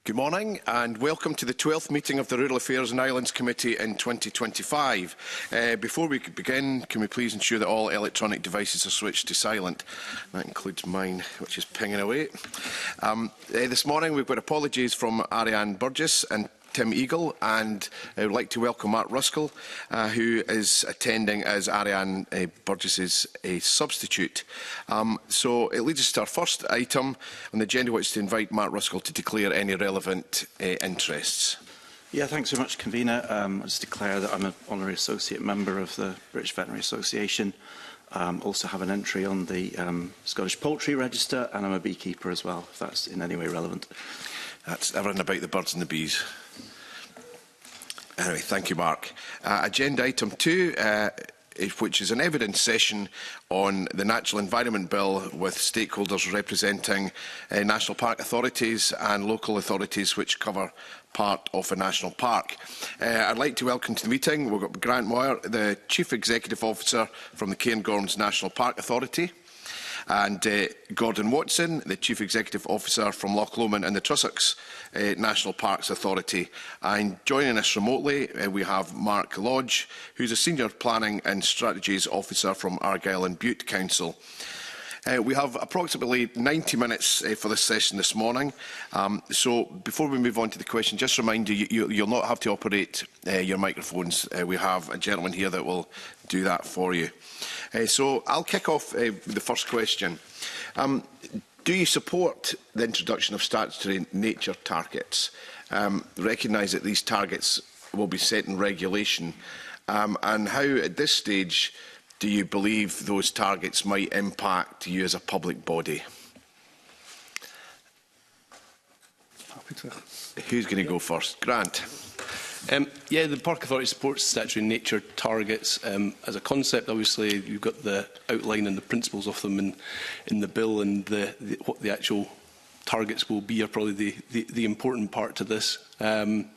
Good morning and welcome to the 12th meeting of the Rural Affairs and Islands Committee in 2025. Before we begin, can we please ensure that all electronic devices are switched to silent? That includes mine, which is pinging away. This morning we've got apologies from Ariane Burgess and Tim Eagle, and I would like to welcome Mark Ruskell, who is attending as Ariane Burgess's substitute. So it leads us to our first item on the agenda, which is to invite Mark Ruskell to declare any relevant interests. Yeah, thanks very much, Convener. I just declare that I'm an honorary associate member of the British Veterinary Association. Also have an entry on the Scottish Poultry Register, and I'm a beekeeper as well, if that's in any way relevant. That's everything about the birds and the bees. Anyway, thank you, Mark. Agenda item 2, which is an evidence session on the Natural Environment Bill with stakeholders representing national park authorities and local authorities which cover part of a national park. I'd like to welcome to the meeting, we've got Grant Moir, the Chief Executive Officer from the Cairngorms National Park Authority, and Gordon Watson, the Chief Executive Officer from Loch Lomond and the Trossachs National Parks Authority. And joining us remotely, we have Mark Lodge, who's a Senior Planning and Strategies Officer from Argyll and Bute Council. We have approximately 90 minutes for this session this morning. So before we move on to the question, just remind you, you'll not have to operate your microphones. We have a gentleman here that will do that for you. So I'll kick off with the first question. Do you support the introduction of statutory nature targets? Recognise that these targets will be set in regulation. And how, at this stage, do you believe those targets might impact you as a public body? Who's going to go first? Grant. Yeah, the Park Authority supports statutory nature targets as a concept. Obviously, you've got the outline and the principles of them in the bill, and what the actual targets will be are probably the important part to this. The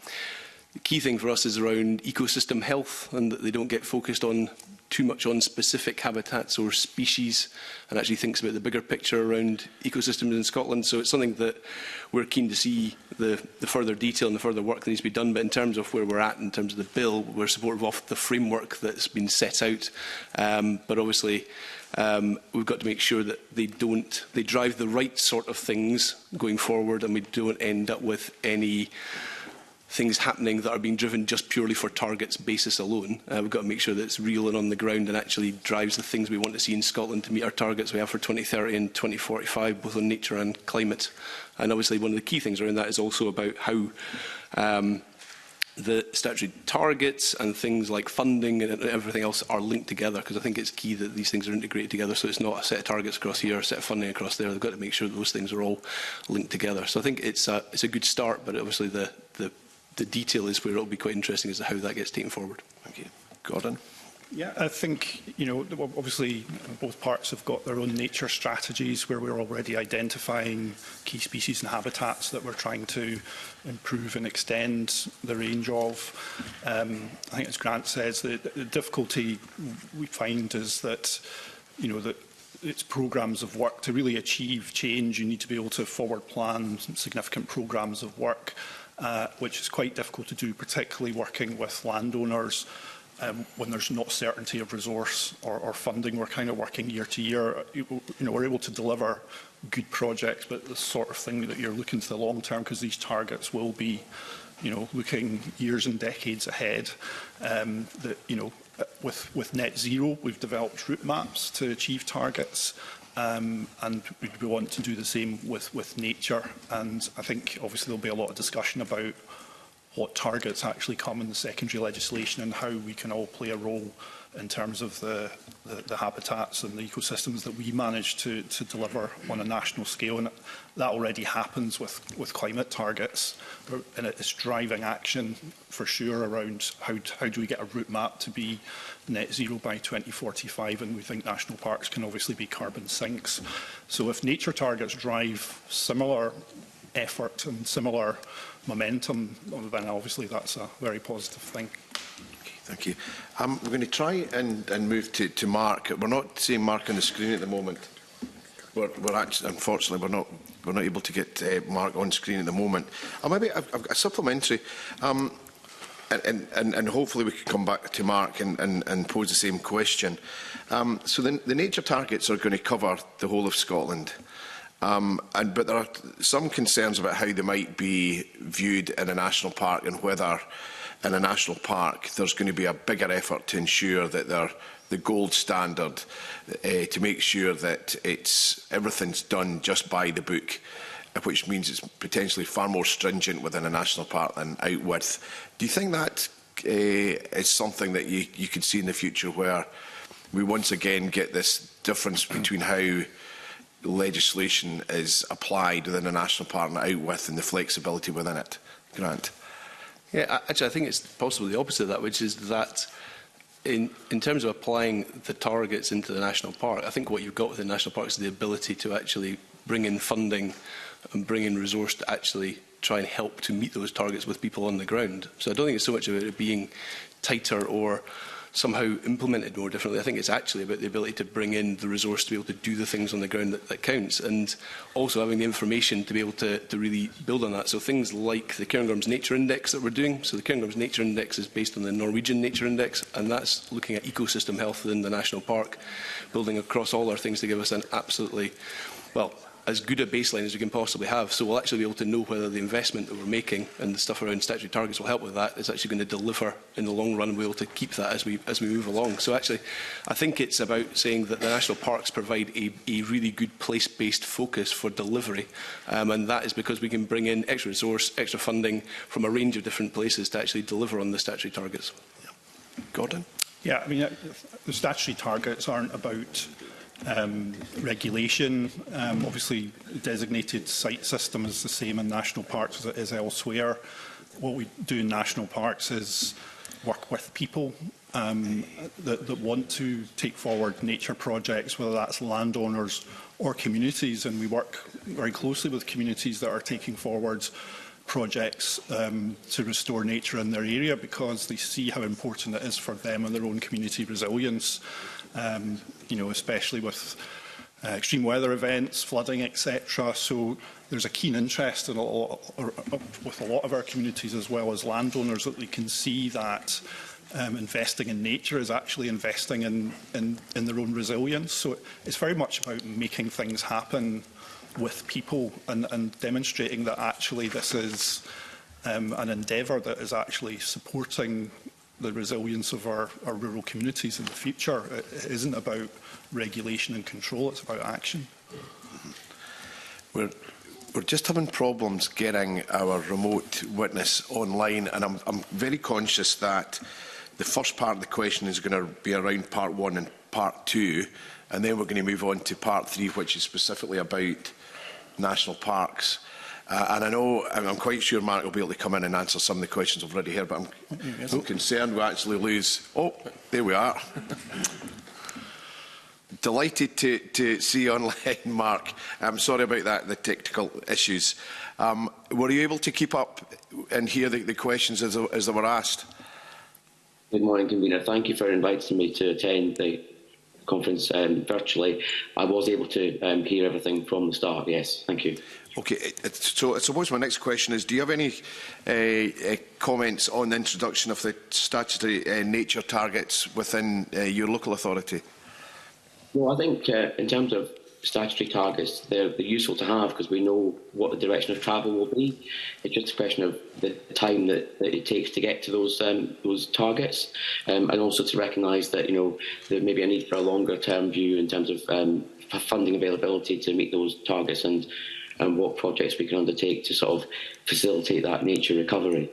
key thing for us is around ecosystem health, and that they don't get focused on too much on specific habitats or species, and actually thinks about the bigger picture around ecosystems in Scotland. So it's something that we're keen to see the further detail and the further work that needs to be done. But in terms of where we're at, in terms of the bill, we're supportive of the framework that's been set out. But obviously, we've got to make sure that they drive the right sort of things going forward, and we don't end up with any things happening that are being driven just purely for targets basis alone. We've got to make sure that it's real and on the ground and actually drives the things we want to see in Scotland to meet our targets we have for 2030 and 2045, both on nature and climate. And obviously one of the key things around that is also about how the statutory targets and things like funding and everything else are linked together, because I think it's key that these things are integrated together, so it's not a set of targets across here, a set of funding across there. They've got to make sure that those things are all linked together. So I think it's a good start, but obviously the detail is where it will be quite interesting as to how that gets taken forward. Thank you. Gordon? Yeah, I think, obviously both parts have got their own nature strategies where we're already identifying key species and habitats that we're trying to improve and extend the range of. I think, as Grant says, the difficulty we find is that, that it's programmes of work. To really achieve change, you need to be able to forward plan significant programmes of work, which is quite difficult to do, particularly working with landowners when there's not certainty of resource or funding. We're kind of working year to year. We're able to deliver good projects, but the sort of thing that you're looking to the long term, because these targets will be, looking years and decades ahead. With net zero, we've developed route maps to achieve targets. And we want to do the same with nature. And I think obviously there'll be a lot of discussion about what targets actually come in the secondary legislation and how we can all play a role in terms of the habitats and the ecosystems that we manage to deliver on a national scale. And that already happens with climate targets. And it's driving action for sure around how do we get a route map to be net zero by 2045, and we think national parks can obviously be carbon sinks. So if nature targets drive similar effort and similar momentum, then obviously that's a very positive thing. Okay, thank you. We're going to try and move to Mark. We're not seeing Mark on the screen at the moment. Unfortunately, we're not able to get Mark on screen at the moment. Maybe I've got a supplementary, and hopefully we can come back to Mark and pose the same question. So the nature targets are going to cover the whole of Scotland, but there are some concerns about how they might be viewed in a national park, and whether in a national park there's going to be a bigger effort to ensure that they're the gold standard, to make sure that everything's done just by the book, which means it's potentially far more stringent within a national park than out with. Do you think that is something that you could see in the future, where we once again get this difference between how legislation is applied within a national park and out with, and the flexibility within it? Grant? Yeah, actually, I think it's possibly the opposite of that, which is that in terms of applying the targets into the national park, I think what you've got with the national park is the ability to actually bring in funding and bring in resource to actually try and help to meet those targets with people on the ground. So I don't think it's so much about it being tighter or somehow implemented more differently. I think it's actually about the ability to bring in the resource to be able to do the things on the ground that counts, and also having the information to be able to really build on that. So things like the Cairngorms Nature Index that we're doing. So the Cairngorms Nature Index is based on the Norwegian Nature Index, and that's looking at ecosystem health within the national park, building across all our things to give us an absolutely, well, as good a baseline as we can possibly have. So we'll actually be able to know whether the investment that we're making and the stuff around statutory targets will help with that. It's actually going to deliver in the long run. We'll be able to keep that as we move along. So actually, I think it's about saying that the national parks provide a really good place-based focus for delivery, and that is because we can bring in extra resource, extra funding from a range of different places to actually deliver on the statutory targets. Gordon? Yeah, I mean, the statutory targets aren't about regulation. Obviously, the designated site system is the same in national parks as it is elsewhere. What we do in national parks is work with people that want to take forward nature projects, whether that's landowners or communities, and we work very closely with communities that are taking forward projects to restore nature in their area, because they see how important it is for them and their own community resilience. You know, especially with extreme weather events, flooding, etc. So there's a keen interest in with a lot of our communities, as well as landowners, that they can see that investing in nature is actually investing in their own resilience. So it's very much about making things happen with people and demonstrating that actually this is an endeavour that is actually supporting the resilience of our rural communities in the future. It isn't about regulation and control, it's about action. We're just having problems getting our remote witness online, and I'm very conscious that the first part of the question is going to be around part 1 and part 2, and then we're going to move on to part 3, which is specifically about national parks. And I know, I'm quite sure Mark will be able to come in and answer some of the questions I've already heard, but I'm concerned we actually lose. Oh, there we are. Delighted to see you online, Mark. I'm sorry about that, the technical issues. Were you able to keep up and hear the questions as they were asked? Good morning, Convener. Thank you for inviting me to attend the conference virtually. I was able to hear everything from the start, yes. Thank you. Okay, so I suppose my next question is, do you have any comments on the introduction of the statutory nature targets within your local authority? Well, I think in terms of statutory targets, they're useful to have because we know what the direction of travel will be. It's just a question of the time that it takes to get to those targets, and also to recognise that there may be a need for a longer term view in terms of funding availability to meet those targets and what projects we can undertake to sort of facilitate that nature recovery.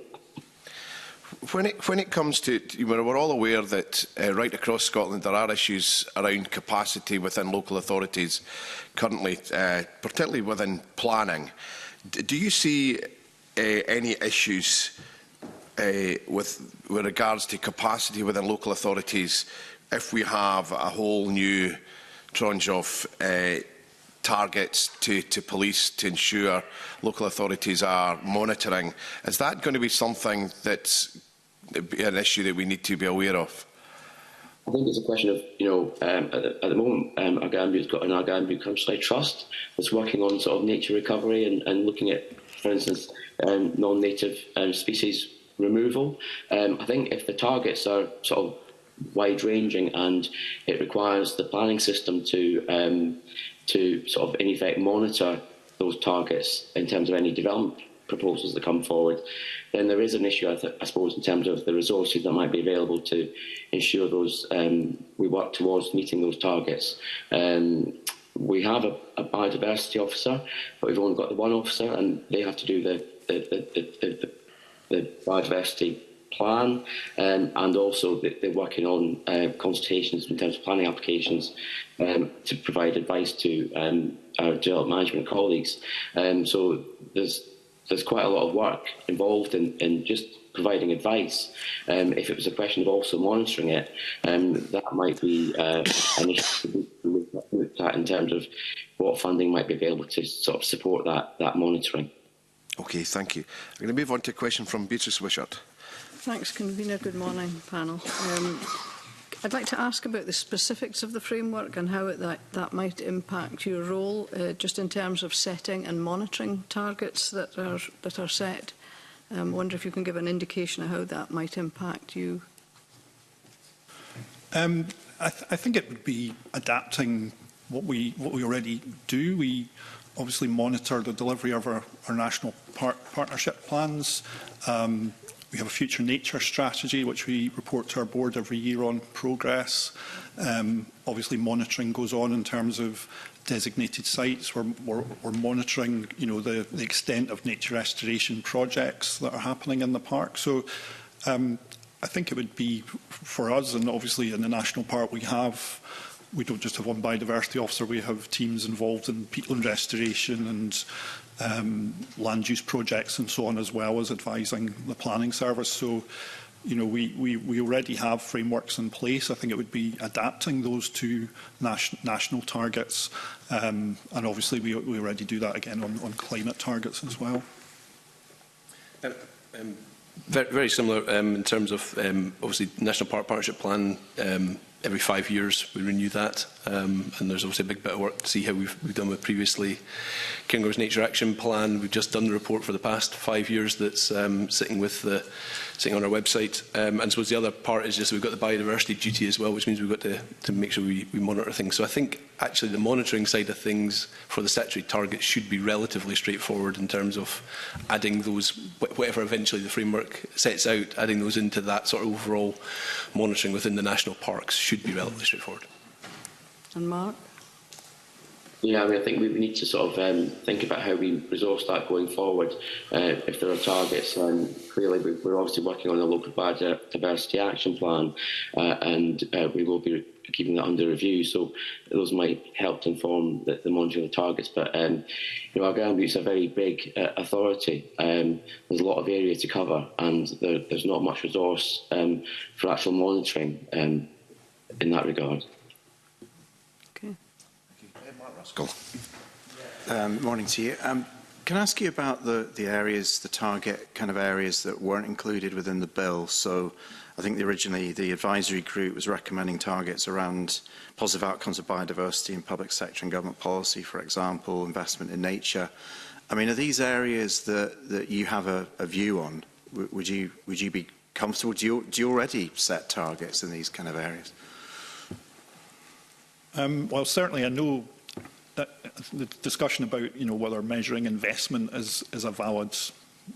When it comes to, we're all aware that right across Scotland there are issues around capacity within local authorities currently, particularly within planning. Do you see any issues with regards to capacity within local authorities if we have a whole new tranche of targets to police to ensure local authorities are monitoring? Is that going to be something that's an issue that we need to be aware of? I think it's a question of, at the moment, Argandbu's got an Argandbu Countryside Trust that's working on sort of nature recovery and looking at, for instance, non-native species removal. I think if the targets are sort of wide-ranging and it requires the planning system to sort of, in effect, monitor those targets in terms of any development proposals that come forward, then there is an issue, I suppose, in terms of the resources that might be available to ensure those we work towards meeting those targets. We have a biodiversity officer, but we've only got the one officer, and they have to do the biodiversity plan, and also they're working on consultations in terms of planning applications to provide advice to our development management colleagues. So there's quite a lot of work involved in just providing advice. If it was a question of also monitoring it, that might be an issue to look at in terms of what funding might be available to sort of support that monitoring. Okay, thank you. I'm going to move on to a question from Beatrice Wishart. Thanks, Convener. Good morning, panel. I'd like to ask about the specifics of the framework and how that might impact your role, just in terms of setting and monitoring targets that are set. I wonder if you can give an indication of how that might impact you. I think it would be adapting what we already do. We obviously monitor the delivery of our national partnership plans. We have a future nature strategy, which we report to our board every year on progress. Obviously, monitoring goes on in terms of designated sites. We're monitoring, the extent of nature restoration projects that are happening in the park. So, I think it would be for us, and obviously in the national park we don't just have one biodiversity officer. We have teams involved in peatland restoration and land use projects and so on, as well as advising the planning service. So, we already have frameworks in place. I think it would be adapting those to national targets, and obviously we already do that again on climate targets as well. Very similar in terms of obviously National Park Partnership Plan. Every 5 years we renew that, and there's obviously a big bit of work to see how we've done with previously. Kingro's Nature Action Plan, we've just done the report for the past 5 years that's sitting on our website. And I suppose the other part is just we've got the biodiversity duty as well, which means we've got to make sure we monitor things. So I think actually the monitoring side of things for the statutory targets should be relatively straightforward in terms of adding those, whatever eventually the framework sets out, adding those into that sort of overall monitoring within the national parks should be relatively straightforward. And Mark? Yeah, I think we need to sort of think about how we resource that going forward. If there are targets, clearly we're obviously working on a local biodiversity action plan, and we will be keeping that under review. So those might help to inform the monitoring of the targets. But Argandbu is a very big authority. There's a lot of area to cover, and there's not much resource for actual monitoring in that regard. Morning to you. Can I ask you about the areas, the target kind of areas that weren't included within the bill? So I think originally the advisory group was recommending targets around positive outcomes of biodiversity in public sector and government policy, for example, investment in nature. I mean, are these areas that you have a view on? Would you be comfortable? Do you already set targets in these kind of areas? Well, certainly I know that the discussion about whether measuring investment is a valid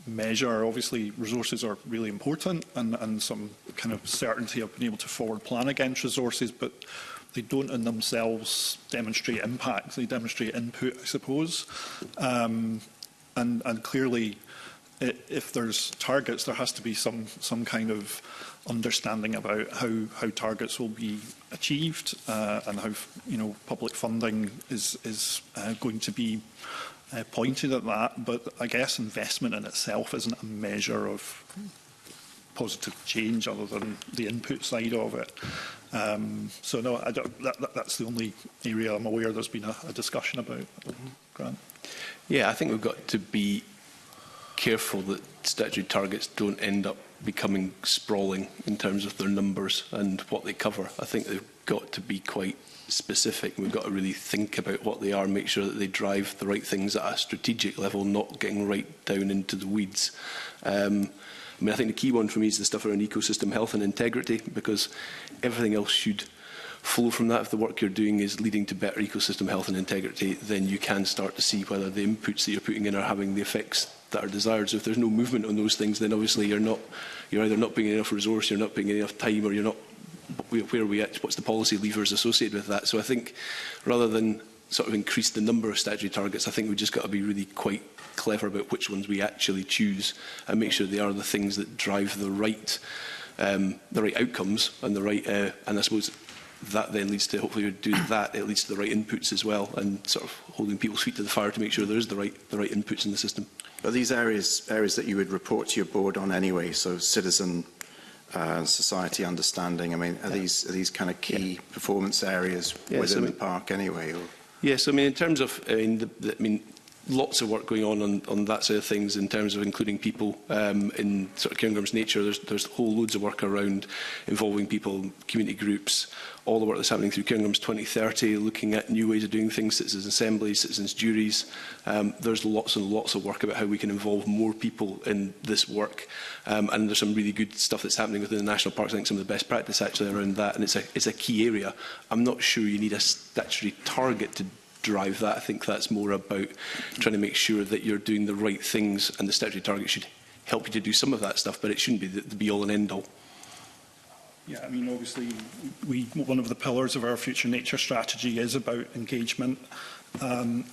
measure. Obviously, resources are really important, and some kind of certainty of being able to forward plan against resources, but they don't in themselves demonstrate impact. They demonstrate input, I suppose. And clearly, if there's targets, there has to be some kind of understanding about how targets will be achieved, and how public funding is going to be pointed at that. But I guess investment in itself isn't a measure of positive change other than the input side of it. So no, that's the only area I'm aware there's been a discussion about. Grant? Yeah, I think we've got to be careful that statutory targets don't end up becoming sprawling in terms of their numbers and what they cover. I think they've got to be quite specific. We've got to really think about what they are, make sure that they drive the right things at a strategic level, not getting right down into the weeds. I mean, I think the key one for me is the stuff around ecosystem health and integrity, because everything else should flow from that. If the work you're doing is leading to better ecosystem health and integrity, then you can start to see whether the inputs that you're putting in are having the effects that are desired. So if there's no movement on those things, then obviously you're either not putting enough resource, you're not putting enough time, or you're not where are we at, what's the policy levers associated with that. So I think rather than sort of increase the number of statutory targets, I think we've just got to be really quite clever about which ones we actually choose and make sure they are the things that drive the right outcomes and the right, and I suppose that then leads to, hopefully do that, it leads to the right inputs as well, and sort of holding people's feet to the fire to make sure there is the right inputs in the system. Are these areas that you would report to your board on anyway? So citizen society understanding. I mean, are these kind of key performance areas within the park anyway? Or? Yes, I mean, in terms of, I mean, lots of work going on that side of things in terms of including people in sort of Cairngorm's nature. There's whole loads of work around involving people, community groups, all the work that's happening through Cairngorm's 2030, looking at new ways of doing things, citizens' assemblies, citizens' juries. There's lots and lots of work about how we can involve more people in this work. And there's some really good stuff that's happening within the national parks. I think some of the best practice actually around that, and it's a key area. I'm not sure you need a statutory target to drive that. I think that's more about trying to make sure that you're doing the right things, and the statutory target should help you to do some of that stuff, but it shouldn't be the be-all and end-all. Yeah, I mean, obviously, one of the pillars of our future nature strategy is about engagement. And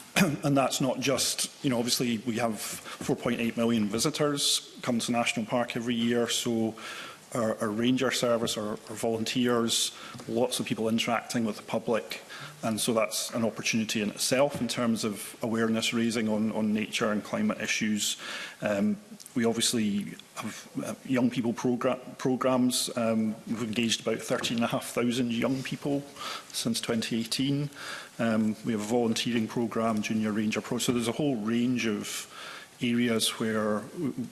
that's not just, obviously we have 4.8 million visitors come to National Park every year, so our ranger service, our volunteers, lots of people interacting with the public, and so that's an opportunity in itself in terms of awareness raising on nature and climate issues. We obviously have young people programmes. We've engaged about 13,500 young people since 2018. We have a volunteering programme, Junior Ranger Pro. So there's a whole range of areas where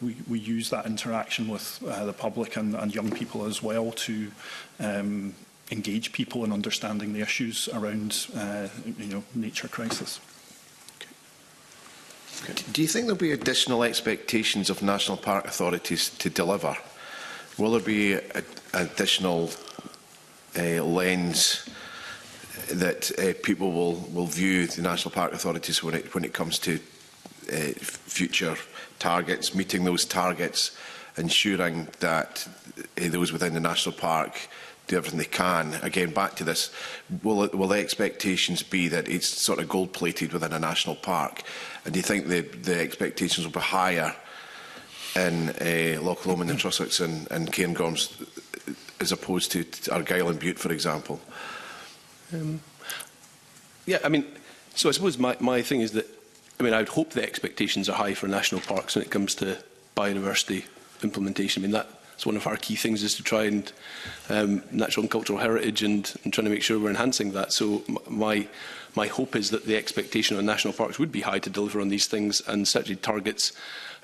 we use that interaction with the public and young people as well to engage people in understanding the issues around nature crisis. Do you think there'll be additional expectations of national park authorities to deliver? Will there be additional lens that people will view the national park authorities when it comes to future targets, meeting those targets, ensuring that those within the national park do everything they can? Again, back to this, will the expectations be that it's sort of gold-plated within a national park? And do you think the expectations will be higher in Loch Lomond and Trossachs and Cairngorms as opposed to Argyll and Bute, for example? Yeah, I mean, so I suppose my thing is that, I mean, I would hope the expectations are high for national parks when it comes to biodiversity implementation. I mean, that's one of our key things, is to try and natural and cultural heritage and trying to make sure we're enhancing that. So my hope is that the expectation on national parks would be high to deliver on these things, and statutory targets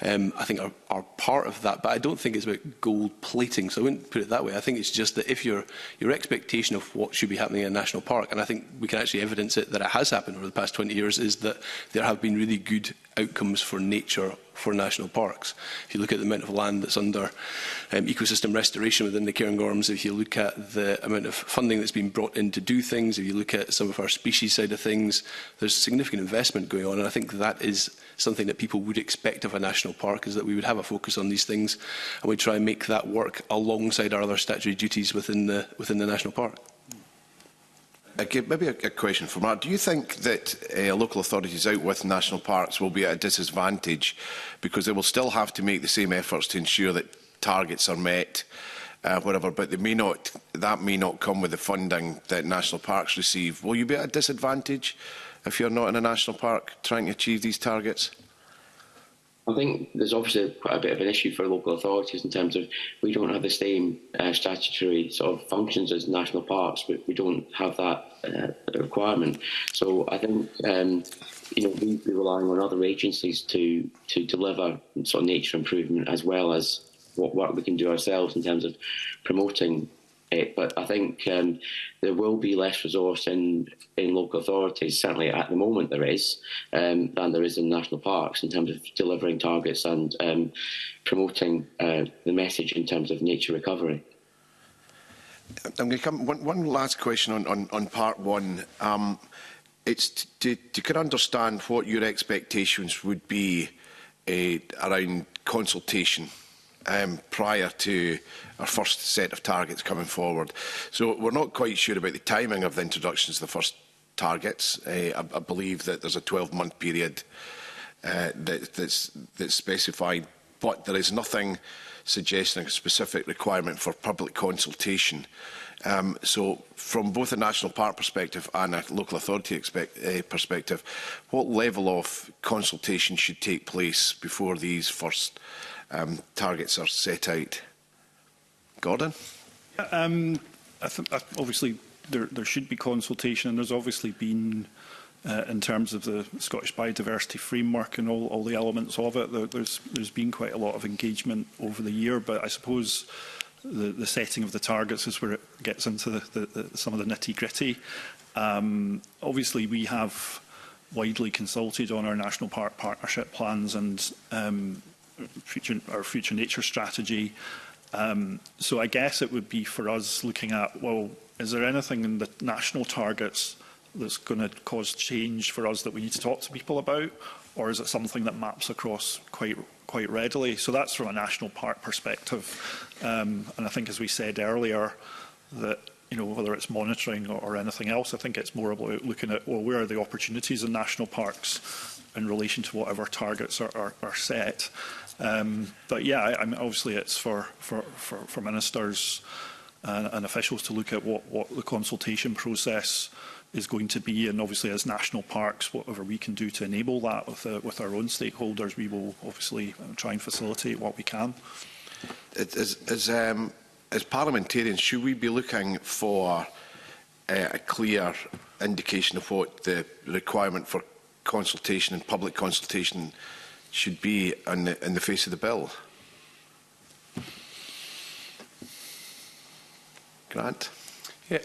I think are part of that, but I don't think it's about gold plating, so I wouldn't put it that way. I think it's just that if your expectation of what should be happening in a national park, and I think we can actually evidence it that it has happened over the past 20 years, is that there have been really good outcomes for nature for national parks. If you look at the amount of land that's under ecosystem restoration within the Cairngorms, if you look at the amount of funding that's been brought in to do things, if you look at some of our species side of things, there's significant investment going on, and I think that is something that people would expect of a national park, is that we would have a focus on these things and we try and make that work alongside our other statutory duties within the national park. Okay, maybe a question for Mark. Do you think that local authorities out with national parks will be at a disadvantage because they will still have to make the same efforts to ensure that targets are met, whatever, but that may not come with the funding that national parks receive? Will you be at a disadvantage if you're not in a national park trying to achieve these targets? I think there's obviously quite a bit of an issue for local authorities in terms of we don't have the same statutory sort of functions as national parks. We don't have that requirement. So I think we'd be relying on other agencies to deliver sort of nature improvement, as well as what work we can do ourselves in terms of promoting it. But I think there will be less resource in local authorities, certainly at the moment there is, than there is in national parks in terms of delivering targets and promoting the message in terms of nature recovery. I'm going to come one last question on part one. It's to kind of understand what your expectations would be around consultation prior to our first set of targets coming forward. So we're not quite sure about the timing of the introductions of the first targets. I believe that there's a 12-month period that's specified, but there is nothing suggesting a specific requirement for public consultation. So from both a national park perspective and a local authority perspective, what level of consultation should take place before these first targets are set out? Gordon? I think obviously there should be consultation, and there's obviously been, in terms of the Scottish Biodiversity Framework and all the elements of it, there's been quite a lot of engagement over the year, but I suppose the setting of the targets is where it gets into some of the nitty-gritty. Obviously, we have widely consulted on our national park partnership plans and our future nature strategy. So I guess it would be for us looking at, well, is there anything in the national targets that's going to cause change for us that we need to talk to people about, or is it something that maps across quite readily? So that's from a national park perspective. And I think, as we said earlier, that whether it's monitoring or anything else, I think it's more about looking at, well, where are the opportunities in national parks in relation to whatever targets are set. But yeah, I mean, obviously it's for ministers and officials to look at what the consultation process is going to be, and obviously as national parks, whatever we can do to enable that with our own stakeholders, we will obviously try and facilitate what we can. As parliamentarians, should we be looking for a clear indication of what the requirement for consultation and public consultation should be in the face of the bill? Grant? Yeah.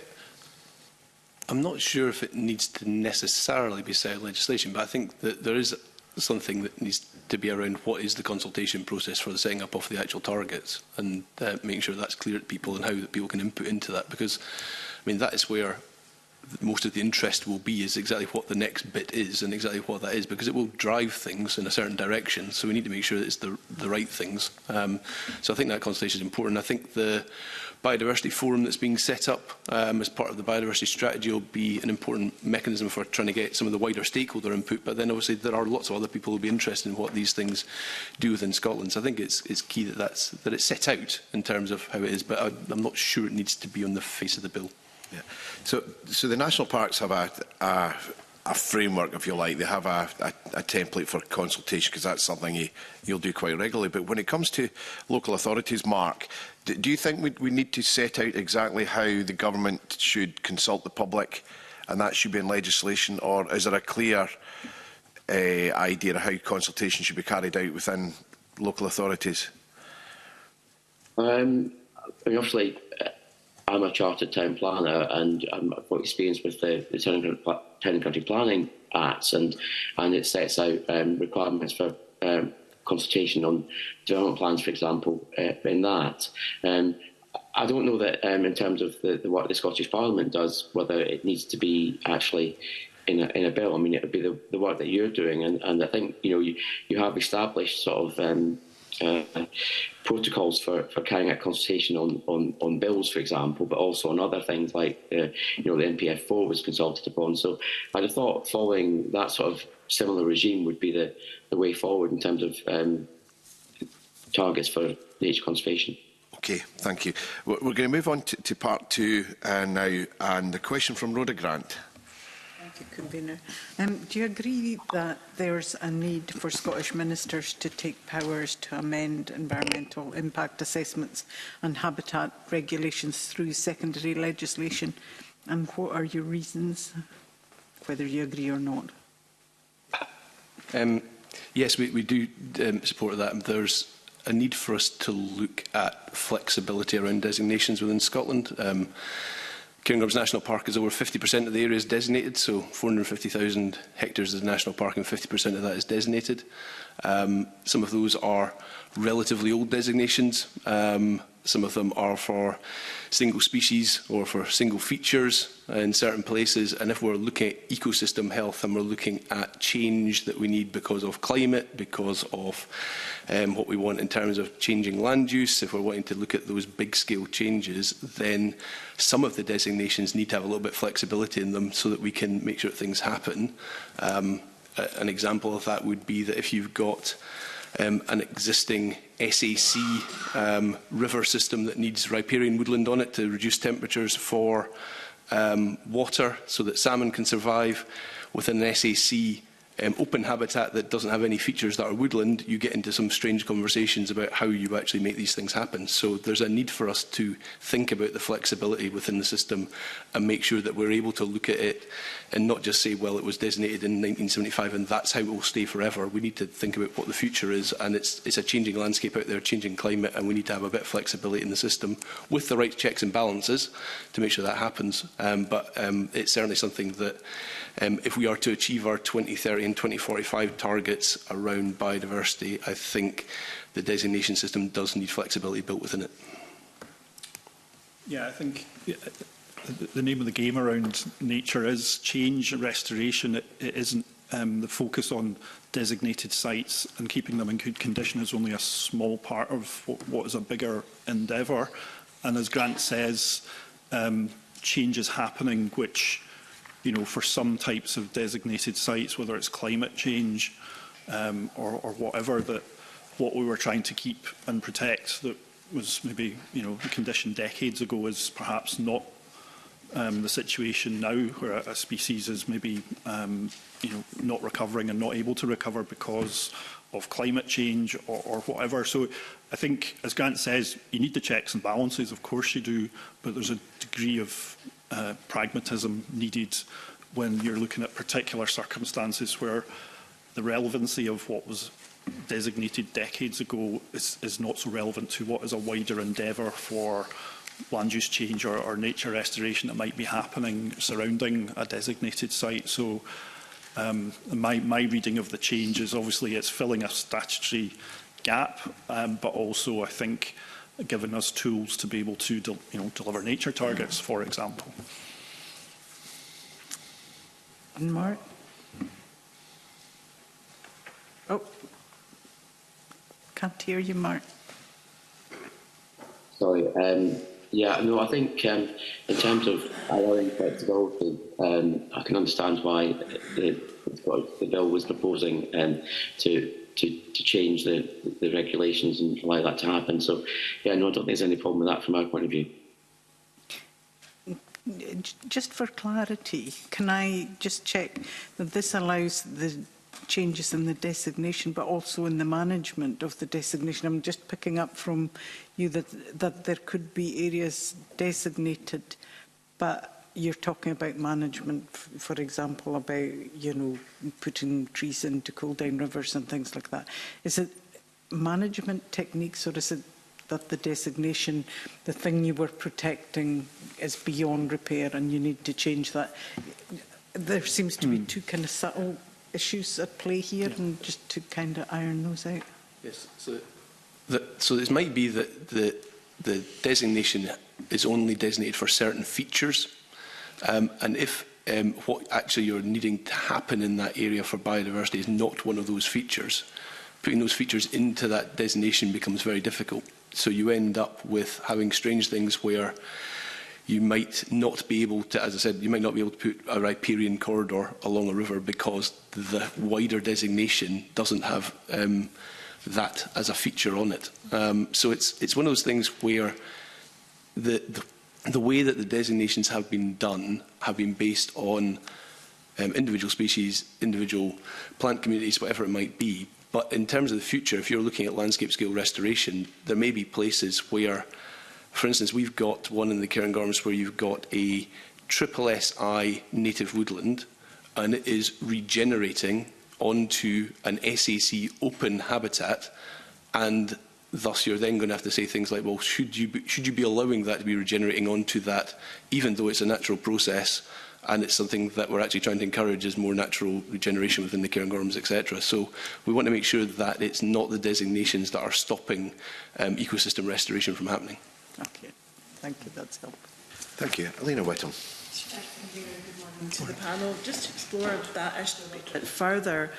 I'm not sure if it needs to necessarily be set legislation, but I think that there is something that needs to be around what is the consultation process for the setting up of the actual targets, and making sure that's clear to people and how that people can input into that, because I mean that is where most of the interest will be, is exactly what the next bit is and exactly what that is, because it will drive things in a certain direction. So we need to make sure that it's the right things. So I think that consultation is important. I think the biodiversity forum that's being set up as part of the biodiversity strategy will be an important mechanism for trying to get some of the wider stakeholder input. But then obviously there are lots of other people who will be interested in what these things do within Scotland. So I think it's key that it's set out in terms of how it is. But I'm not sure it needs to be on the face of the bill. Yeah. So the national parks have a framework, if you like. They have a template for consultation, because that's something you'll do quite regularly. But when it comes to local authorities, Mark, do you think we need to set out exactly how the government should consult the public, and that should be in legislation, or is there a clear idea of how consultation should be carried out within local authorities? I mean, obviously, I'm a chartered town planner, and I've got experience with the Town and Country Planning Acts, and it sets out requirements for consultation on development plans, for example, in that. I don't know that in terms of the work the Scottish Parliament does, whether it needs to be actually in a bill. I mean, it would be the work that you're doing, and I think you have established sort of protocols for carrying out consultation on bills, for example, but also on other things like the NPF4 was consulted upon. So I'd have thought following that sort of similar regime would be the way forward in terms of targets for nature conservation. Okay, thank you. We're going to move on to part two now, and the question from Rhoda Grant. Thank Thank you, Convener. Do you agree that there's a need for Scottish ministers to take powers to amend environmental impact assessments and habitat regulations through secondary legislation? And what are your reasons, whether you agree or not? Yes, we do support that. There's a need for us to look at flexibility around designations within Scotland. Cairngorms National Park is over 50% of the area is designated, so 450,000 hectares is a national park and 50% of that is designated. Some of those are relatively old designations. Some of them are for single species or for single features in certain places. And if we're looking at ecosystem health and we're looking at change that we need because of climate, because of what we want in terms of changing land use, if we're wanting to look at those big scale changes, then some of the designations need to have a little bit of flexibility in them so that we can make sure that things happen. An example of that would be that if you've got an existing SAC river system that needs riparian woodland on it to reduce temperatures for water so that salmon can survive within an SAC open habitat that doesn't have any features that are woodland, you get into some strange conversations about how you actually make these things happen. So there's a need for us to think about the flexibility within the system and make sure that we're able to look at it and not just say, well, it was designated in 1975 and that's how it will stay forever. We need to think about what the future is, and it's a changing landscape out there, changing climate, and we need to have a bit of flexibility in the system with the right checks and balances to make sure that happens. But it's certainly something that if we are to achieve our 2030 and 2045 targets around biodiversity, I think the designation system does need flexibility built within it. Yeah, I think the name of the game around nature is change and restoration. It isn't the focus on designated sites and keeping them in good condition is only a small part of what is a bigger endeavour. And as Grant says, change is happening, which, you know, for some types of designated sites, whether it's climate change or whatever, that what we were trying to keep and protect that was maybe, you know, the condition decades ago is perhaps not the situation now, where a species is maybe, you know, not recovering and not able to recover because of climate change or whatever. So I think, as Grant says, you need the checks and balances, of course you do, but there's a degree of pragmatism needed when you're looking at particular circumstances where the relevancy of what was designated decades ago is not so relevant to what is a wider endeavour for land use change or nature restoration that might be happening surrounding a designated site. So my reading of the change is obviously it's filling a statutory gap, but also I think giving us tools to be able to deliver nature targets, for example. And Mark? Oh, can't hear you, Mark. Sorry. Yeah, no, I think in terms of allowing flexibility, I can understand why the bill was proposing to change the regulations and allow that to happen. So, yeah, no, I don't think there's any problem with that from our point of view. Just for clarity, can I just check that this allows the changes in the designation, but also in the management of the designation? I'm just picking up from you that there could be areas designated, but you're talking about management, for example, about, you know, putting trees in to cool down rivers and things like that. Is it management techniques, or is it that the designation, the thing you were protecting, is beyond repair and you need to change that? There seems to be two kind of subtle issues at play here, and just to kind of iron those out. Yes, so it might be that the designation is only designated for certain features, and if what actually you're needing to happen in that area for biodiversity is not one of those features, putting those features into that designation becomes very difficult. So you end up with having strange things where you might not be able to, as I said, you might not be able to put a riparian corridor along a river because the wider designation doesn't have that as a feature on it. So it's one of those things where the way that the designations have been done have been based on individual species, individual plant communities, whatever it might be. But in terms of the future, if you're looking at landscape scale restoration, there may be places where, for instance, we've got one in the Cairngorms where you've got a SSSI native woodland, and it is regenerating onto an SAC open habitat, and thus you're then going to have to say things like, well, should you be allowing that to be regenerating onto that, even though it's a natural process, and it's something that we're actually trying to encourage as more natural regeneration within the Cairngorms, etc. So we want to make sure that it's not the designations that are stopping ecosystem restoration from happening. Okay, thank you, that's helpful. Thank you. Alina Whittam. To the panel, just to explore that issue a bit further,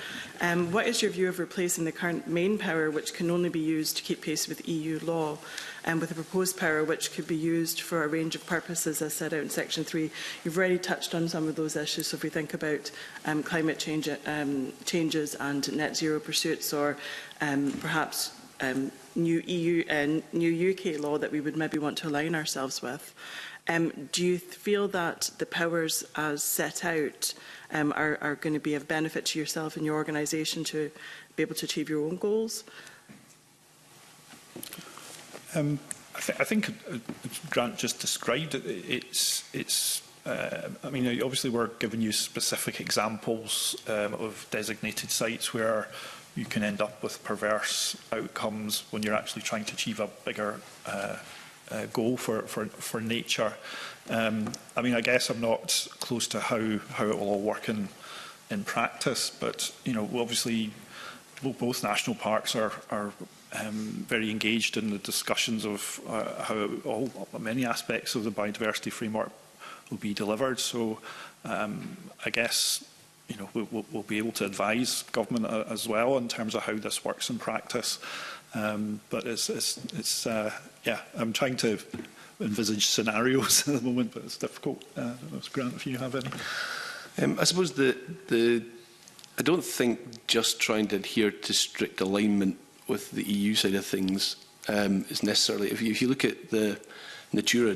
what is your view of replacing the current main power, which can only be used to keep pace with EU law, and with a proposed power which could be used for a range of purposes as set out in Section 3? You've already touched on some of those issues, so if we think about climate change, changes and net zero pursuits, or perhaps new EU and new UK law that we would maybe want to align ourselves with. Do you feel that the powers as set out are going to be of benefit to yourself and your organisation to be able to achieve your own goals? I think Grant just described it. I mean, obviously we're giving you specific examples of designated sites where you can end up with perverse outcomes when you're actually trying to achieve a bigger goal for nature. I mean, I guess I'm not close to how it will all work in practice, but you know, obviously both national parks are very engaged in the discussions of how many aspects of the biodiversity framework will be delivered. So I guess, you know, we'll be able to advise government as well in terms of how this works in practice. But yeah, I'm trying to envisage scenarios at the moment, but it's difficult. I don't know, Grant, if you have any. I suppose I don't think just trying to adhere to strict alignment with the EU side of things is necessarily. If you look at the Natura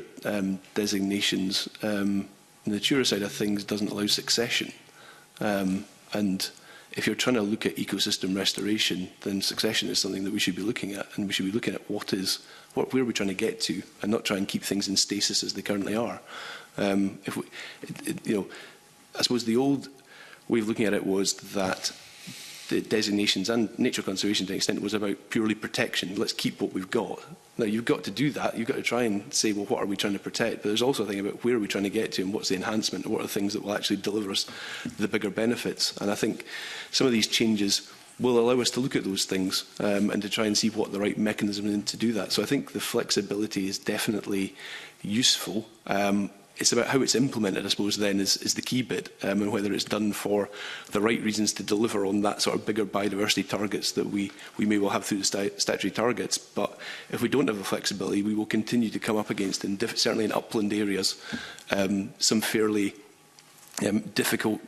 designations, the Natura side of things doesn't allow succession. And if you're trying to look at ecosystem restoration, then succession is something that we should be looking at, and we should be looking at where are we trying to get to, and not try and keep things in stasis as they currently are. You know, I suppose the old way of looking at it was that the designations and nature conservation to an extent was about purely protection. Let's keep what we've got. Now, you've got to do that. You've got to try and say, well, what are we trying to protect? But there's also a thing about where are we trying to get to and what's the enhancement, and what are the things that will actually deliver us the bigger benefits. And I think some of these changes will allow us to look at those things and to try and see what the right mechanism is to do that. So I think the flexibility is definitely useful. It's about how it's implemented, I suppose, then is the key bit, and whether it's done for the right reasons to deliver on that sort of bigger biodiversity targets that we may well have through the statutory targets. But if we don't have the flexibility, we will continue to come up against, certainly in upland areas, some fairly difficult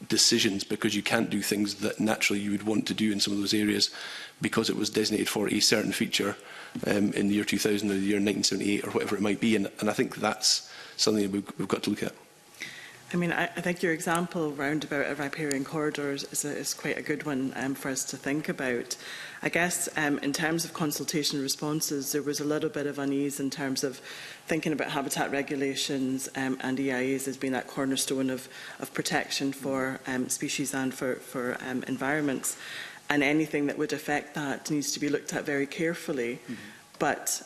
decisions, because you can't do things that naturally you would want to do in some of those areas because it was designated for a certain feature in the year 2000 or the year 1978 or whatever it might be. And I think that's something that we've got to look at. I mean, I think your example roundabout of riparian corridors is quite a good one for us to think about. I guess in terms of consultation responses, there was a little bit of unease in terms of thinking about habitat regulations and EIAs as being that cornerstone of protection for species and for environments. And anything that would affect that needs to be looked at very carefully. Mm-hmm. But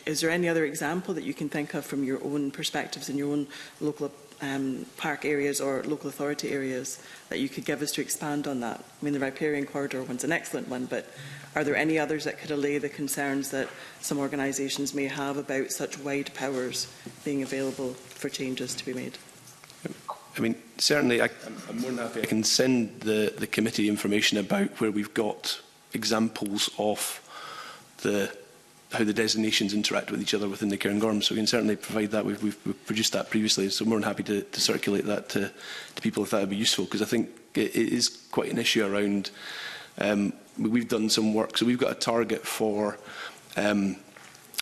is there any other example that you can think of from your own perspectives in your own local park areas or local authority areas that you could give us to expand on that? I mean, the riparian corridor one's an excellent one, but are there any others that could allay the concerns that some organisations may have about such wide powers being available for changes to be made? I mean, certainly I'm more than happy. I can send the committee information about where we've got examples of how the designations interact with each other within the Cairngorms. So we can certainly provide that. We've produced that previously, so I'm more than happy to circulate that to people if that would be useful, because I think it is quite an issue around. We've done some work, so we've got a target for how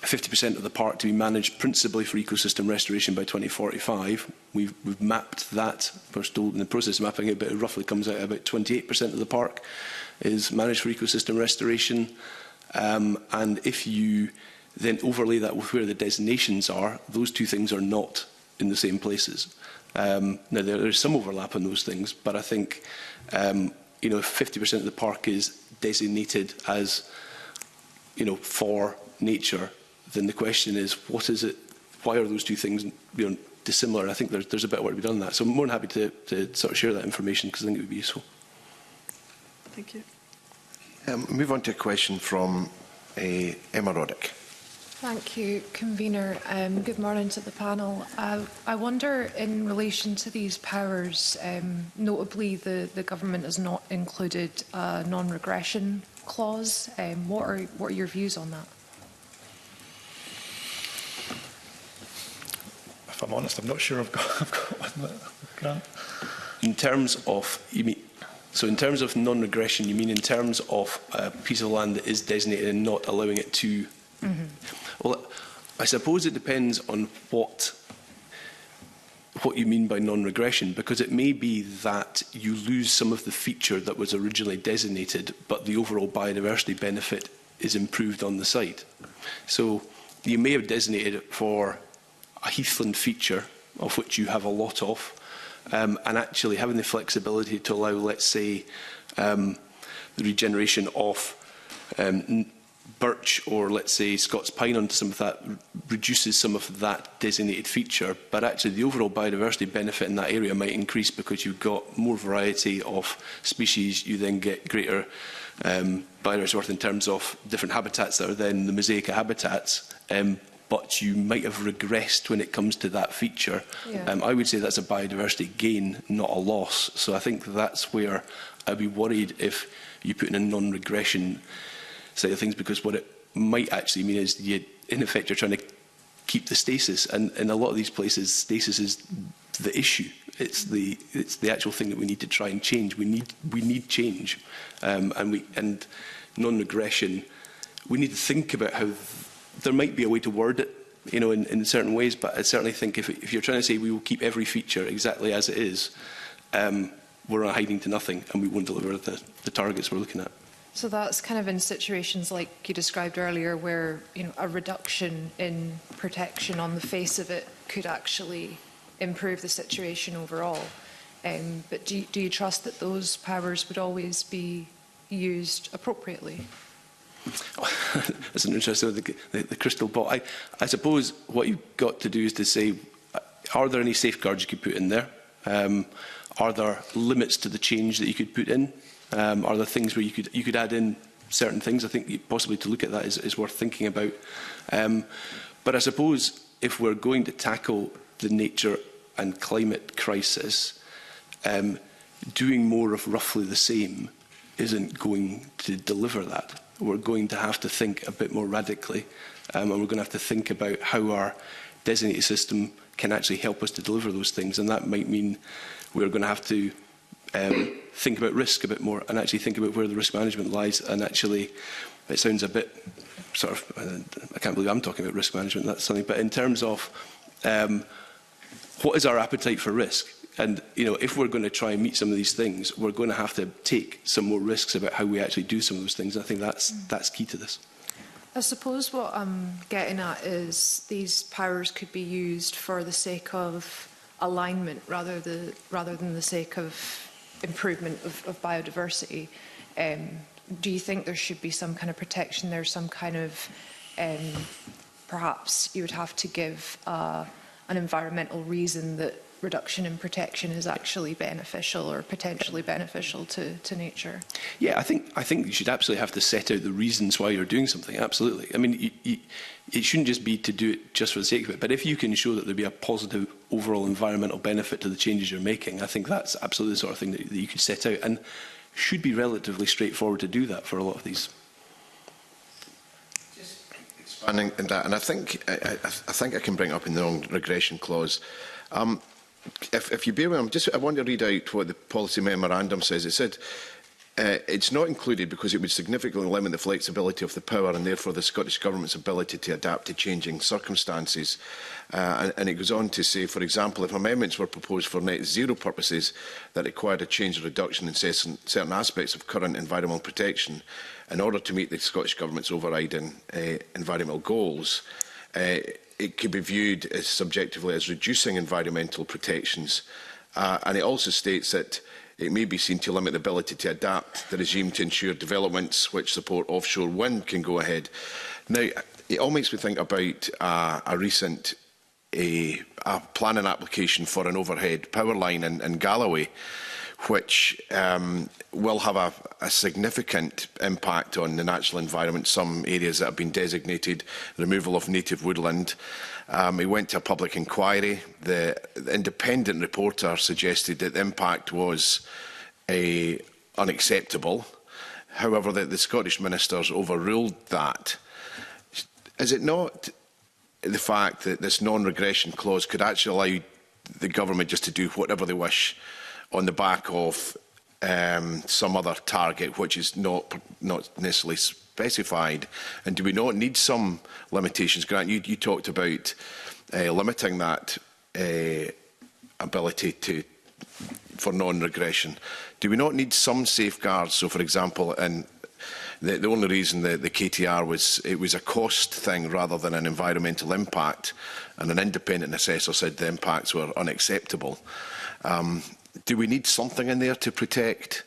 50% of the park to be managed principally for ecosystem restoration by 2045. We've mapped that. We're still in the process of mapping it, but it roughly comes out about 28% of the park is managed for ecosystem restoration. And if you then overlay that with where the designations are, those two things are not in the same places. Now, there's some overlap on those things, but I think you know, if 50% of the park is designated as, you know, for nature, then the question is, what is it? Why are those two things, you know, dissimilar? I think there's a bit of work to be done on that. So I'm more than happy to sort of share that information because I think it would be useful. Thank you. Move on to a question from Emma Roddick. Thank you, Convener. Good morning to the panel. I wonder, in relation to these powers, notably the government has not included a non-regression clause. What are your views on that? If I'm honest, I'm not sure I've got one. Grant? In terms of, you mean, so in terms of non-regression, you mean in terms of a piece of land that is designated and not allowing it to? Mm-hmm. Well, I suppose it depends on what you mean by non-regression, because it may be that you lose some of the feature that was originally designated, but the overall biodiversity benefit is improved on the site. So you may have designated it for a heathland feature, of which you have a lot of, and actually having the flexibility to allow, let's say, the regeneration of birch or, let's say, Scots pine onto some of that reduces some of that designated feature, but actually the overall biodiversity benefit in that area might increase because you've got more variety of species. You then get greater biodiversity worth in terms of different habitats that are then the mosaic habitats, but you might have regressed when it comes to that feature. Yeah. I would say that's a biodiversity gain, not a loss. So I think that's where I'd be worried if you put in a non-regression side of things, because what it might actually mean is you, in effect, you're trying to keep the stasis, and in a lot of these places, stasis is the issue. It's the actual thing that we need to try and change. We need change, and non-regression. We need to think about how there might be a way to word it, you know, in certain ways. But I certainly think if you're trying to say we will keep every feature exactly as it is, we're not hiding to nothing, and we won't deliver the targets we're looking at. So that's kind of in situations like you described earlier, where, you know, a reduction in protection on the face of it could actually improve the situation overall. But do you trust that those powers would always be used appropriately? That's an interesting the crystal ball. I suppose what you've got to do is to say, are there any safeguards you could put in there? Are there limits to the change that you could put in? Are there things where you could add in certain things? I think possibly to look at that is worth thinking about. But I suppose if we're going to tackle the nature and climate crisis, doing more of roughly the same isn't going to deliver that. We're going to have to think a bit more radically, and we're going to have to think about how our designated system can actually help us to deliver those things, and that might mean we're going to have to think about risk a bit more and actually think about where the risk management lies. And actually, it sounds a bit sort of, I can't believe I'm talking about risk management, that's something, but in terms of what is our appetite for risk? And, you know, if we're going to try and meet some of these things, we're going to have to take some more risks about how we actually do some of those things. I think that's key to this. I suppose what I'm getting at is these powers could be used for the sake of alignment rather than the sake of improvement of biodiversity. Do you think there should be some kind of protection there, some kind of, perhaps you would have to give an environmental reason that reduction in protection is actually beneficial or potentially beneficial to nature? Yeah, I think you should absolutely have to set out the reasons why you're doing something. Absolutely. I mean, it shouldn't just be to do it just for the sake of it. But if you can show that there'll be a positive overall environmental benefit to the changes you're making, I think that's absolutely the sort of thing that you could set out, and should be relatively straightforward to do that for a lot of these. Just expanding on that, and I think I can bring up in the non-regression clause. If you bear with me, I want to read out what the policy memorandum says. It said, It's not included because it would significantly limit the flexibility of the power and therefore the Scottish Government's ability to adapt to changing circumstances. And it goes on to say, for example, if amendments were proposed for net zero purposes that required a change or reduction in certain aspects of current environmental protection in order to meet the Scottish Government's overriding environmental goals, it could be viewed as subjectively as reducing environmental protections. And it also states that it may be seen to limit the ability to adapt the regime to ensure developments which support offshore wind can go ahead. Now, it all makes me think about a recent planning application for an overhead power line in Galloway, which will have a significant impact on the natural environment. Some areas that have been designated removal of native woodland. It went to a public inquiry. The independent reporter suggested that the impact was unacceptable. However, the Scottish ministers overruled that. Is it not the fact that this non-regression clause could actually allow the government just to do whatever they wish on the back of some other target which is not necessarily specified? And do we not need some limitations? Grant, you talked about limiting that ability for non-regression. Do we not need some safeguards? So, for example, the only reason the KTR was a cost thing rather than an environmental impact, and an independent assessor said the impacts were unacceptable. Do we need something in there to protect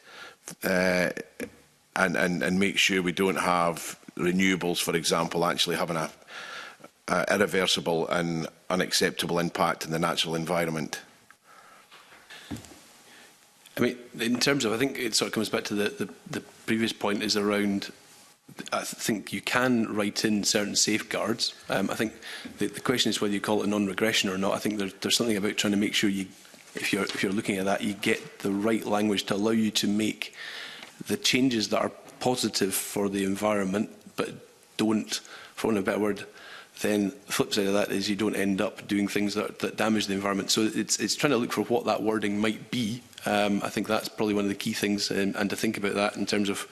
and make sure we don't have renewables, for example, actually having a irreversible and unacceptable impact in the natural environment? I mean, in terms of, I think it sort of comes back to the previous point is around, I think you can write in certain safeguards. I think the question is whether you call it a non-regression or not. I think there's something about trying to make sure if you're looking at that, you get the right language to allow you to make the changes that are positive for the environment, but don't, for want of a better word, then the flip side of that is you don't end up doing things that damage the environment. So it's trying to look for what that wording might be. I think that's probably one of the key things, and to think about that in terms of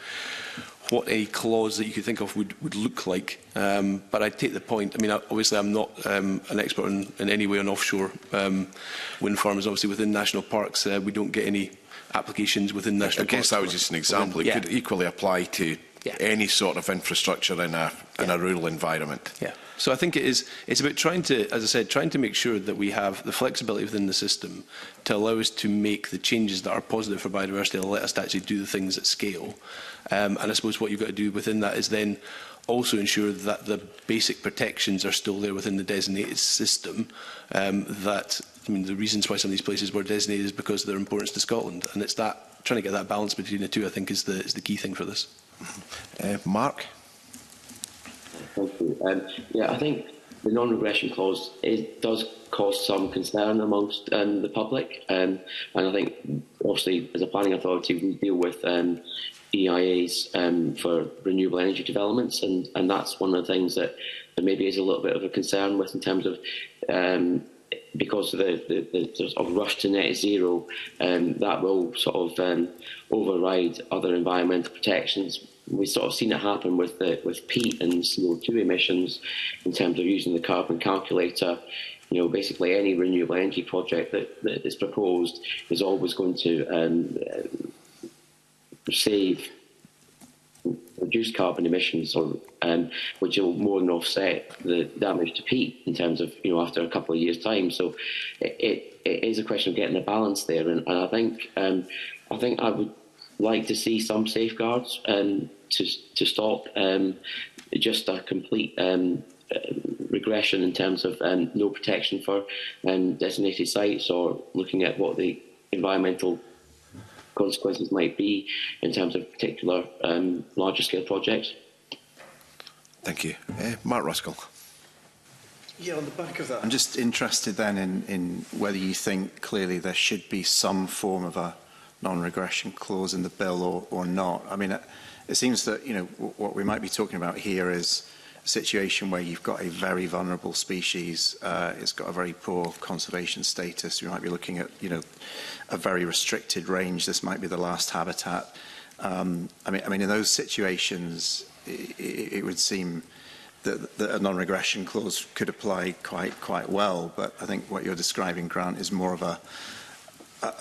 what a clause that you could think of would look like. But I take the point. I mean, obviously I'm not an expert in any way on offshore wind farms. Obviously within national parks we don't get any applications within national parks. I guess that was just an example. It could equally apply to any sort of infrastructure in a rural environment. Yeah. So I think it's about trying to, as I said, trying to make sure that we have the flexibility within the system to allow us to make the changes that are positive for biodiversity and let us to actually do the things at scale. And I suppose what you've got to do within that is then also ensure that the basic protections are still there within the designated system. The reasons why some of these places were designated is because of their importance to Scotland, and it's that trying to get that balance between the two, I think, is the key thing for this. Mark? Thank you. Yeah, I think the non-regression clause does cause some concern amongst the public, and I think obviously as a planning authority we deal with EIAs for renewable energy developments, and that's one of the things that there maybe is a little bit of a concern with in terms of because of the sort of rush to net zero, that will sort of override other environmental protections. We've sort of seen it happen with peat and CO2 emissions in terms of using the carbon calculator. You know, basically any renewable energy project that is proposed is always going to reduce carbon emissions, which will more than offset the damage to peat in terms of, you know, after a couple of years' time. So it is a question of getting a balance there, and I think I would like to see some safeguards to stop just a complete regression in terms of no protection for designated sites, or looking at what the environmental consequences might be in terms of particular larger scale projects. Thank you. Mark Ruskell. Yeah, on the back of that, I'm just interested then in whether you think clearly there should be some form of a non-regression clause in the bill or not. I mean, it seems that, you know, what we might be talking about here is a situation where you've got a very vulnerable species, it's got a very poor conservation status. You might be looking at, you know, a very restricted range. This might be the last habitat. I mean, in those situations, it would seem that a non-regression clause could apply quite well. But I think what you're describing, Grant, is more of a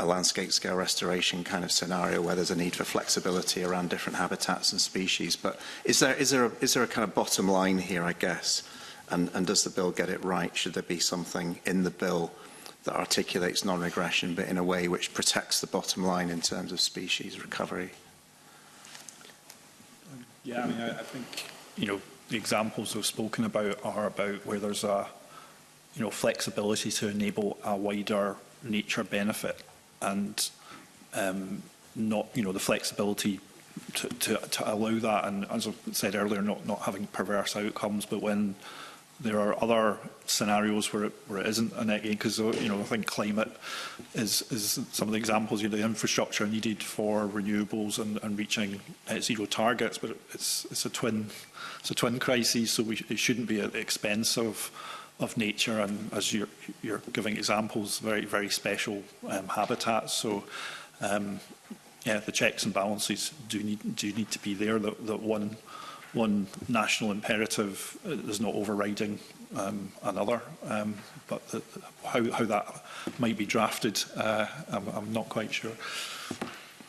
landscape scale restoration kind of scenario where there's a need for flexibility around different habitats and species. But is there a kind of bottom line here, I guess? And does the bill get it right? Should there be something in the bill that articulates non-regression, but in a way which protects the bottom line in terms of species recovery? Yeah, I mean, I think, you know, the examples we've spoken about are about where there's a, you know, flexibility to enable a wider nature benefit, and not, you know, the flexibility to allow that, and as I said earlier, not having perverse outcomes. But when there are other scenarios where it isn't a net gain, because, you know, I think climate is some of the examples. You know, the infrastructure needed for renewables and reaching net zero targets, but it's a twin crisis. So it shouldn't be at the expense of nature, and as you're giving examples, very special habitats. So yeah, the checks and balances do need to be there. That one national imperative is not overriding another, but how that might be drafted, I'm not quite sure.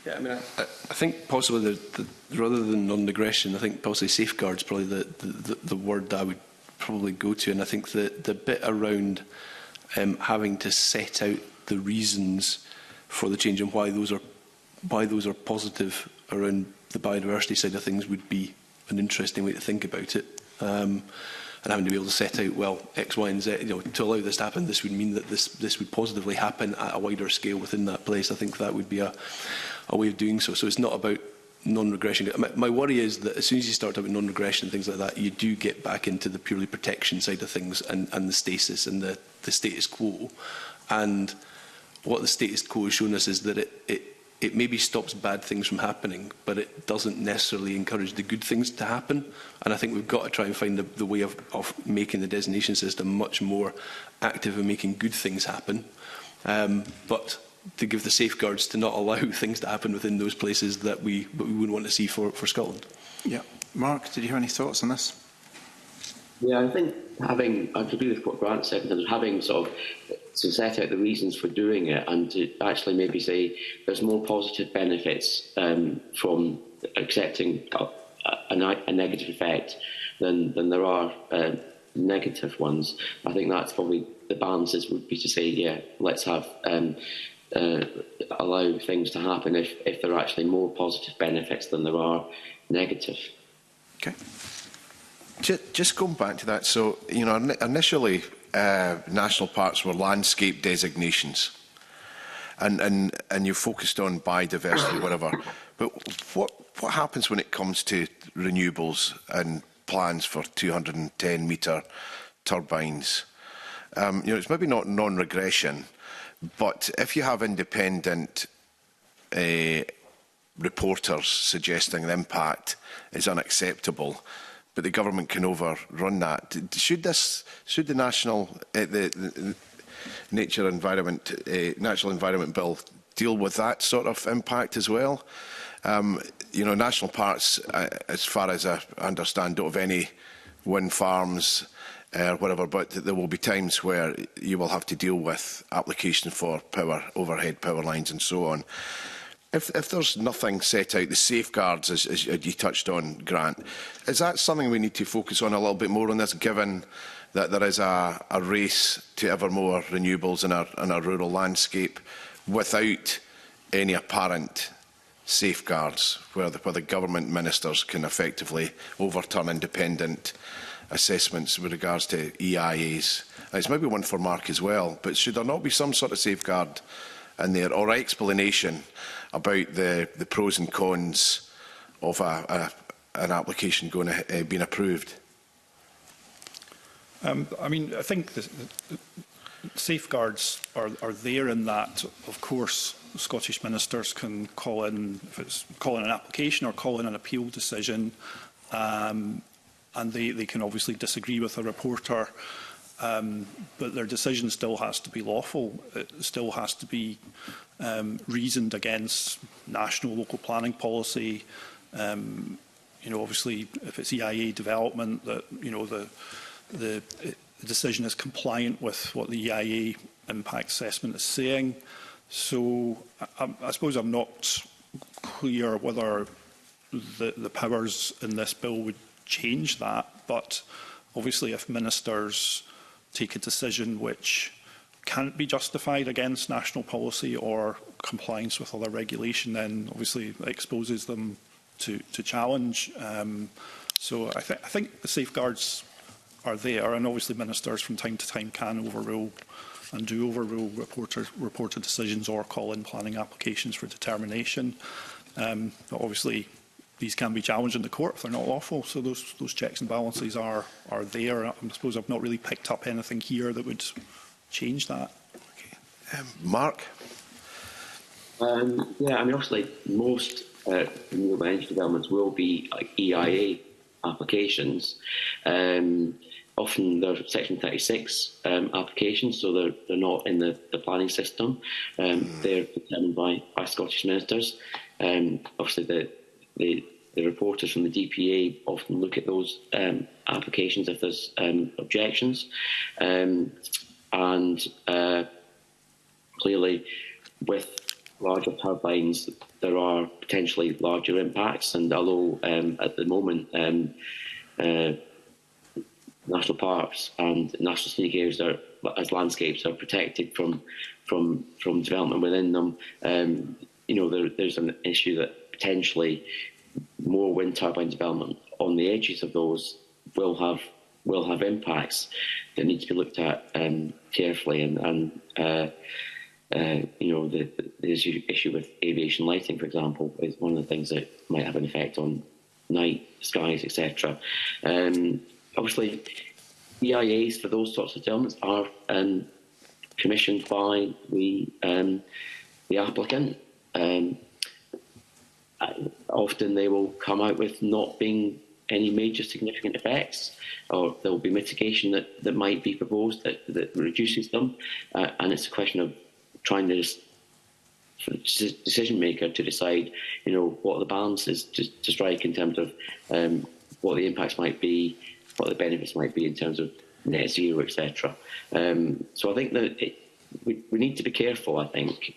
Yeah, I mean, I think possibly rather than non-regression, I think possibly safeguards probably the word that I would probably go to, and I think the bit around having to set out the reasons for the change and why those are positive around the biodiversity side of things would be an interesting way to think about it, and having to be able to set out, well, X, Y, and Z. You know, to allow this to happen, this would mean that this would positively happen at a wider scale within that place. I think that would be a way of doing so. So it's not about non-regression. My worry is that as soon as you start about non-regression and things like that, you do get back into the purely protection side of things and the stasis and the status quo. And what the status quo has shown us is that it maybe stops bad things from happening, but it doesn't necessarily encourage the good things to happen. And I think we've got to try and find the way of making the designation system much more active in making good things happen, but to give the safeguards to not allow things to happen within those places that we wouldn't want to see for Scotland. Yeah. Mark, did you have any thoughts on this? Yeah, I think I agree with what Grant said, in terms of having sort of to set out the reasons for doing it, and to actually maybe say there's more positive benefits from accepting a negative effect than there are negative ones. I think that's probably the balances would be to say, yeah, let's have allow things to happen if there are actually more positive benefits than there are negative. Okay. Just going back to that, so, you know, initially national parks were landscape designations, and you focused on biodiversity, whatever. But what happens when it comes to renewables and plans for 210-metre turbines? You know, it's maybe not non-regression, but if you have independent reporters suggesting the impact is unacceptable, but the government can overrun that, should the national the Natural Environment Bill deal with that sort of impact as well? You know, national parks, as far as I understand, don't have any wind farms or whatever, but there will be times where you will have to deal with applications for overhead power lines and so on. If there's nothing set out, the safeguards, as you touched on, Grant, is that something we need to focus on a little bit more on this, given that there is a race to ever more renewables in our rural landscape without any apparent safeguards where the government ministers can effectively overturn independent assessments with regards to EIAs? It's maybe one for Mark as well, but should there not be some sort of safeguard in there, or explanation about the pros and cons of an application being approved? I mean, I think the safeguards are there in that, of course, Scottish ministers can call in, if it's call in an application or call in an appeal decision, and they can obviously disagree with a reporter, but their decision still has to be lawful. It still has to be reasoned against national local planning policy. You know, obviously, if it's EIA development, that you know the decision is compliant with what the EIA impact assessment is saying. So I suppose I'm not clear whether the powers in this bill would change that, but obviously if ministers take a decision which can't be justified against national policy or compliance with other regulation, then obviously it exposes them to challenge. So I think the safeguards are there, and obviously ministers from time to time can overrule and do overrule reported decisions or call in planning applications for determination. But obviously these can be challenged in the court if they're not lawful, so those checks and balances are there. I suppose I've not really picked up anything here that would change that. Okay. Mark? Yeah, I mean, obviously most renewable energy developments will be like EIA applications. Often they're Section 36 applications, so they're not in the planning system. They're determined by Scottish ministers. Obviously, the reporters from the DPA often look at those applications if there's objections. And clearly, with larger turbines, there are potentially larger impacts. And although at the moment, national parks and national scenic areas as landscapes are protected from development within them, you know, there's an issue that potentially more wind turbine development on the edges of those will have impacts that need to be looked at carefully. And you know, the issue with aviation lighting, for example, is one of the things that might have an effect on night skies, etc. Obviously, EIAs for those sorts of developments are commissioned by the applicant. Often they will come out with not being any major significant effects, or there will be mitigation that might be proposed that reduces them, and it's a question of trying to for the decision maker to decide, you know, what the balance is to strike in terms of what the impacts might be, what the benefits might be in terms of net zero, etc. So I think that we need to be careful, I think,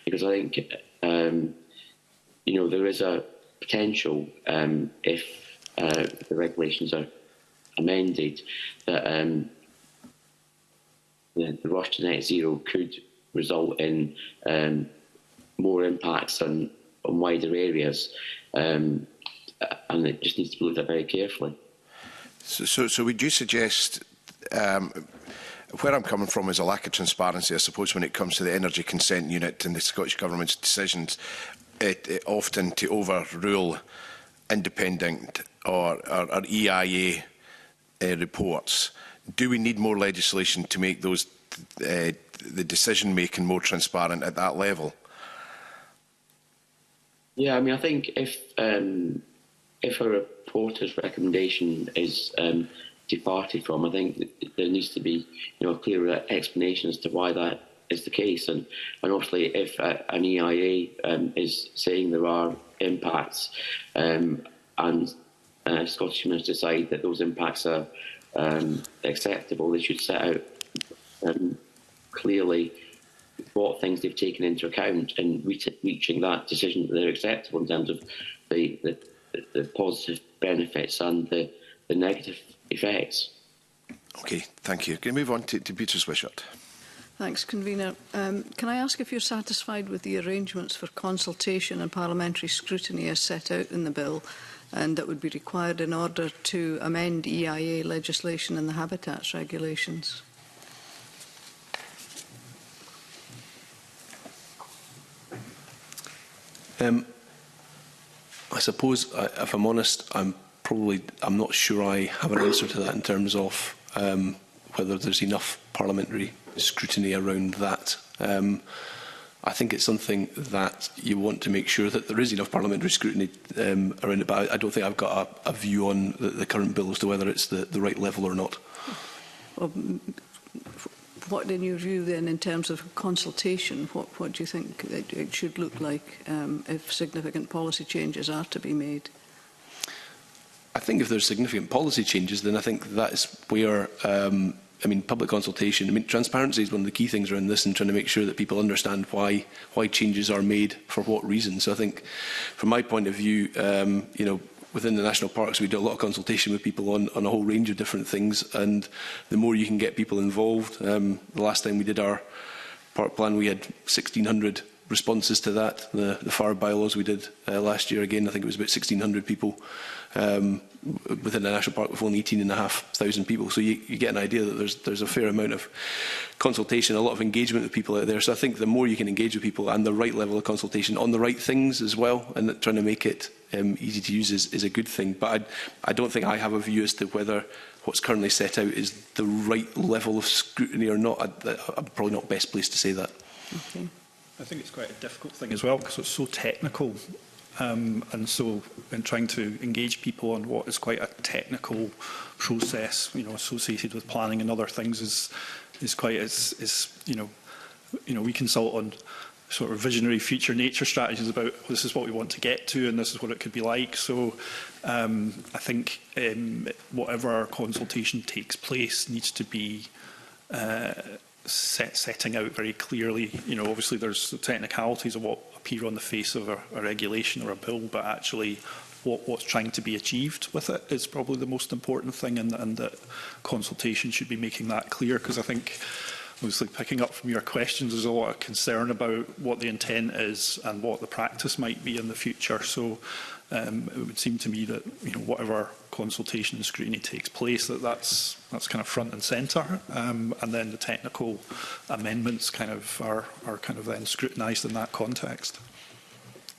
because I think you know, there is a potential if the regulations are amended that the rush to net zero could result in more impacts on wider areas, and it just needs to be looked at very carefully. So would you suggest, where I'm coming from is a lack of transparency, I suppose, when it comes to the Energy Consent Unit and the Scottish Government's decisions, it often to overrule independent or EIA reports. Do we need more legislation to make those the decision making more transparent at that level? Yeah, I mean, I think if a reporter's recommendation is departed from, I think there needs to be, you know, a clearer explanation as to why that is the case. And obviously, if an EIA is saying there are impacts, and Scottish ministers decide that those impacts are acceptable, they should set out clearly what things they've taken into account in reaching that decision that they're acceptable in terms of the positive benefits and the negative effects. Okay, thank you. Can we move on to Beatrice Wishart? Thanks, Convener. Can I ask if you're satisfied with the arrangements for consultation and parliamentary scrutiny as set out in the bill, and that would be required in order to amend EIA legislation and the habitats regulations? I suppose, if I'm honest, I'm not sure I have an answer to that in terms of whether there's enough parliamentary scrutiny around that. I think it's something that you want to make sure that there is enough parliamentary scrutiny around it, but I don't think I've got a view on the current bill as to whether it's the right level or not. Well, what, in your view, then, in terms of consultation, what do you think it should look like if significant policy changes are to be made? I think if there's significant policy changes, then I think that's where, I mean, public consultation, I mean, transparency is one of the key things around this, and trying to make sure that people understand why changes are made, for what reason. So I think, from my point of view, you know, within the national parks, we do a lot of consultation with people on a whole range of different things, and the more you can get people involved. The last time we did our park plan, we had 1,600 responses to that. The fire bylaws we did last year, again, I think it was about 1,600 people within the national park with only 18,500 people. So you get an idea that there's a fair amount of consultation, a lot of engagement with people out there. So I think the more you can engage with people, and the right level of consultation on the right things as well, and trying to make it easy to use is a good thing. But I don't think I have a view as to whether what's currently set out is the right level of scrutiny or not. I'm probably not best placed to say that. Okay. I think it's quite a difficult thing as well, because it's so technical. And so in trying to engage people on what is quite a technical process, you know, associated with planning and other things is quite, you know, we consult on sort of visionary future nature strategies about this is what we want to get to and this is what it could be like. So I think whatever consultation takes place needs to be setting out very clearly. You know, obviously there's the technicalities of what appear on the face of a regulation or a bill, but actually what's trying to be achieved with it is probably the most important thing, and that consultation should be making that clear, because I think, obviously picking up from your questions, there's a lot of concern about what the intent is and what the practice might be in the future. So it would seem to me that, you know, whatever consultation and scrutiny takes place, that's kind of front and centre, and then the technical amendments kind of are kind of then scrutinised in that context.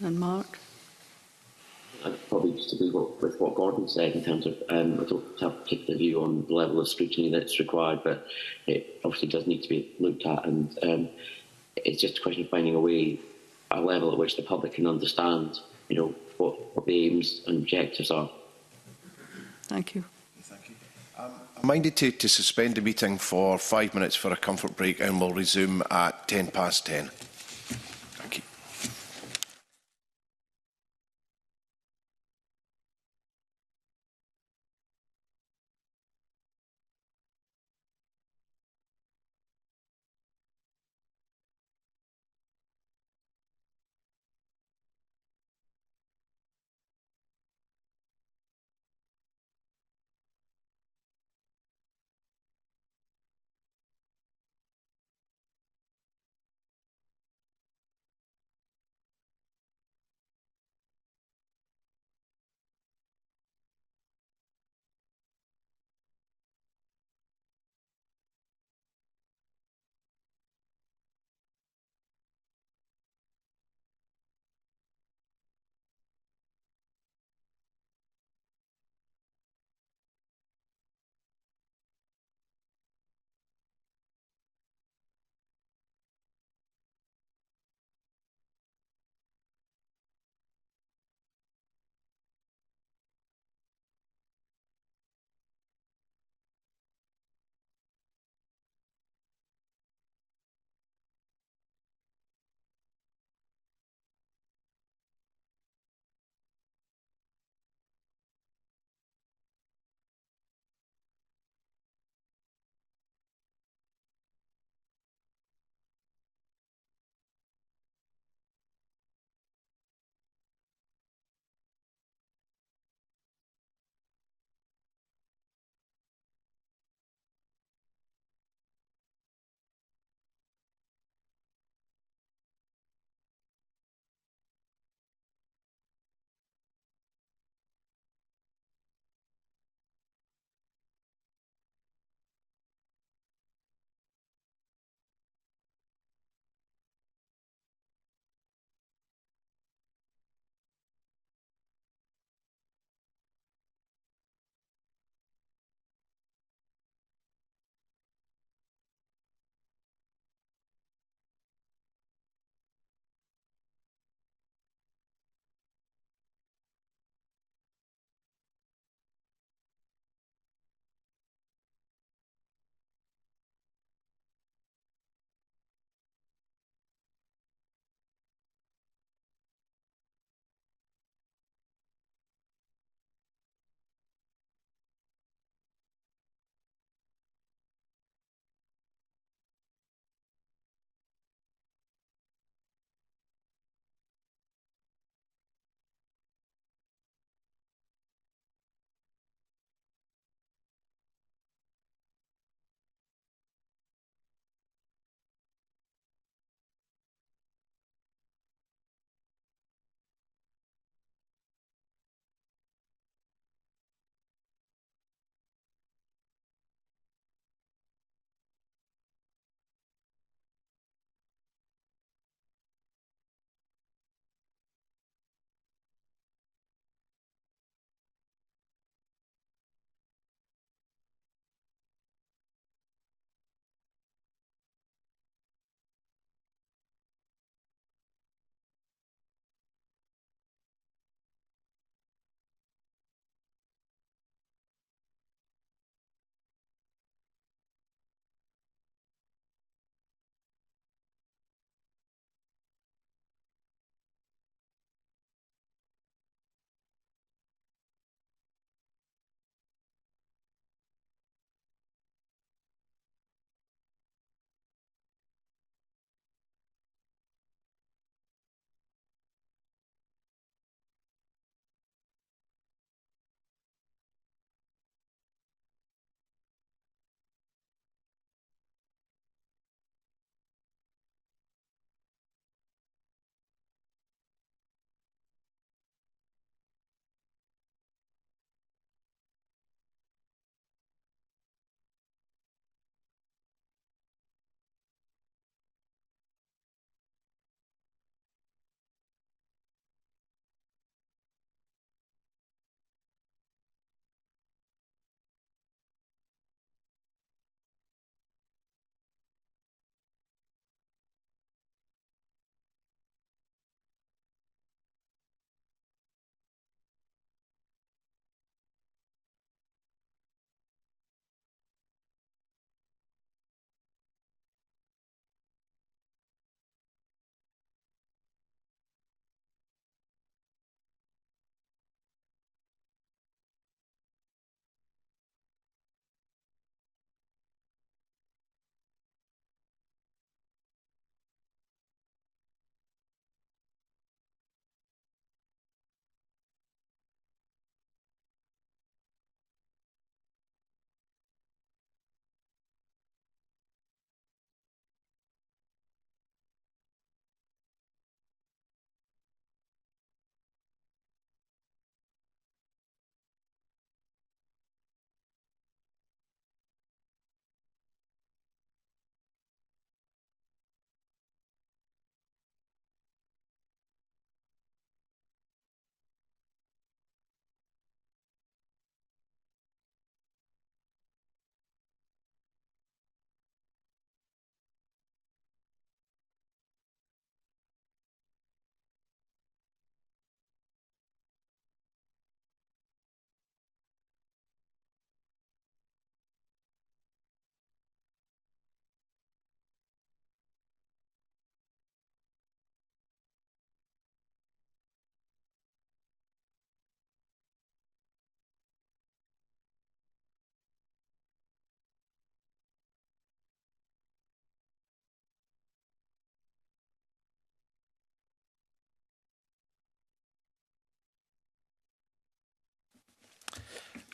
And Mark? I'd probably just agree with what Gordon said in terms of I don't have a particular view on the level of scrutiny that's required, but it obviously does need to be looked at, and it's just a question of finding a level at which the public can understand, you know, what the aims and objectives are. Thank you. Thank you. I'm minded to suspend the meeting for 5 minutes for a comfort break, and we'll resume at 10:10.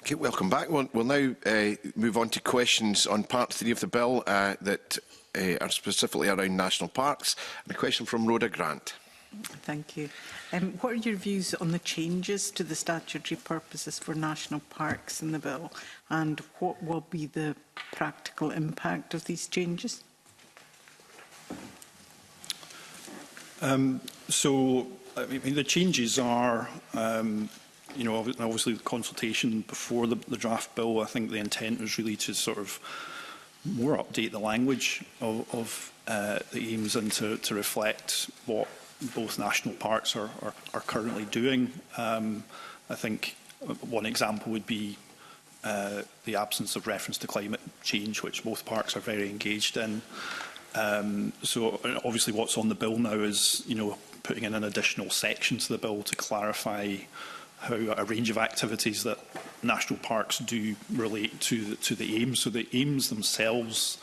Okay, welcome back. We'll now move on to questions on Part 3 of the bill that are specifically around national parks. And a question from Rhoda Grant. Thank you. What are your views on the changes to the statutory purposes for national parks in the bill, and what will be the practical impact of these changes? So, I mean, the changes are, you know, obviously the consultation before the draft bill. I think the intent was really to sort of more update the language of the aims and to reflect what both national parks are currently doing. I think one example would be the absence of reference to climate change, which both parks are very engaged in. So obviously what's on the bill now is, you know, putting in an additional section to the bill to clarify how a range of activities that national parks do relate to the aims. So the aims themselves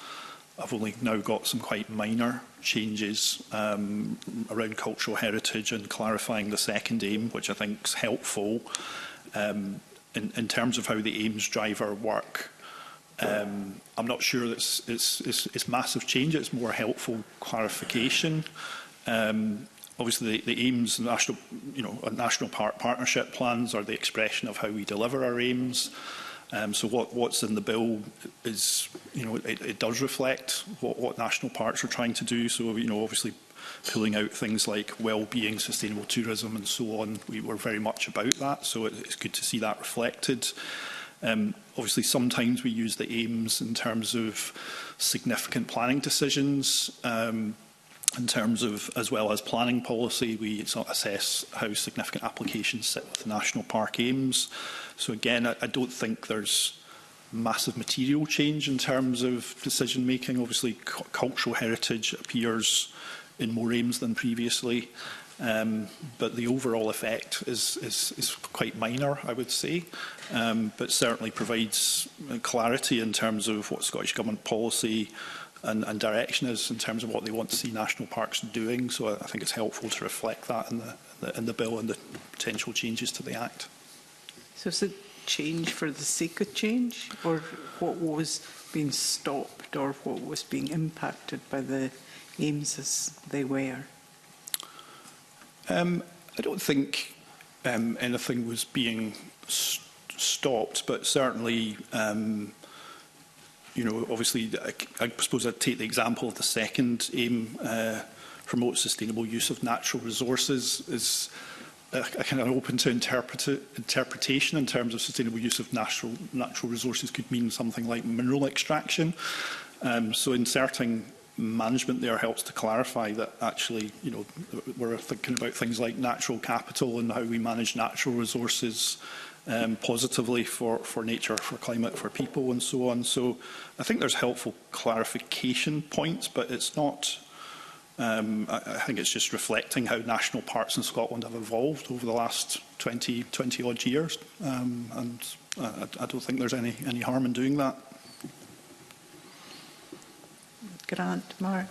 have only now got some quite minor changes around cultural heritage and clarifying the second aim, which I think is helpful in terms of how the aims drive our work. I'm not sure that it's massive change. It's more helpful clarification. Obviously, the aims, national park partnership plans are the expression of how we deliver our aims. So what's in the bill is, you know, it does reflect what national parks are trying to do. So, you know, obviously pulling out things like well-being, sustainable tourism and so on, we were very much about that. So it's good to see that reflected. Obviously, sometimes we use the aims in terms of significant planning decisions. In terms of, as well as planning policy, we assess how significant applications sit with the national park aims. So again, I don't think there's massive material change in terms of decision making. Obviously, cultural heritage appears in more aims than previously, but the overall effect is quite minor, I would say, but certainly provides clarity in terms of what Scottish Government policy and direction is in terms of what they want to see national parks doing. So I think it's helpful to reflect that in the bill and the potential changes to the Act. So is it change for the sake of change, or what was being stopped or what was being impacted by the aims as they were? I don't think anything was being stopped, but certainly you know, obviously, I suppose I'd take the example of the second aim, promote sustainable use of natural resources, is kind of open to interpretation in terms of sustainable use of natural resources could mean something like mineral extraction. So inserting management there helps to clarify that actually, you know, we're thinking about things like natural capital and how we manage natural resources positively for nature, for climate, for people and so on. So I think there's helpful clarification points, but it's not, I think it's just reflecting how national parks in Scotland have evolved over the last 20 odd years. And I don't think there's any harm in doing that. Grant, Mark?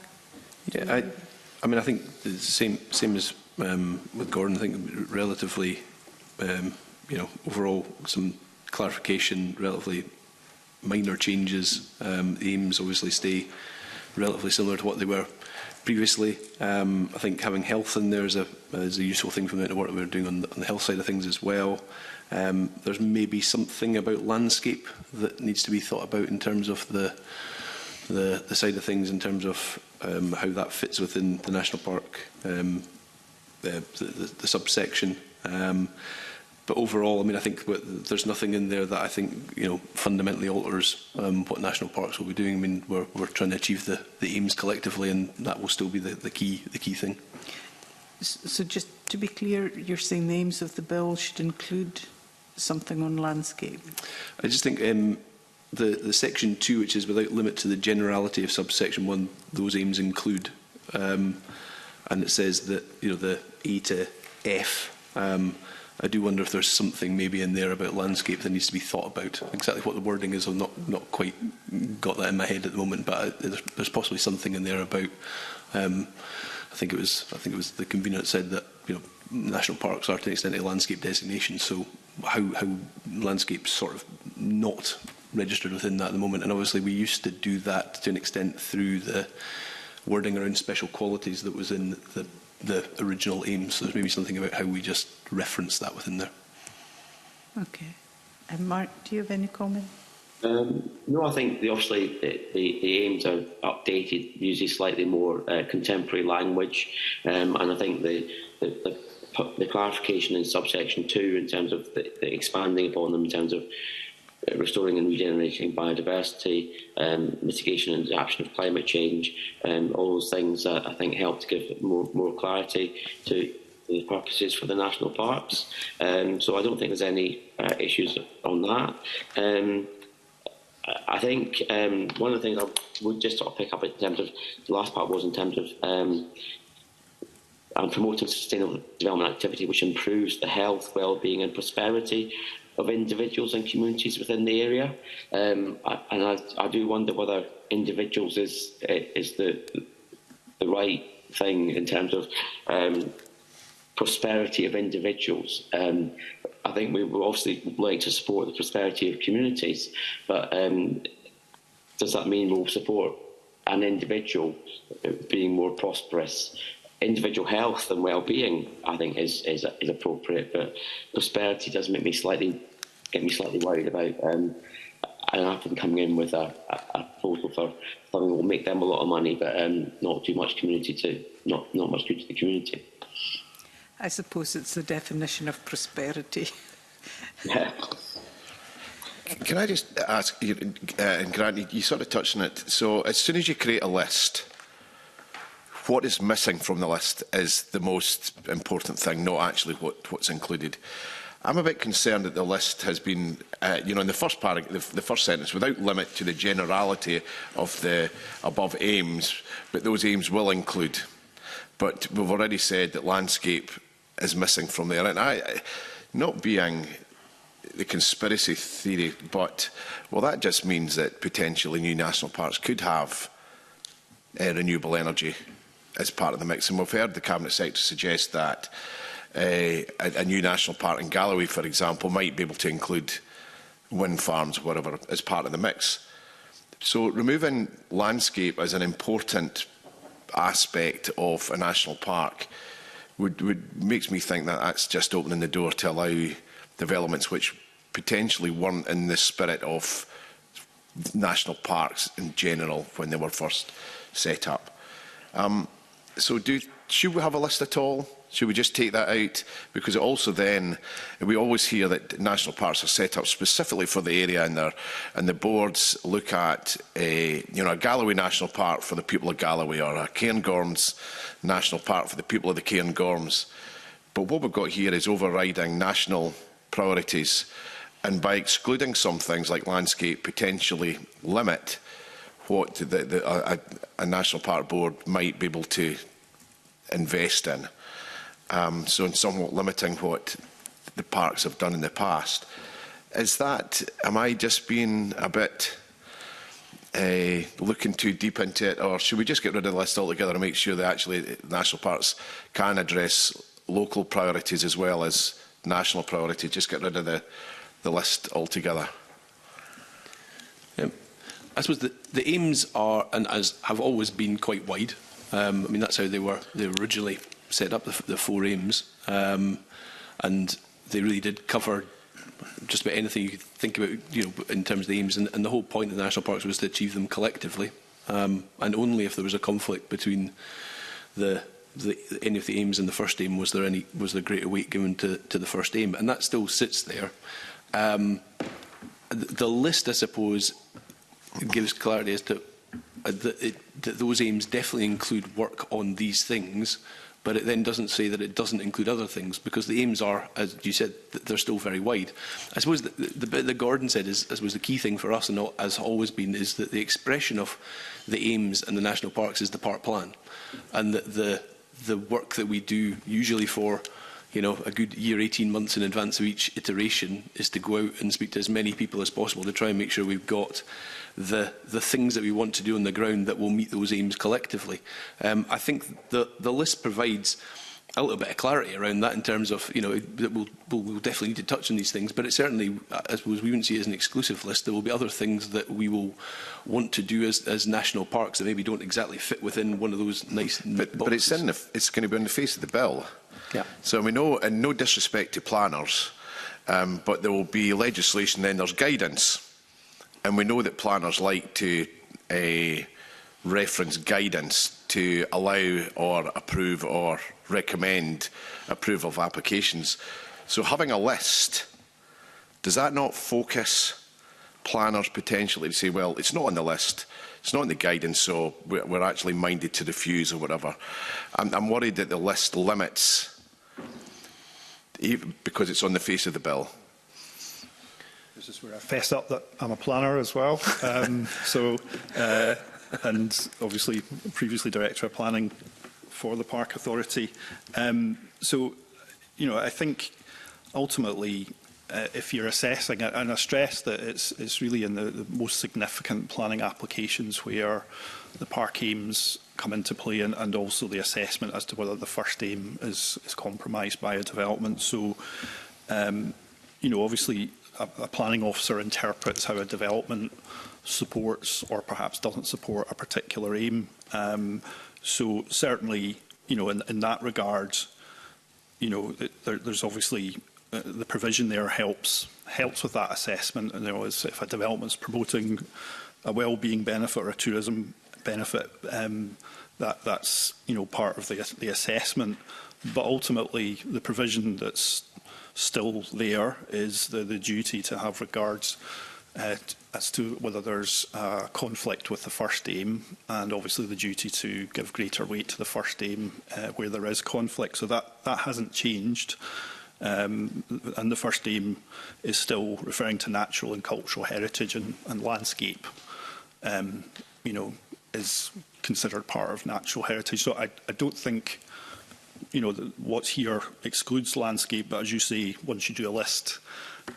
Yeah, I mean, I think the same as with Gordon. I think relatively, you know, overall some clarification, relatively minor changes. The aims obviously stay relatively similar to what they were previously. I think having health in there is a useful thing from the work that we're doing on the health side of things as well. There's maybe something about landscape that needs to be thought about in terms of the side of things, in terms of how that fits within the national park, the subsection. But overall, I mean, I think there's nothing in there that I think, you know, fundamentally alters what national parks will be doing. I mean, we're trying to achieve the aims collectively, and that will still be the key thing. So just to be clear, you're saying the aims of the bill should include something on landscape? I just think the section 2, which is without limit to the generality of subsection 1, those aims include, and it says that, you know, the A to F. I do wonder if there's something maybe in there about landscape that needs to be thought about. Exactly what the wording is, I've not quite got that in my head at the moment, but there's possibly something in there about. I think it was the convener that said that, you know, national parks are to an extent a landscape designation. So how landscape sort of not registered within that at the moment. And obviously we used to do that to an extent through the wording around special qualities that was in the original aims. So there's maybe something about how we just reference that within there. Okay. And Mark, do you have any comment? No, I think obviously the aims are updated, using slightly more contemporary language, and I think the clarification in subsection 2 in terms of the expanding upon them in terms of restoring and regenerating biodiversity, mitigation and adaptation of climate change, all those things I think help to give more clarity to the purposes for the national parks. So I don't think there's any issues on that. I think one of the things I would just sort of pick up in terms of the last part was in terms of promoting sustainable development activity which improves the health, well-being and prosperity of individuals and communities within the area. And I do wonder whether individuals is the right thing in terms of prosperity of individuals. I think we would obviously like to support the prosperity of communities, but does that mean we'll support an individual being more prosperous? Individual health and well-being, I think, is appropriate, but prosperity does get me slightly worried about. And I've been coming in with a proposal for something that will make them a lot of money, but not too much not much good to the community. I suppose it's the definition of prosperity. Yeah. Can I just ask, and Grant, you sort of touched on it. So as soon as you create a list, what is missing from the list is the most important thing, not actually what's included. I'm a bit concerned that the list has been, in the first paragraph, the first sentence, without limit to the generality of the above aims, but those aims will include. But we've already said that landscape is missing from there. And not being the conspiracy theory, but, well, that just means that potentially new national parks could have renewable energy as part of the mix. And we've heard the Cabinet Secretary suggest that a new national park in Galloway, for example, might be able to include wind farms, whatever, as part of the mix. So removing landscape as an important aspect of a national park makes me think that that's just opening the door to allow developments which potentially weren't in the spirit of national parks in general when they were first set up. So should we have a list at all? Should we just take that out? Because it also then, we always hear that national parks are set up specifically for the area, and the boards look at a Galloway National Park for the people of Galloway, or a Cairngorms National Park for the people of the Cairngorms. But what we've got here is overriding national priorities, and by excluding some things like landscape, potentially limit what a national park board might be able to invest in. So in somewhat limiting what the parks have done in the past. Am I just being a bit looking too deep into it, or should we just get rid of the list altogether and make sure that actually national parks can address local priorities as well as national priorities? Just get rid of the list altogether. I suppose the aims are, and as have always been, quite wide. I mean, that's how they were originally set up, the 4 aims, and they really did cover just about anything you could think about, in terms of the aims. And the whole point of the national parks was to achieve them collectively, and only if there was a conflict between any of the aims and the first aim was there greater weight given to the first aim, and that still sits there. The list, I suppose, gives clarity as to that those aims definitely include work on these things, but it then doesn't say that it doesn't include other things, because the aims are, as you said, they're still very wide. I suppose the bit that Gordon said is, I suppose, the key thing for us, and has always been, is that the expression of the aims and the national parks is the park plan, and that the work that we do, usually for a good year, 18 months in advance of each iteration, is to go out and speak to as many people as possible to try and make sure we've got the things that we want to do on the ground that will meet those aims collectively. I think the list provides a little bit of clarity around that in terms of, that we'll definitely need to touch on these things, but it certainly, I suppose we wouldn't see it as an exclusive list. There will be other things that we will want to do as national parks that maybe don't exactly fit within one of those nice boxes. But it's going to be on the face of the bill. Yeah. So we know, and no disrespect to planners, but there will be legislation, then there's guidance. And we know that planners like to reference guidance to allow or approve or recommend approval of applications. So having a list, does that not focus planners potentially to say, well, it's not on the list, it's not in the guidance, so we're actually minded to refuse or whatever. I'm worried that the list limits, because it's on the face of the bill. This is where I fess up that I'm a planner as well. And obviously previously Director of Planning for the Park Authority. I think ultimately if you're assessing it, and I stress that it's really in the most significant planning applications where the park aims come into play, and also the assessment as to whether the first aim is compromised by a development. So, obviously a planning officer interprets how a development supports or perhaps doesn't support a particular aim. So certainly, in that regard, there's obviously the provision there helps with that assessment. And if a development's promoting a well-being benefit or a tourism benefit, that's part of the assessment. But ultimately, the provision that's still there is the duty to have regards as to whether there's a conflict with the first aim, and obviously the duty to give greater weight to the first aim where there is conflict. So that hasn't changed. And the first aim is still referring to natural and cultural heritage, and landscape, is considered part of natural heritage. So I don't think, what's here excludes landscape, but as you say, once you do a list,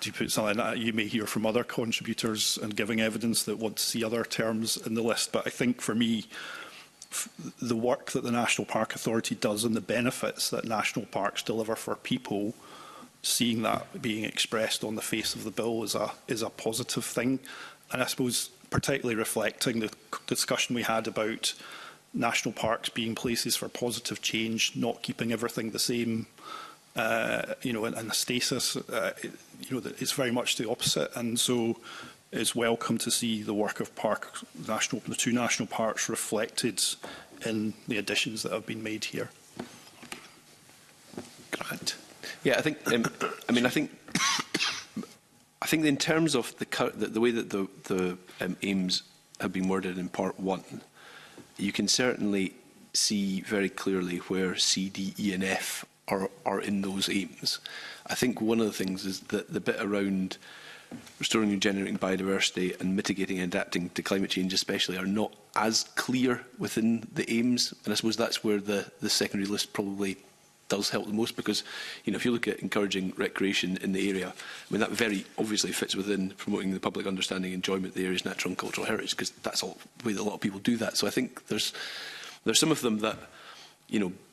do you put something like that, you may hear from other contributors and giving evidence that want to see other terms in the list. But I think for me, the work that the National Park Authority does and the benefits that national parks deliver for people, seeing that being expressed on the face of the bill is a positive thing. And I suppose particularly reflecting the discussion we had about national parks being places for positive change, not keeping everything the same, in a stasis, it's very much the opposite. And so it's welcome to see the work of the two national parks reflected in the additions that have been made here. Grant. Yeah, I think. I think in terms of the way that the aims have been worded in Part 1, you can certainly see very clearly where C, D, E and F are in those aims. I think one of the things is that the bit around restoring and generating biodiversity and mitigating and adapting to climate change especially are not as clear within the aims, and I suppose that's where the secondary list probably does help the most, because if you look at encouraging recreation in the area, that very obviously fits within promoting the public understanding and enjoyment of the area's natural and cultural heritage, because that's the way that a lot of people do that. So I think there's some of them that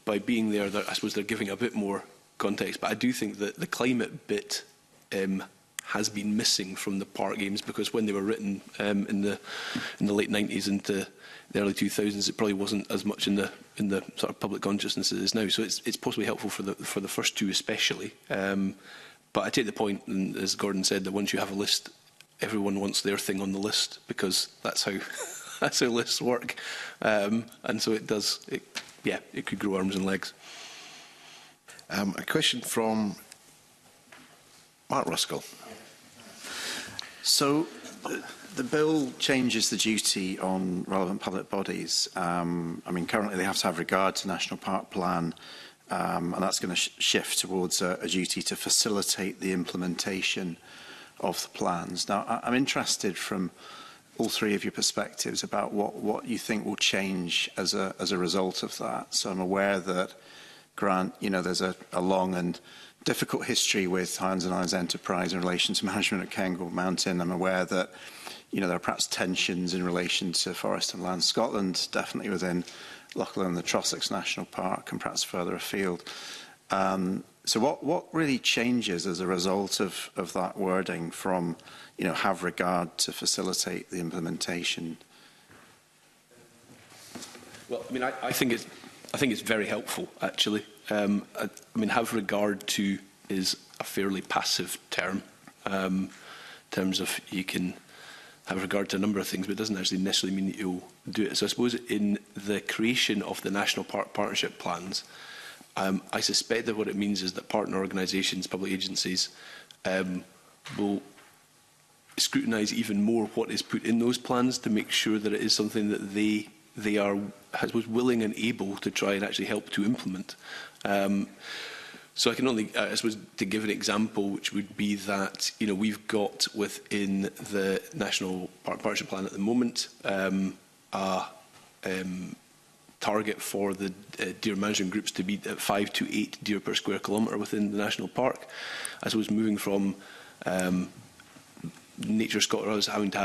by being there, I suppose they're giving a bit more context. But I do think that the climate bit has been missing from the park games, because when they were written in the late 90s into the early 2000s, it probably wasn't as much in the sort of public consciousness as it is now. So it's possibly helpful for the first two especially. But I take the point, and as Gordon said, that once you have a list, everyone wants their thing on the list, because that's how that's how lists work. And so it does. It could grow arms and legs. A question from Mark Ruskell. So the bill changes the duty on relevant public bodies. Currently they have to have regard to National Park Plan, and that's going to shift towards a duty to facilitate the implementation of the plans. Now, I'm interested from all three of your perspectives about what you think will change as a result of that. So I'm aware that, Grant, there's a long and difficult history with Highlands and Islands Enterprise in relation to management at Cairngorm Mountain. I'm aware that there are perhaps tensions in relation to Forest and Land Scotland, definitely within Lochlan and the Trossachs National Park and perhaps further afield. So what really changes as a result of that wording from, have regard to facilitate the implementation? Well, I mean, I think it's very helpful, actually. I mean, have regard to is a fairly passive term in terms of you can have regard to a number of things, but it doesn't actually necessarily mean that you'll do it. So I suppose in the creation of the National Park Partnership Plans, I suspect that what it means is that partner organisations, public agencies, will scrutinise even more what is put in those plans to make sure that it is something that they are, I suppose, willing and able to try and actually help to implement. So I can only, I suppose, to give an example, which would be that, we've got within the National Park Partnership Plan at the moment a target for the deer management groups to be at 5 to 8 deer per square kilometre within the national park. I suppose moving from Nature Scotland having to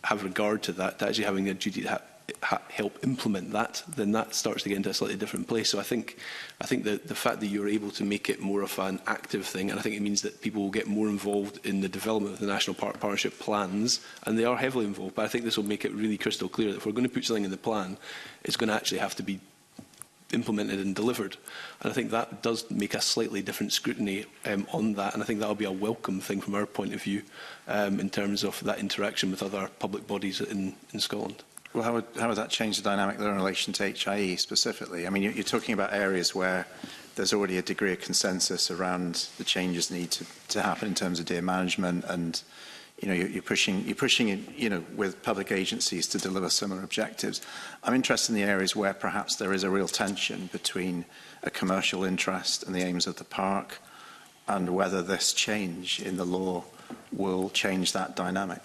have regard to that, to actually having a duty to help implement that, then that starts to get into a slightly different place. So I think that the fact that you're able to make it more of an active thing, and I think it means that people will get more involved in the development of the National Park Partnership Plans, and they are heavily involved, but I think this will make it really crystal clear that if we're going to put something in the plan, it's going to actually have to be implemented and delivered. And I think that does make a slightly different scrutiny on that, and I think that will be a welcome thing from our point of view in terms of that interaction with other public bodies in Scotland. Well, how would that change the dynamic there in relation to HIE specifically? I mean, you're talking about areas where there's already a degree of consensus around the changes need to happen in terms of deer management, and you're pushing with public agencies to deliver similar objectives. I'm interested in the areas where perhaps there is a real tension between a commercial interest and the aims of the park, and whether this change in the law will change that dynamic.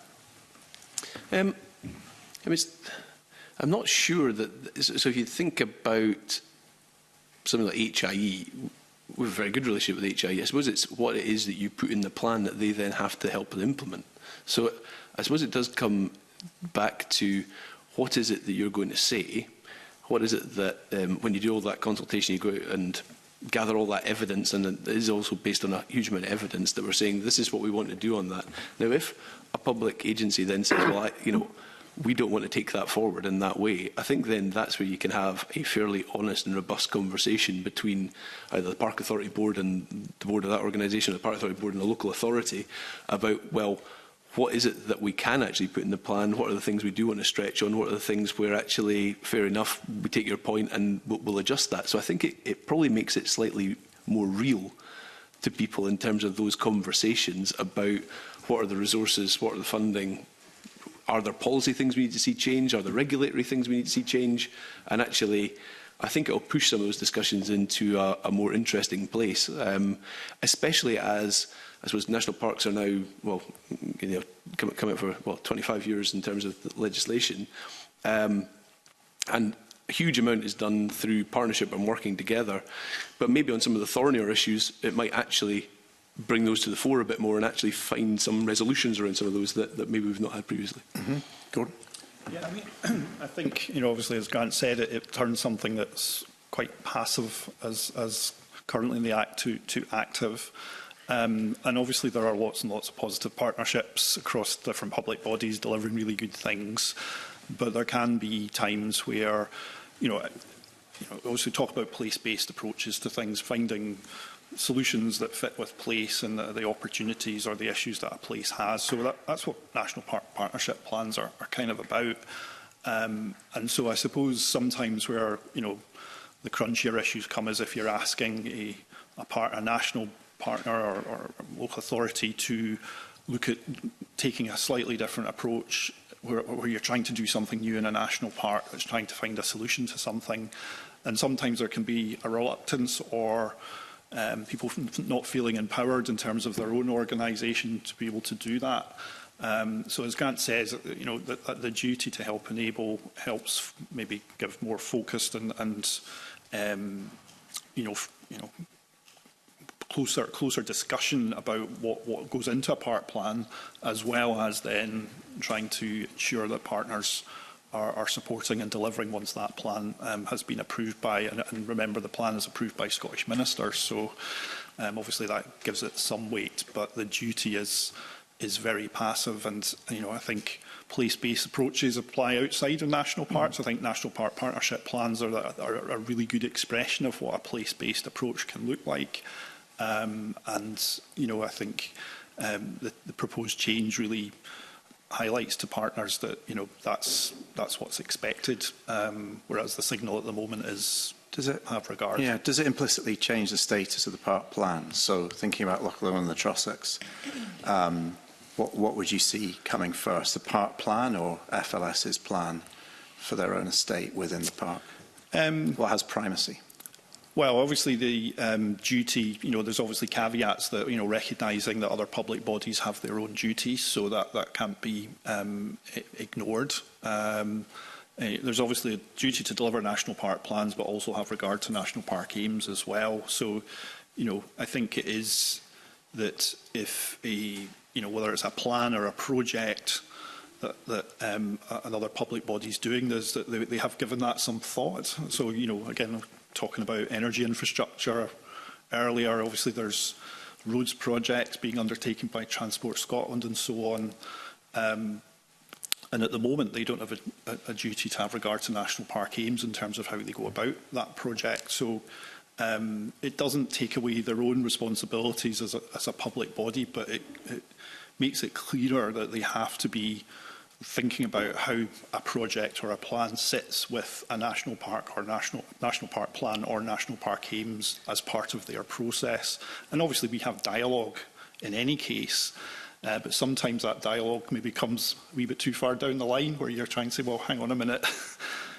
I'm not sure that. So if you think about something like HIE, we have a very good relationship with HIE. I suppose it's what it is that you put in the plan that they then have to help implement. So I suppose it does come back to what is it that you're going to say? What is it that when you do all that consultation, you go out and gather all that evidence, and it is also based on a huge amount of evidence that we're saying this is what we want to do on that. Now, if a public agency then says, well, we don't want to take that forward in that way, I think then that's where you can have a fairly honest and robust conversation between either the Park Authority Board and the board of that organisation, or the Park Authority Board and the local authority, about, well, what is it that we can actually put in the plan? What are the things we do want to stretch on? What are the things where actually, fair enough, we take your point and we'll adjust that? So I think it probably makes it slightly more real to people in terms of those conversations about what are the resources, what are the funding, are there policy things we need to see change, are there regulatory things we need to see change? And actually, I think it will push some of those discussions into a more interesting place, especially as, I suppose, national parks are now, well, come out for 25 years in terms of the legislation, and a huge amount is done through partnership and working together. But maybe on some of the thornier issues, it might actually bring those to the fore a bit more and actually find some resolutions around some of those that maybe we've not had previously. Mm-hmm. Gordon? Yeah, I think, obviously, as Grant said, it turns something that's quite passive as currently in the Act to active. And obviously there are lots and lots of positive partnerships across different public bodies delivering really good things. But there can be times where, also talk about place-based approaches to things, finding solutions that fit with place and the opportunities or the issues that a place has. So that's what National Park Partnership Plans are kind of about. And so I suppose sometimes where, the crunchier issues come is if you're asking a national partner or local authority to look at taking a slightly different approach where you're trying to do something new in a national park that's trying to find a solution to something. And sometimes there can be a reluctance or people not feeling empowered in terms of their own organisation to be able to do that. So as Grant says, the duty to help enable helps maybe give more focused and closer discussion about what goes into a park plan, as well as then trying to ensure that partners are supporting and delivering once that plan has been approved by, and remember the plan is approved by Scottish ministers, so obviously that gives it some weight, but the duty is very passive, and I think place-based approaches apply outside of national parks. I think national park partnership plans are a really good expression of what a place-based approach can look like, and I think the proposed change really highlights to partners that that's what's expected, whereas the signal at the moment is have regard. Yeah, does it implicitly change the status of the park plan? So thinking about Loch Lomond and the Trossachs, what would you see coming first, the park plan or FLS's plan for their own estate within the park? What has primacy? Well, obviously the duty, there's obviously caveats that, recognising that other public bodies have their own duties, so that can't be ignored. There's obviously a duty to deliver national park plans, but also have regard to national park aims as well. So, I think it is that if whether it's a plan or a project that another public body's doing this, that they have given that some thought. So, again, talking about energy infrastructure earlier, obviously there's roads projects being undertaken by Transport Scotland and so on. And at the moment, they don't have a duty to have regard to national park aims in terms of how they go about that project. So it doesn't take away their own responsibilities as a public body, but it makes it clearer that they have to be thinking about how a project or a plan sits with a national park or national park plan or national park aims as part of their process. And obviously we have dialogue in any case, but sometimes that dialogue maybe comes a wee bit too far down the line where you're trying to say, well, hang on a minute,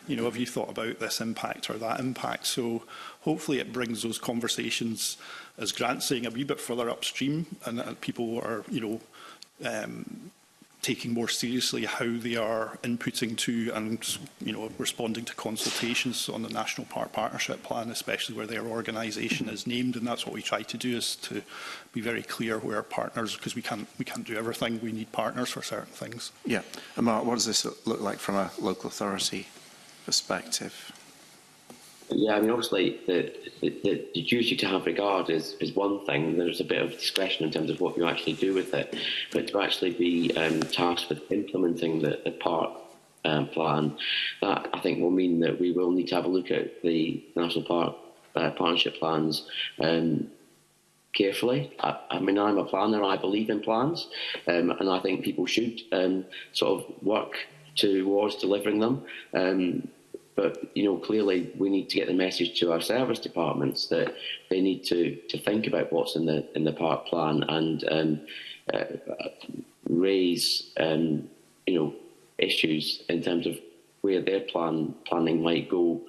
have you thought about this impact or that impact? So hopefully it brings those conversations, as Grant's saying, a wee bit further upstream, and people are, taking more seriously how they are inputting to and responding to consultations on the National Park Partnership Plan, especially where their organisation is named. And that's what we try to do, is to be very clear where partners, because we can't do everything. We need partners for certain things. Yeah, and Mark, what does this look like from a local authority perspective? Yeah, I mean, obviously the duty to have regard is one thing. There's a bit of discretion in terms of what you actually do with it, but to actually be tasked with implementing the park plan, that I think will mean that we will need to have a look at the National Park Partnership plans carefully. I mean, I'm a planner, I believe in plans, and I think people should sort of work towards delivering them. But, clearly we need to get the message to our service departments that they need to think about what's in the park plan and raise, issues in terms of where their planning might go.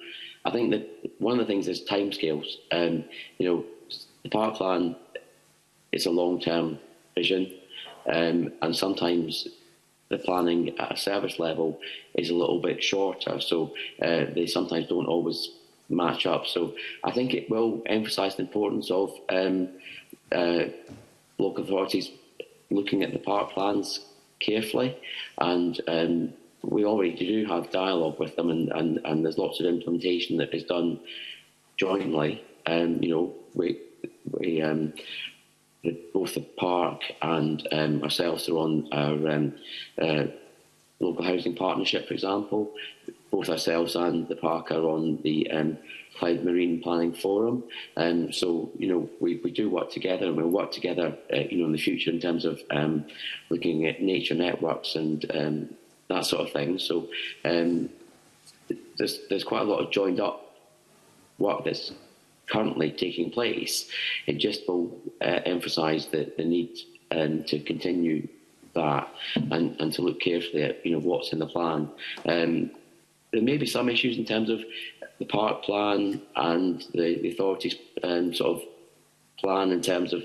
I think that one of the things is timescales. The park plan is a long-term vision, and sometimes the planning at a service level is a little bit shorter, so they sometimes don't always match up. So I think it will emphasise the importance of local authorities looking at the park plans carefully, and we already do have dialogue with them, and there's lots of implementation that is done jointly. Both the park and ourselves are on our local housing partnership, for example. Both ourselves and the park are on the Clyde Marine Planning Forum. So, we do work together, and we'll work together, in the future in terms of looking at nature networks and that sort of thing. So there's quite a lot of joined up work that's currently taking place. It just will emphasise the need to continue that and to look carefully at what's in the plan. There may be some issues in terms of the park plan and the authorities' sort of plan in terms of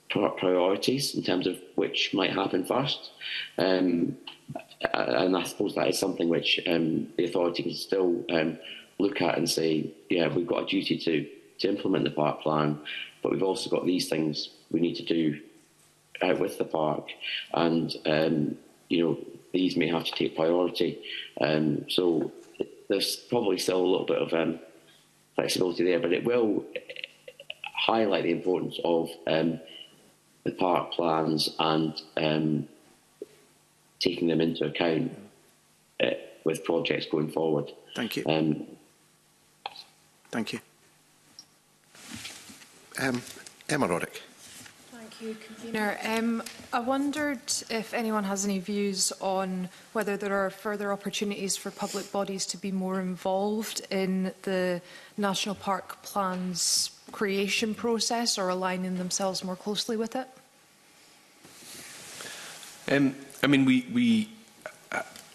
priorities, in terms of which might happen first. And I suppose that is something which the authority can still look at and say, yeah, we've got a duty to implement the park plan, but we've also got these things we need to do with the park. And, these may have to take priority. So there's probably still a little bit of flexibility there, but it will highlight the importance of the park plans and taking them into account with projects going forward. Thank you. Thank you. Emma Roddick. Thank you, Convener. I wondered if anyone has any views on whether there are further opportunities for public bodies to be more involved in the National Park Plan's creation process or aligning themselves more closely with it? I mean, we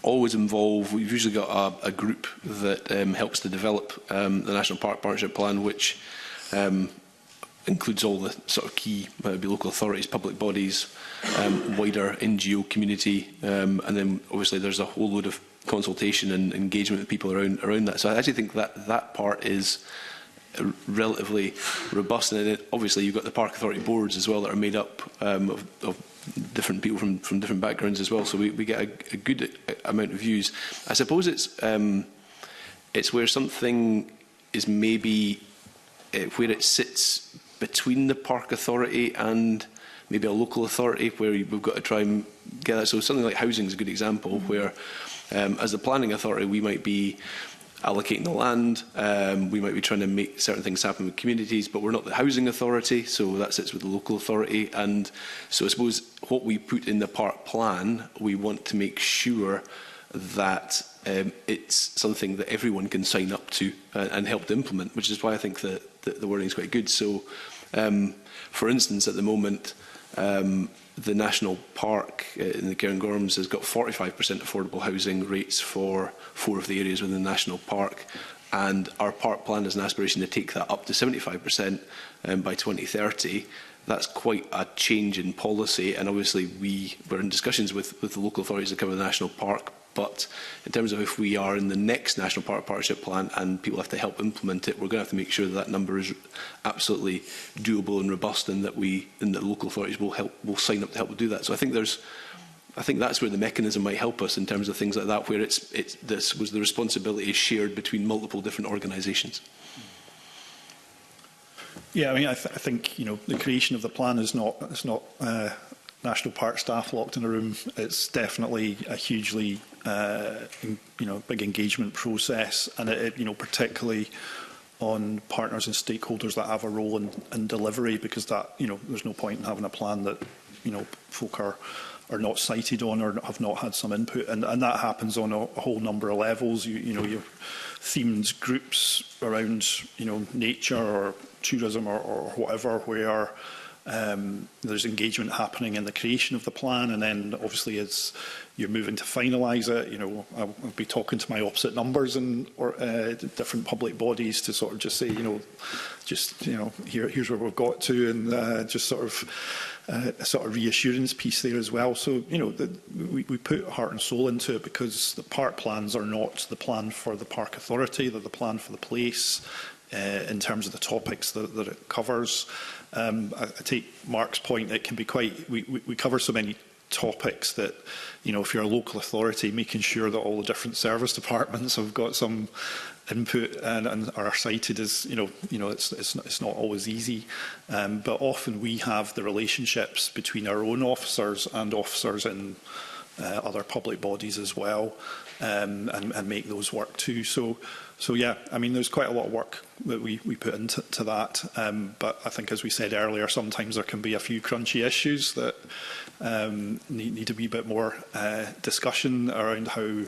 always involve, we've usually got a group that helps to develop the National Park Partnership Plan, which includes all the sort of key, whether it be local authorities, public bodies, wider NGO community, and then obviously there's a whole load of consultation and engagement with people around that. So I actually think that part is relatively robust, and then obviously you've got the Park Authority boards as well that are made up of different people from different backgrounds as well. So we get a good amount of views. I suppose it's where something is maybe where it sits between the Park Authority and maybe a local authority, where we've got to try and get that. So something like housing is a good example, where as the planning authority we might be allocating the land, we might be trying to make certain things happen with communities, but we're not the housing authority, so that sits with the local authority. And so I suppose what we put in the park plan, we want to make sure that it's something that everyone can sign up to and help to implement, which is why I think that the wording is quite good. So, for instance, at the moment, the National Park in the Cairngorms has got 45% affordable housing rates for 4 of the areas within the National Park, and our park plan has an aspiration to take that up to 75% by 2030. That's quite a change in policy, and obviously we're in discussions with the local authorities that cover the National Park. But in terms of if we are in the next National Park Partnership Plan and people have to help implement it, we're going to have to make sure that number is absolutely doable and robust, and that the local authorities will sign up to help do that. So I think that's where the mechanism might help us in terms of things like that, where this was the responsibility is shared between multiple different organisations. Yeah, I mean, I think the creation of the plan is not National Park staff locked in a room. It's definitely a hugely big engagement process, and it particularly on partners and stakeholders that have a role in delivery, because that there's no point in having a plan that folk are not cited on or have not had some input, and that happens on a whole number of levels. Your themed groups around nature or tourism or whatever, where there's engagement happening in the creation of the plan, and then obviously as you're moving to finalise it, I'll be talking to my opposite numbers and different public bodies to sort of just say, here's where we've got to, and just sort of reassurance piece there as well. So we put heart and soul into it, because the park plans are not the plan for the Park Authority; they're the plan for the place in terms of the topics that it covers. I take Mark's point. It can be quite. We cover so many topics that if you're a local authority, making sure that all the different service departments have got some input and are cited is it's not always easy. But often we have the relationships between our own officers and officers in other public bodies as well, and make those work too. So yeah, I mean, there's quite a lot of work that we put into that. But I think, as we said earlier, sometimes there can be a few crunchy issues that need a wee bit more discussion around how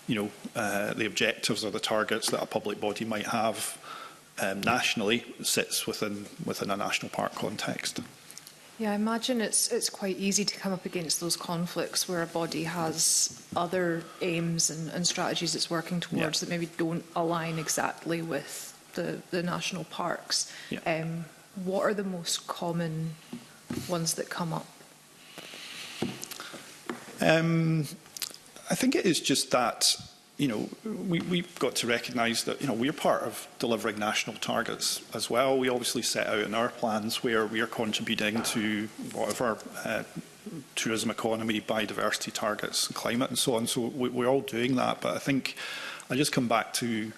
the objectives or the targets that a public body might have nationally sits within a national park context. Yeah, I imagine it's quite easy to come up against those conflicts where a body has other aims and strategies it's working towards that maybe don't align exactly with the national parks. Yeah. What are the most common ones that come up? I think it is just that we've got to recognise that we're part of delivering national targets as well. We obviously set out in our plans where we are contributing to whatever tourism economy, biodiversity targets, climate and so on. So we're all doing that. But I think I just come back to,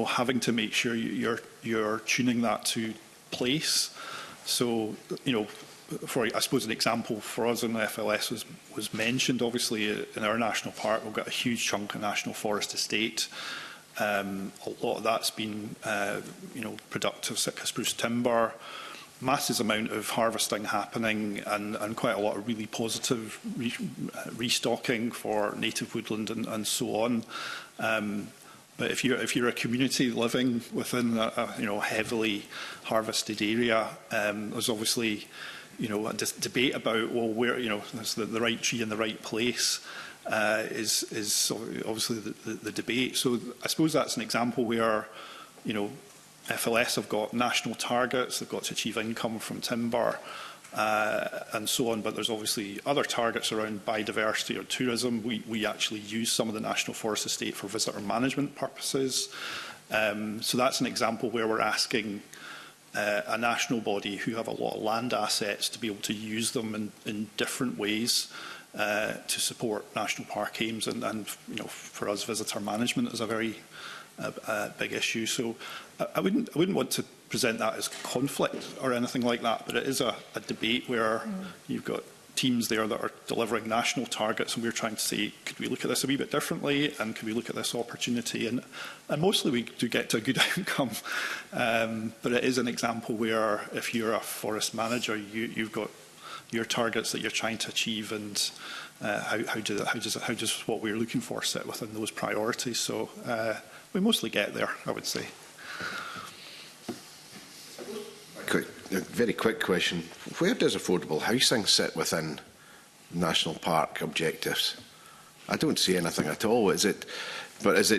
having to make sure you're tuning that to place. So, for, I suppose, an example for us in the FLS was mentioned. Obviously, in our national park, we've got a huge chunk of national forest estate. A lot of that's been, productive Sitka spruce timber, massive amount of harvesting happening, and quite a lot of really positive restocking for native woodland and so on. But if you're a community living within a heavily harvested area, there's obviously a debate about, well, where there's the right tree in the right place. Is obviously the debate. So I suppose that's an example where, FLS have got national targets, they've got to achieve income from timber and so on, but there's obviously other targets around biodiversity or tourism. We actually use some of the national forest estate for visitor management purposes. So that's an example where we're asking a national body who have a lot of land assets to be able to use them in different ways to support national park aims, and for us, visitor management is a very big issue. So I wouldn't want to present that as conflict or anything like that, but it is a debate where you've got teams there that are delivering national targets, and we're trying to say, could we look at this a wee bit differently, and could we look at this opportunity? And mostly we do get to a good outcome, but it is an example where if you're a forest manager, you've got your targets that you're trying to achieve, and how does what we're looking for sit within those priorities? So we mostly get there, I would say. A very quick question. Where does affordable housing sit within national park objectives? I don't see anything at all. Is it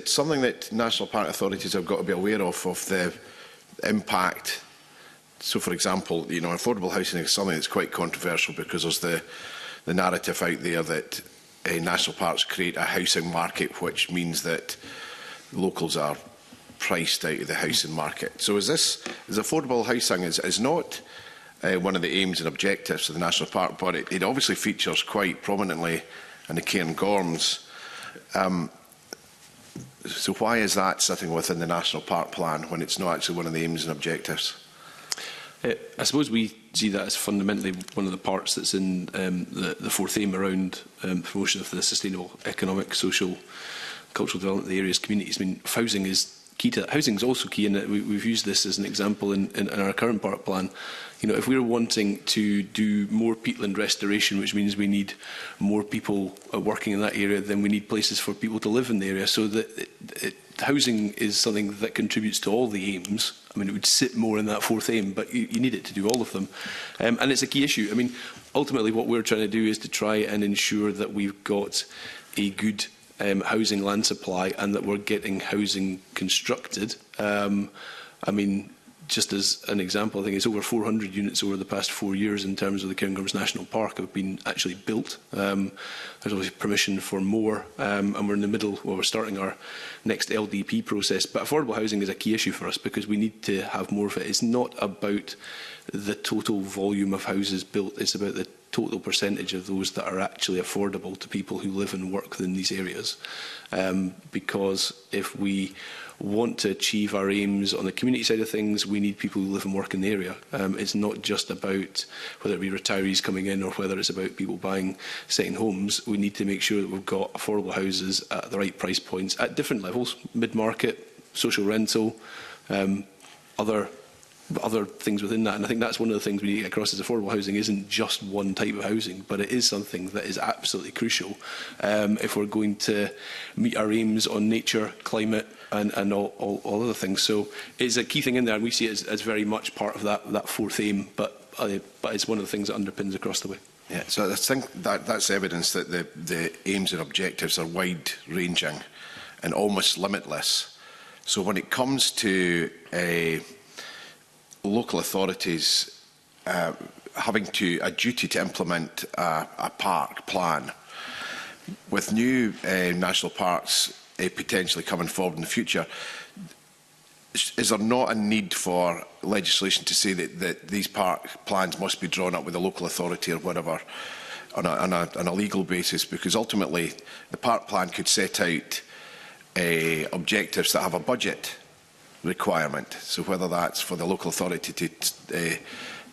something that national park authorities have got to be aware of the impact? So, for example, affordable housing is something that's quite controversial because there's the narrative out there that national parks create a housing market, which means that locals are priced out of the housing market. So is affordable housing is not one of the aims and objectives of the national park, but it obviously features quite prominently in the Cairngorms. So why is that sitting within the national park plan when it's not actually one of the aims and objectives? I suppose we see that as fundamentally one of the parts that's in the fourth aim around promotion of the sustainable economic, social, cultural development of the area's communities. I mean, housing is key to that. Housing is also key in that we've used this as an example in our current park plan. If we're wanting to do more peatland restoration, which means we need more people working in that area, then we need places for people to live in the area. So that housing is something that contributes to all the aims. I mean, it would sit more in that fourth aim, but you need it to do all of them. And it's a key issue. I mean, ultimately what we're trying to do is to try and ensure that we've got a good housing land supply and that we're getting housing constructed. I mean, just as an example, I think it's over 400 units over the past 4 years in terms of the Cairngorms National Park have been actually built. There's obviously permission for more, and we're in the middle, we're starting our next LDP process. But affordable housing is a key issue for us because we need to have more of it. It's not about the total volume of houses built, it's about the total percentage of those that are actually affordable to people who live and work within these areas. Because if we want to achieve our aims on the community side of things, we need people who live and work in the area. It's not just about whether it be retirees coming in or whether it's about people buying second homes. We need to make sure that we've got affordable houses at the right price points at different levels, mid-market, social rental, other things within that. And I think that's one of the things we need to get across is affordable housing isn't just one type of housing, but it is something that is absolutely crucial if we're going to meet our aims on nature, climate and all other things. So it's a key thing in there, and we see it as very much part of that fourth aim, but it's one of the things that underpins across the way. Yeah, so I think that's evidence that the aims and objectives are wide-ranging and almost limitless. So when it comes to local authorities having a duty to implement a park plan, with new national parks potentially coming forward in the future, is there not a need for legislation to say that these park plans must be drawn up with a local authority or whatever on a legal basis, because ultimately the park plan could set out objectives that have a budget requirement. So whether that's for the local authority to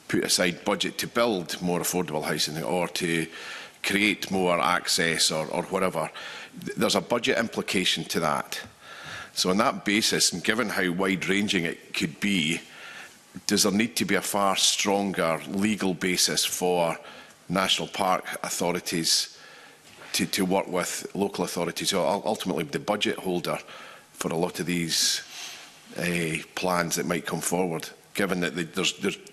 put aside budget to build more affordable housing or to create more access or whatever, there's a budget implication to that. So on that basis, and given how wide-ranging it could be, does there need to be a far stronger legal basis for national park authorities to work with local authorities, so ultimately the budget holder for a lot of these plans that might come forward, given that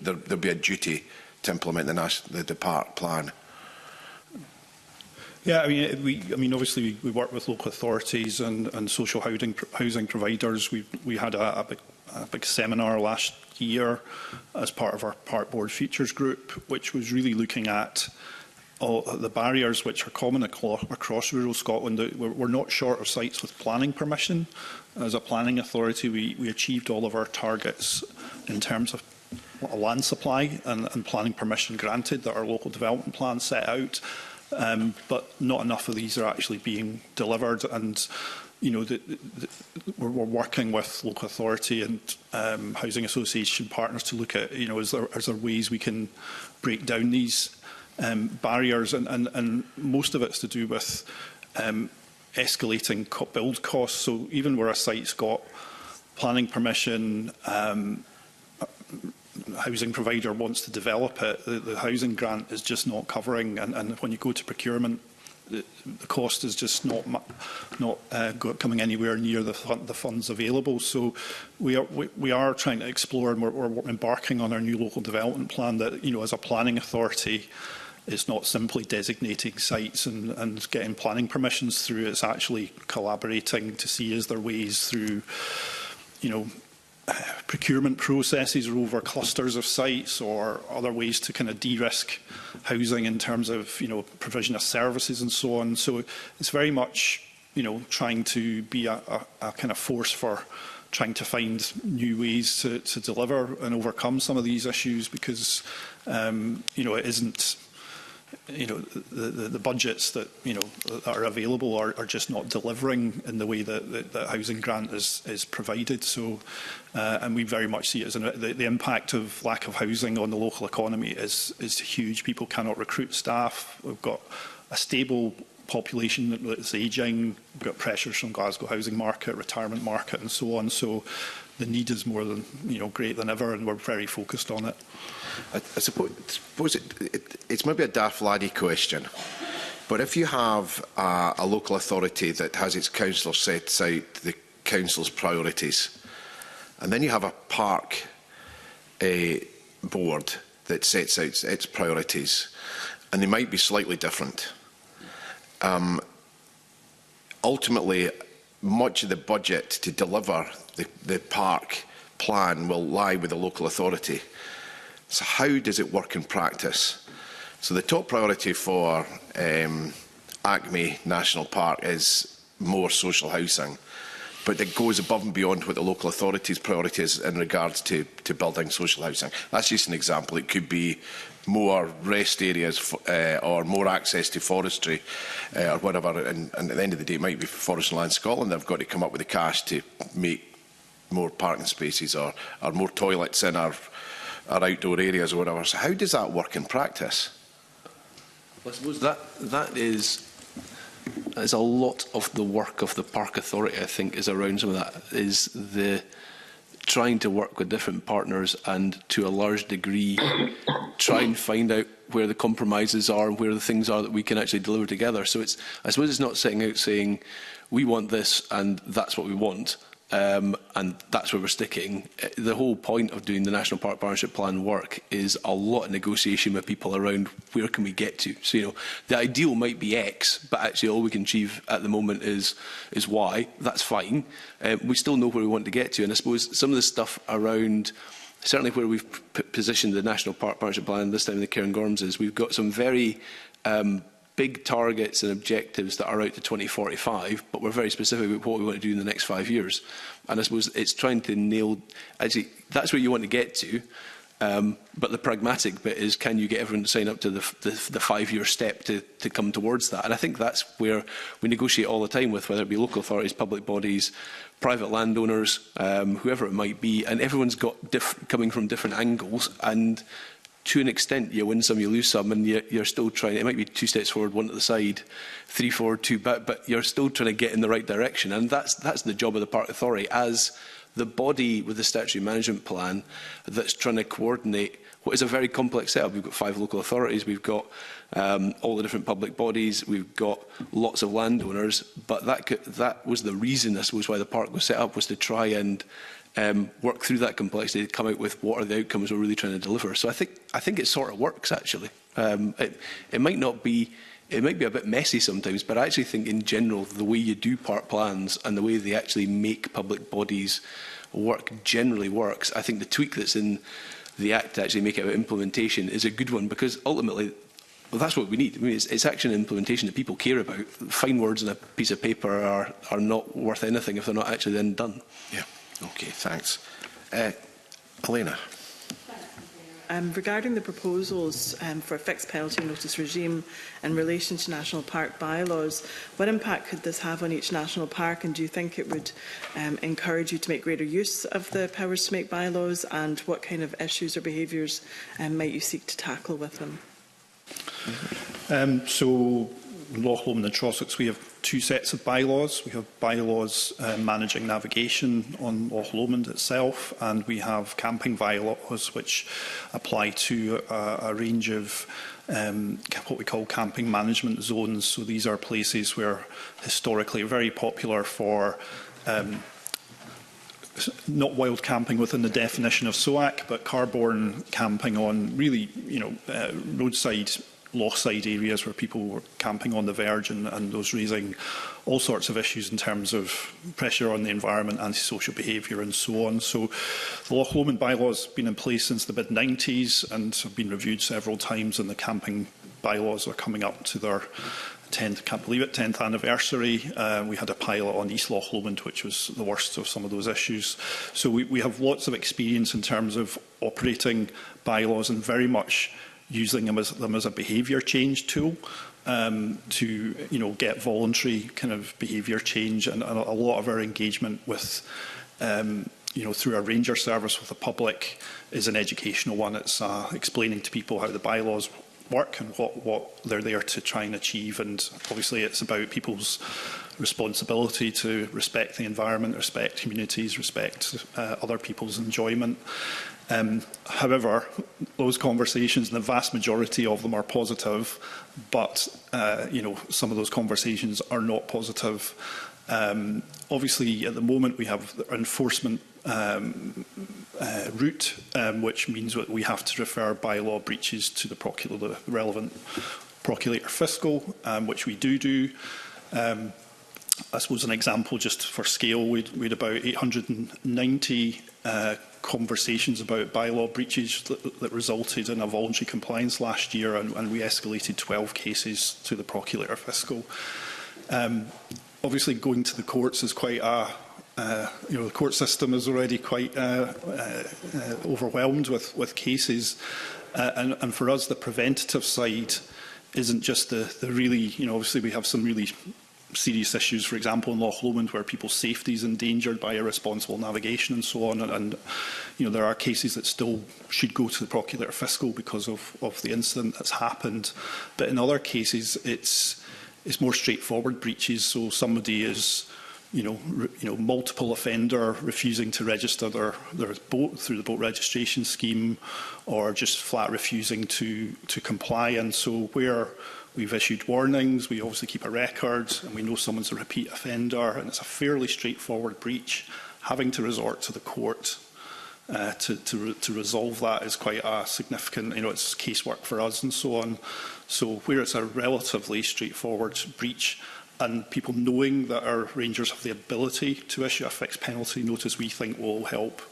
there'll be a duty to implement the park plan? Yeah, I mean, obviously we work with local authorities and social housing providers. We had a big seminar last year as part of our Park Board Features Group, which was really looking at all the barriers which are common across rural Scotland. We're not short of sites with planning permission. As a planning authority, we achieved all of our targets in terms of land supply and planning permission granted that our local development plan set out. But not enough of these are actually being delivered, and we're working with local authority and housing association partners to look at, is there ways we can break down these barriers, and most of it's to do with escalating build costs. So even where a site's got planning permission, housing provider wants to develop it, the housing grant is just not covering, and when you go to procurement, the cost is just not coming anywhere near the funds available. So we are trying to explore, and we're embarking on our new local development plan that, as a planning authority, it's not simply designating sites and getting planning permissions through. It's actually collaborating to see is there ways through, procurement processes or over clusters of sites, or other ways to kind of de-risk housing in terms of provision of services and so on. So it's very much trying to be a kind of force for trying to find new ways to deliver and overcome some of these issues, because it isn't the budgets that that are available are just not delivering in the way that the housing grant is provided. So and we very much see it as the impact of lack of housing on the local economy is huge. People cannot recruit staff. We've got a stable population that's ageing. We've got pressures from Glasgow housing market, retirement market, and so on. So the need is more than great than ever, and we're very focused on it. I suppose it's maybe a daft laddie question, but if you have a local authority that has its councillor sets out the council's priorities, and then you have a park board that sets out its priorities, and they might be slightly different. Ultimately, much of the budget to deliver the park plan will lie with the local authority. So how does it work in practice? So the top priority for Acme National Park is more social housing, but it goes above and beyond what the local authority's priority is in regards to building social housing. That's just an example. It could be more rest areas or more access to forestry or whatever, and at the end of the day it might be for Forest and Land Scotland. They've got to come up with the cash to make more parking spaces or more toilets in our outdoor areas or whatever. So how does that work in practice? Well, I suppose that is a lot of the work of the Park Authority, I think, is around some of that, is the trying to work with different partners and to a large degree try and find out where the compromises are and where the things are that we can actually deliver together. So I suppose it's not setting out saying we want this and that's what we want. And that's where we're sticking. The whole point of doing the National Park Partnership Plan work is a lot of negotiation with people around where can we get to. So, the ideal might be X, but actually all we can achieve at the moment is Y. That's fine. We still know where we want to get to. And I suppose some of the stuff around, certainly where we've positioned the National Park Partnership Plan, this time in the Cairngorms, is we've got some very big targets and objectives that are out to 2045, but we're very specific about what we want to do in the next 5 years. And I suppose it's trying to nail, actually, that's where you want to get to, But the pragmatic bit is, can you get everyone to sign up to the 5-year step to come towards that? And I think that's where we negotiate all the time with, whether it be local authorities, public bodies, private landowners, whoever it might be, and everyone's got coming from different angles, and to an extent you win some, you lose some, and you're still trying. It might be 2 steps forward, 1 to the side, 3 forward, 2 back, but you're still trying to get in the right direction, and that's the job of the Park Authority as the body with the statutory management plan that's trying to coordinate what is a very complex setup. We've got 5 local authorities, we've got all the different public bodies, we've got lots of landowners, but that was the reason, I suppose, why the park was set up, was to try and work through that complexity to come out with what are the outcomes we're really trying to deliver. So I think it sort of works, actually. It might not be. It might be a bit messy sometimes, but I actually think in general the way you do park plans and the way they actually make public bodies work generally works. I think the tweak that's in the Act to actually make it about implementation is a good one, because ultimately, well, that's what we need. I mean, it's action and implementation that people care about. Fine words on a piece of paper are not worth anything if they're not actually then done. Yeah. Okay, thanks. Elena. Regarding the proposals for a fixed penalty notice regime in relation to national park bylaws, what impact could this have on each national park, and do you think it would encourage you to make greater use of the powers to make bylaws, and what kind of issues or behaviours might you seek to tackle with them? So in Loch Lomond and Trossachs, we have 2 sets of bylaws. We have bylaws managing navigation on Loch Lomond itself, and we have camping bylaws which apply to a range of what we call camping management zones. So these are places where historically very popular for not wild camping within the definition of SOAC, but car-borne camping on really, roadside, lochside areas where people were camping on the verge, and those raising all sorts of issues in terms of pressure on the environment, antisocial behaviour and so on. So the Loch Lomond bylaws have been in place since the mid-90s and have been reviewed several times, and the camping bylaws are coming up to their 10th anniversary. We had a pilot on East Loch Lomond, which was the worst of some of those issues. So we have lots of experience in terms of operating bylaws and very much using them as a behaviour change tool to get voluntary kind of behaviour change, and a lot of our engagement with through our ranger service with the public is an educational one. It's explaining to people how the bylaws work and what they're there to try and achieve, and obviously it's about people's responsibility to respect the environment, respect communities, respect other people's enjoyment. However, those conversations, the vast majority of them are positive, but some of those conversations are not positive. Obviously, at the moment, we have enforcement route, which means that we have to refer bylaw breaches to the relevant procurator fiscal, which we do. I suppose an example, just for scale, we had about 890 conversations about bylaw breaches that resulted in a voluntary compliance last year, and we escalated 12 cases to the procurator fiscal. Obviously, going to the courts is quite the court system is already quite overwhelmed with cases, and for us, the preventative side isn't just the really, obviously we have some really serious issues, for example, in Loch Lomond, where people's safety is endangered by irresponsible navigation and so on. And there are cases that still should go to the procurator fiscal because of the incident that's happened. But in other cases, it's more straightforward breaches. So somebody is, multiple offender refusing to register their boat through the boat registration scheme, or just flat refusing to comply. And so where we've issued warnings, we obviously keep a record, and we know someone's a repeat offender, and it's a fairly straightforward breach. Having to resort to the court to resolve that is quite a significant, it's casework for us and so on. So where it's a relatively straightforward breach, and people knowing that our rangers have the ability to issue a fixed penalty notice, we think will help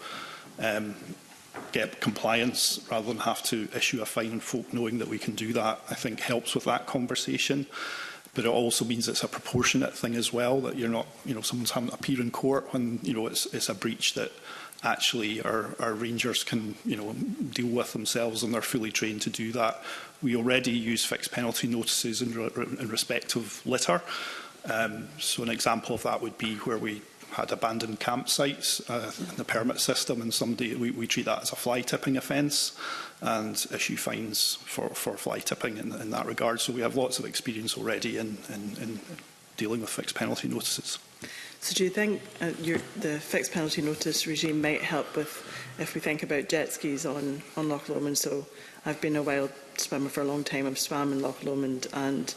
get compliance rather than have to issue a fine, and folk knowing that we can do that, I think helps with that conversation. but it also means it's a proportionate thing as well, that you're not, someone's having to appear in court when, it's a breach that actually our rangers can, deal with themselves, and they're fully trained to do that. We already use fixed penalty notices in respect of litter. So an example of that would be where we had abandoned campsites in the permit system, and we treat that as a fly tipping offence and issue fines for fly tipping in that regard. So we have lots of experience already in dealing with fixed penalty notices. So do you think the fixed penalty notice regime might help with, if we think about jet skis on Loch Lomond? So I've been a wild swimmer for a long time. I've swam in Loch Lomond and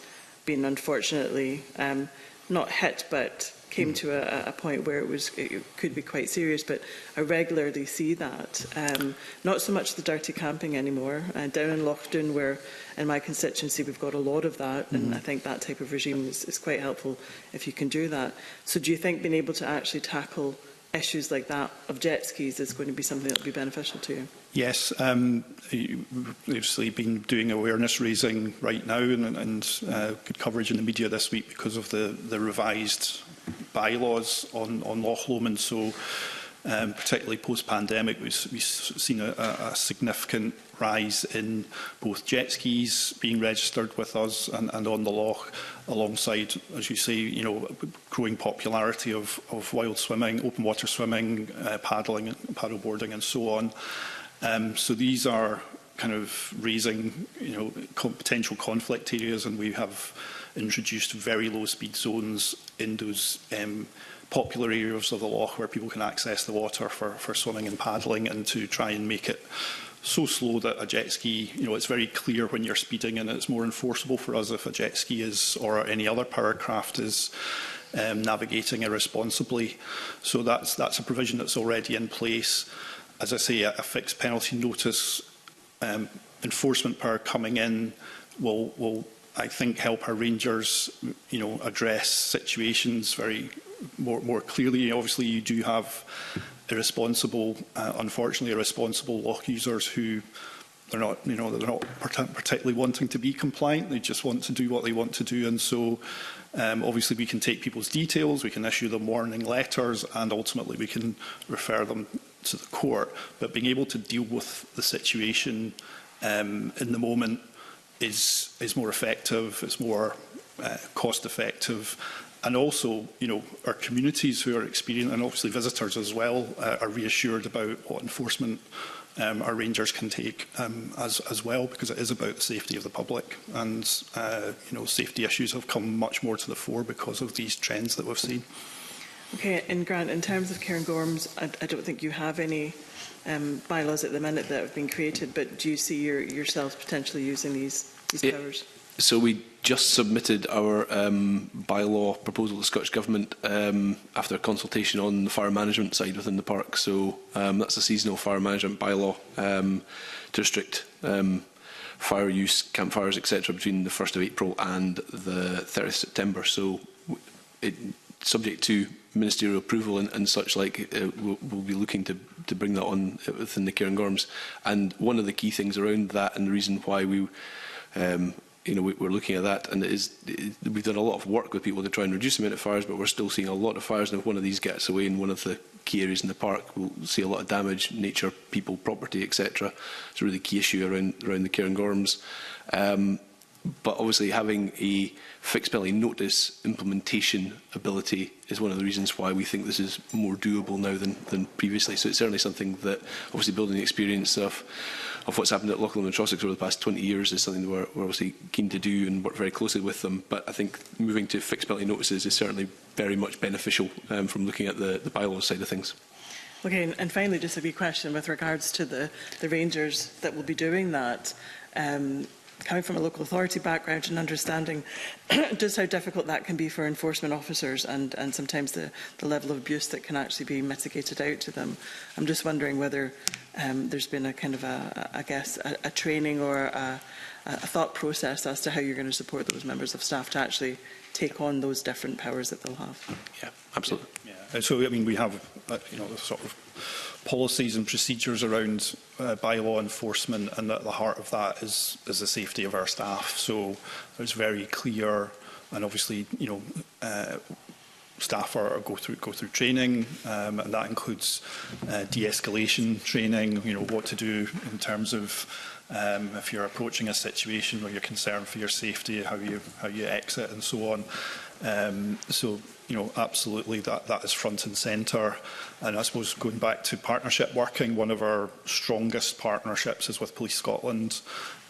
been unfortunately not hit, but came to a point where it could be quite serious. But I regularly see that. Not so much the dirty camping anymore. Down in Loch Doon, where in my constituency we've got a lot of that, and I think that type of regime is quite helpful if you can do that. So do you think being able to actually tackle issues like that of jet skis is going to be something that will be beneficial to you? Yes, we've obviously been doing awareness raising right now, and good coverage in the media this week because of the revised bylaws on Loch Lomond. So particularly post-pandemic, we've seen a significant rise in both jet skis being registered with us and on the loch, alongside, as you say, growing popularity of wild swimming, open water swimming, paddling, paddleboarding, and so on. So these are kind of raising, potential conflict areas, and we have introduced very low speed zones in those popular areas of the loch where people can access the water for swimming and paddling, and to try and make it so slow that a jet ski, it's very clear when you're speeding, and it's more enforceable for us if a jet ski is, or any other powered craft is, navigating irresponsibly. So that's a provision that's already in place. As I say, a fixed penalty notice enforcement power coming in will, I think, help our rangers, address situations more clearly. Obviously, you do have unfortunately irresponsible loch users who they're not particularly wanting to be compliant. They just want to do what they want to do, and so obviously we can take people's details, we can issue them warning letters, and ultimately we can refer them to the court. But being able to deal with the situation in the moment is more effective, it's more cost effective. And also, our communities who are experiencing, and obviously visitors as well, are reassured about what enforcement our rangers can take as well, because it is about the safety of the public. And, safety issues have come much more to the fore because of these trends that we've seen. Okay, and Grant, in terms of Cairngorms, I don't think you have any bylaws at the minute that have been created, but do you see yourselves potentially using these powers? So we just submitted our bylaw proposal to the Scottish Government after consultation on the fire management side within the park. So that's a seasonal fire management bylaw to restrict fire use, campfires, etc. between the 1st of April and the 30th of September. So subject to ministerial approval and such like, we'll be looking to bring that on within the Cairngorms. And one of the key things around that, and the reason why we're looking at that, and we've done a lot of work with people to try and reduce the amount of fires, but we're still seeing a lot of fires, and if one of these gets away in one of the key areas in the park, we'll see a lot of damage, nature, people, property, etc. It's a really key issue around the Cairngorms. But obviously having a fixed penalty notice implementation ability is one of the reasons why we think this is more doable now than previously. So it's certainly something that, obviously building the experience of what's happened at Loch Lomond and Trossachs over the past 20 years is something that we're obviously keen to do and work very closely with them. But I think moving to fixed penalty notices is certainly very much beneficial from looking at the bylaws side of things. Okay, and finally, just a wee question with regards to the rangers that will be doing that. Coming from a local authority background and understanding just how difficult that can be for enforcement officers, and sometimes the level of abuse that can actually be mitigated out to them. I'm just wondering whether there's been a kind of a training or a thought process as to how you're going to support those members of staff to actually take on those different powers that they'll have. Yeah, absolutely. Yeah. So, I mean, we have, the sort of policies and procedures around bylaw enforcement, and at the heart of that is the safety of our staff. So there's very clear and obviously, staff go through training, and that includes de-escalation training. What to do in terms of if you're approaching a situation where you're concerned for your safety, how you exit, and so on. Absolutely, that is front and centre. And I suppose going back to partnership working, one of our strongest partnerships is with Police Scotland.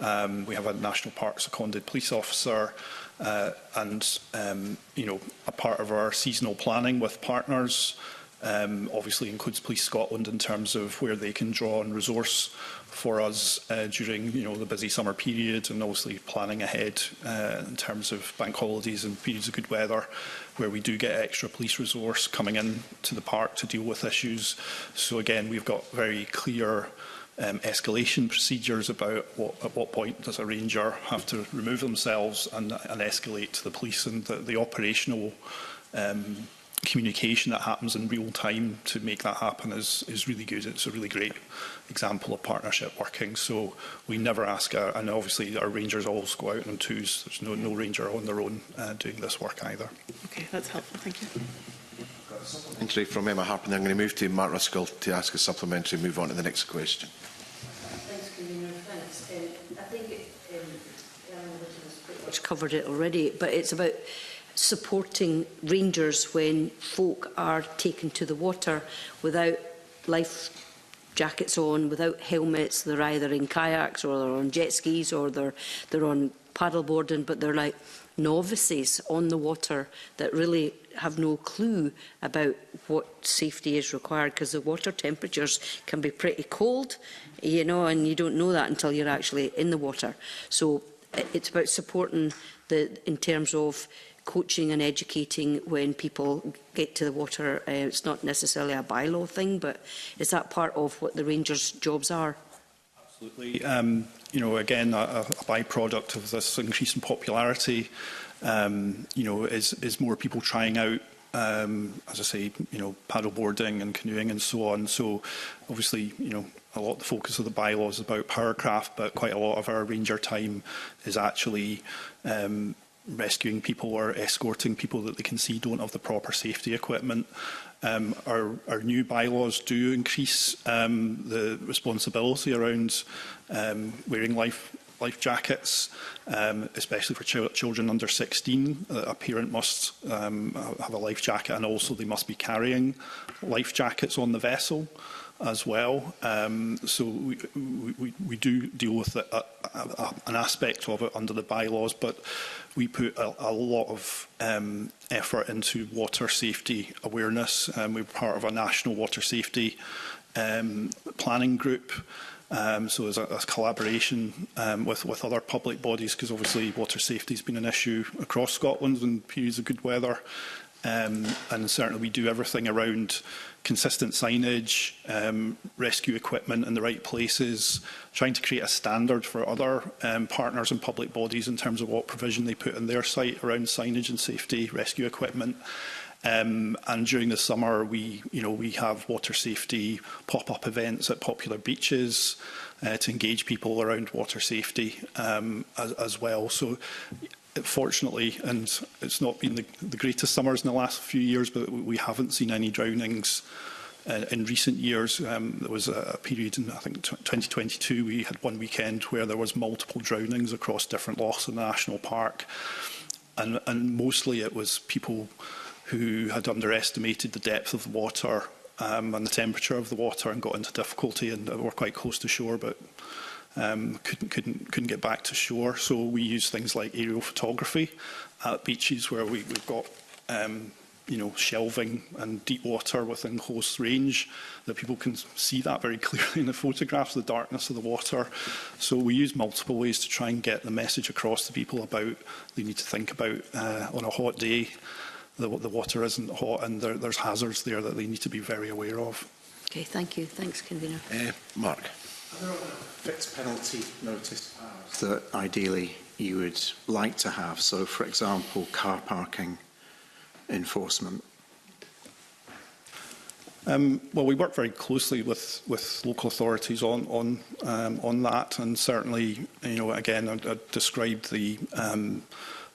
We have a National Park seconded police officer, and a part of our seasonal planning with partners obviously includes Police Scotland in terms of where they can draw on resource for us during the busy summer period, and obviously planning ahead in terms of bank holidays and periods of good weather, where we do get extra police resource coming in to the park to deal with issues. So again, we've got very clear escalation procedures about at what point does a ranger have to remove themselves and escalate to the police, and the operational communication that happens in real time to make that happen is really good. It's a really great example of partnership working. So we never ask, and obviously our rangers always go out in twos. There's no ranger on their own doing this work either. Okay, that's helpful. Thank you. Supplementary from Emma Harper, and I'm going to move to Mark Ruskell to ask a supplementary, move on to the next question. Thanks, Convener. Thanks. I think Alan has pretty much covered it already, but it's about supporting rangers when folk are taken to the water without life jackets on, without helmets. They're either in kayaks or they're on jet skis or they're on paddleboarding, but they're like novices on the water that really have no clue about what safety is required, because the water temperatures can be pretty cold, and you don't know that until you're actually in the water. So it's about supporting in terms of coaching and educating when people get to the water. It's not necessarily a bylaw thing, but is that part of what the rangers' jobs are? Absolutely. Again, a byproduct of this increase in popularity, is more people trying out, as I say, paddleboarding and canoeing and so on. So obviously, a lot of the focus of the bylaw is about powercraft, but quite a lot of our ranger time is actually rescuing people or escorting people that they can see don't have the proper safety equipment. Our new bylaws do increase the responsibility around wearing life jackets, especially for children under 16. A parent must have a life jacket, and also they must be carrying life jackets on the vessel as well. So we do deal with an aspect of it under the bylaws, but we put a lot of effort into water safety awareness. We're part of a national water safety planning group. So there's a collaboration with other public bodies, because obviously water safety has been an issue across Scotland in periods of good weather. And certainly we do everything around consistent signage, rescue equipment in the right places, trying to create a standard for other partners and public bodies in terms of what provision they put on their site around signage and safety, rescue equipment. And during the summer, we have water safety pop-up events at popular beaches to engage people around water safety as well. So fortunately, and it's not been the greatest summers in the last few years, but we haven't seen any drownings in recent years. There was a period in, I think, 2022, we had one weekend where there was multiple drownings across different lochs in the national park. And mostly it was people who had underestimated the depth of the water and the temperature of the water and got into difficulty, and were quite close to shore, but couldn't get back to shore. So we use things like aerial photography at beaches where we've got shelving and deep water within close range, that people can see that very clearly in the photographs, the darkness of the water. So we use multiple ways to try and get the message across to people about they need to think about on a hot day, the water isn't hot, and there's hazards there that they need to be very aware of. Okay, thank you. Thanks, Convener. Mark. Are there fixed penalty notice powers that ideally you would like to have? So, for example, car parking enforcement. Well, we work very closely with local authorities on that, and certainly, again, I described the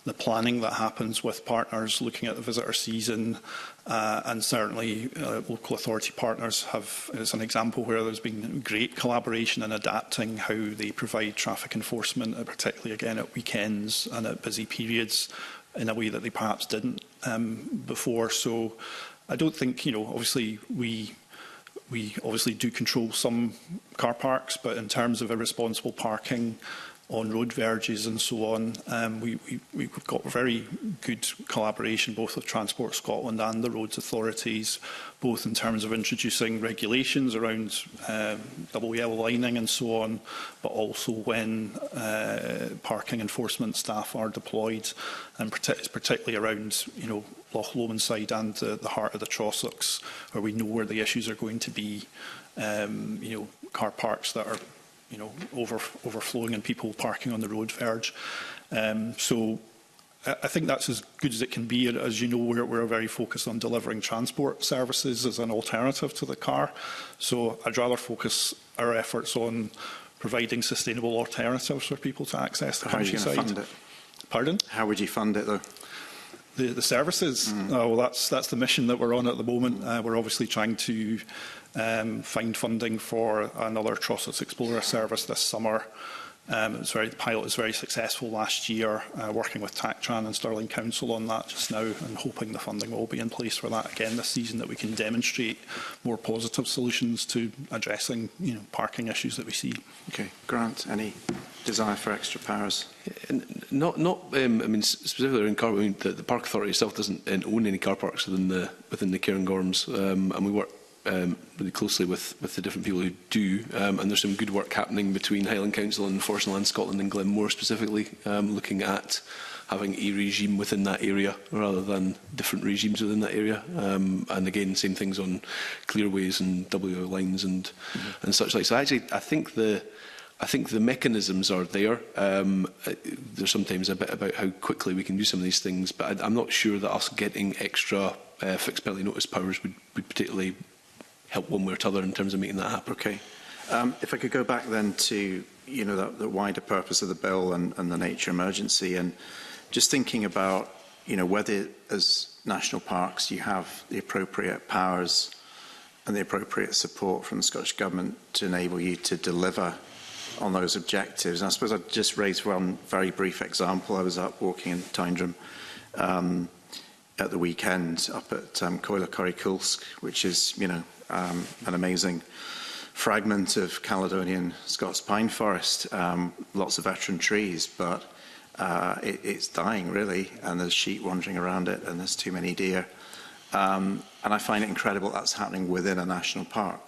the planning that happens with partners looking at the visitor season, and certainly local authority partners have, as an example, where there's been great collaboration in adapting how they provide traffic enforcement, particularly again at weekends and at busy periods, in a way that they perhaps didn't before. So I don't think, obviously we obviously do control some car parks, but in terms of irresponsible parking on road verges and so on, we've got very good collaboration both with Transport Scotland and the roads authorities, both in terms of introducing regulations around double yellow lining and so on, but also when parking enforcement staff are deployed, and particularly around Loch Lomond side and the heart of the Trossachs, where we know where the issues are going to be. Car parks that are overflowing and people parking on the road verge. So I think that's as good as it can be. As you know, we're very focused on delivering transport services as an alternative to the car. So I'd rather focus our efforts on providing sustainable alternatives for people to access the countryside. How would you fund it? Pardon? How would you fund it, though? The services? Well, that's the mission that we're on at the moment. We're obviously trying to find funding for another Trossachs Explorer service this summer. The pilot was very successful last year, working with TACTRAN and Stirling Council on that just now, and hoping the funding will be in place for that again this season, that we can demonstrate more positive solutions to addressing parking issues that we see. Okay, Grant, any desire for extra powers? Not. I mean, specifically in car. I mean, the Park Authority itself doesn't own any car parks within the Cairngorms, and we work really closely with the different people who do, and there's some good work happening between Highland Council and Forest and Land Scotland and Glenmore specifically, looking at having a regime within that area rather than different regimes within that area, and again same things on clearways and WO lines and such like. So actually I think the mechanisms are there. There's sometimes a bit about how quickly we can do some of these things, but I'm not sure that us getting extra fixed penalty notice powers would particularly help one way or t'other in terms of making that happen. Okay. If I could go back then to the wider purpose of the bill and the nature emergency, and just thinking about whether as national parks you have the appropriate powers and the appropriate support from the Scottish Government to enable you to deliver on those objectives. And I suppose I'd just raise one very brief example. I was up walking in Tyndrum at the weekend up at Coile Corrycoulsk, which is an amazing fragment of Caledonian Scots pine forest, lots of veteran trees, but it's dying really, and there's sheep wandering around it, and there's too many deer. And I find it incredible that's happening within a national park.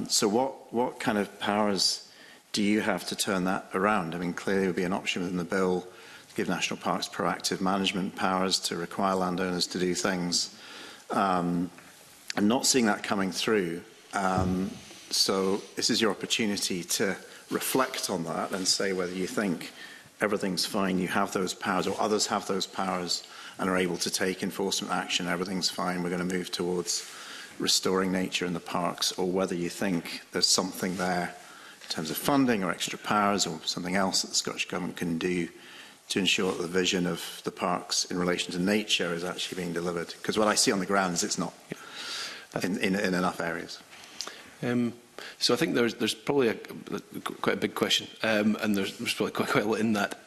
So what kind of powers do you have to turn that around? I mean, clearly there would be an option within the bill to give national parks proactive management powers to require landowners to do things. I'm not seeing that coming through. So this is your opportunity to reflect on that and say whether you think everything's fine, you have those powers, or others have those powers and are able to take enforcement action, everything's fine, we're going to move towards restoring nature in the parks, or whether you think there's something there in terms of funding or extra powers or something else that the Scottish Government can do to ensure that the vision of the parks in relation to nature is actually being delivered. Because what I see on the ground is it's not in enough areas. So I think there's probably quite a big question, and there's probably quite a lot in that.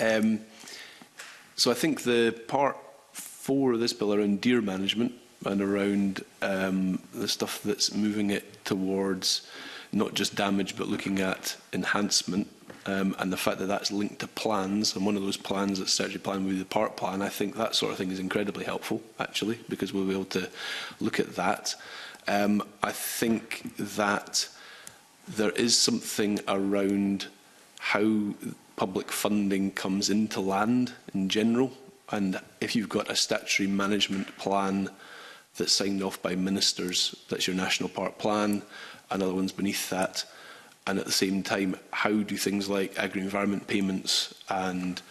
So I think the part 4 of this bill around deer management and around the stuff that's moving it towards not just damage but looking at enhancement, and the fact that that's linked to plans, and one of those plans that's statutory plan would be the park plan. I think that sort of thing is incredibly helpful actually, because we'll be able to look at that. I think that there is something around how public funding comes into land in general, and if you've got a statutory management plan that's signed off by ministers, that's your national park plan, another one's beneath that, and at the same time, how do things like agri-environment payments and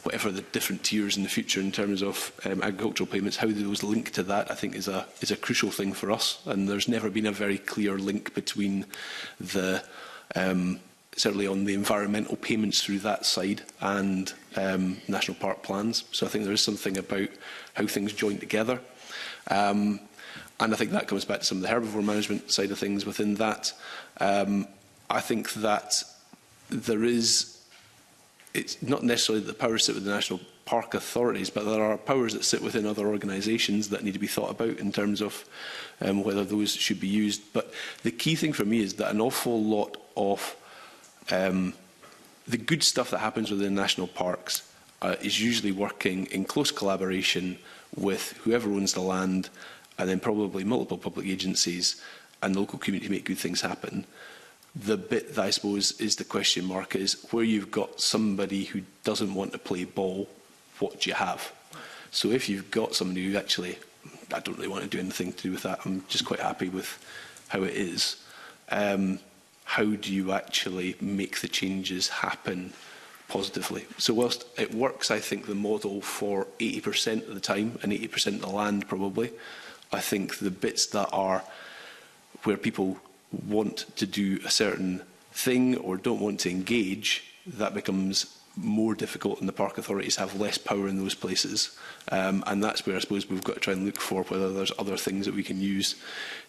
whatever the different tiers in the future in terms of agricultural payments, how do those link to that, I think is a crucial thing for us. And there's never been a very clear link between the certainly on the environmental payments through that side and national park plans. So I think there is something about how things join together. And I think that comes back to some of the herbivore management side of things within that. I think that there is, it's not necessarily that the powers sit with the national park authorities, but there are powers that sit within other organisations that need to be thought about in terms of whether those should be used. But the key thing for me is that an awful lot of the good stuff that happens within national parks is usually working in close collaboration with whoever owns the land, and then probably multiple public agencies and the local community to make good things happen. The bit that I suppose is the question mark is where you've got somebody who doesn't want to play ball, what do you have? So if you've got somebody who actually, I don't really want to do anything to do with that, I'm just quite happy with how it is, how do you actually make the changes happen positively? So whilst it works, I think, the model for 80% of the time and 80% of the land probably, I think the bits that are where people want to do a certain thing or don't want to engage, that becomes more difficult and the park authorities have less power in those places. And that's where I suppose we've got to try and look for whether there's other things that we can use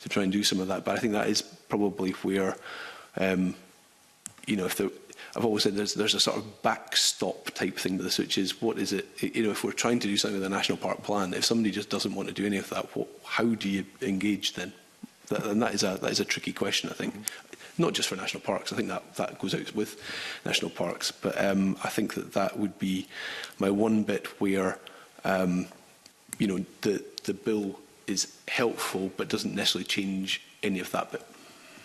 to try and do some of that. But I think that is probably where, you know, I've always said there's a sort of backstop type thing to this, which is what is it, you know, if we're trying to do something with a national park plan, if somebody just doesn't want to do any of that, how do you engage then? And that is a tricky question, I think. Not just for national parks, I think that goes out with national parks, but I think that would be my one bit where, you know, the bill is helpful but doesn't necessarily change any of that bit.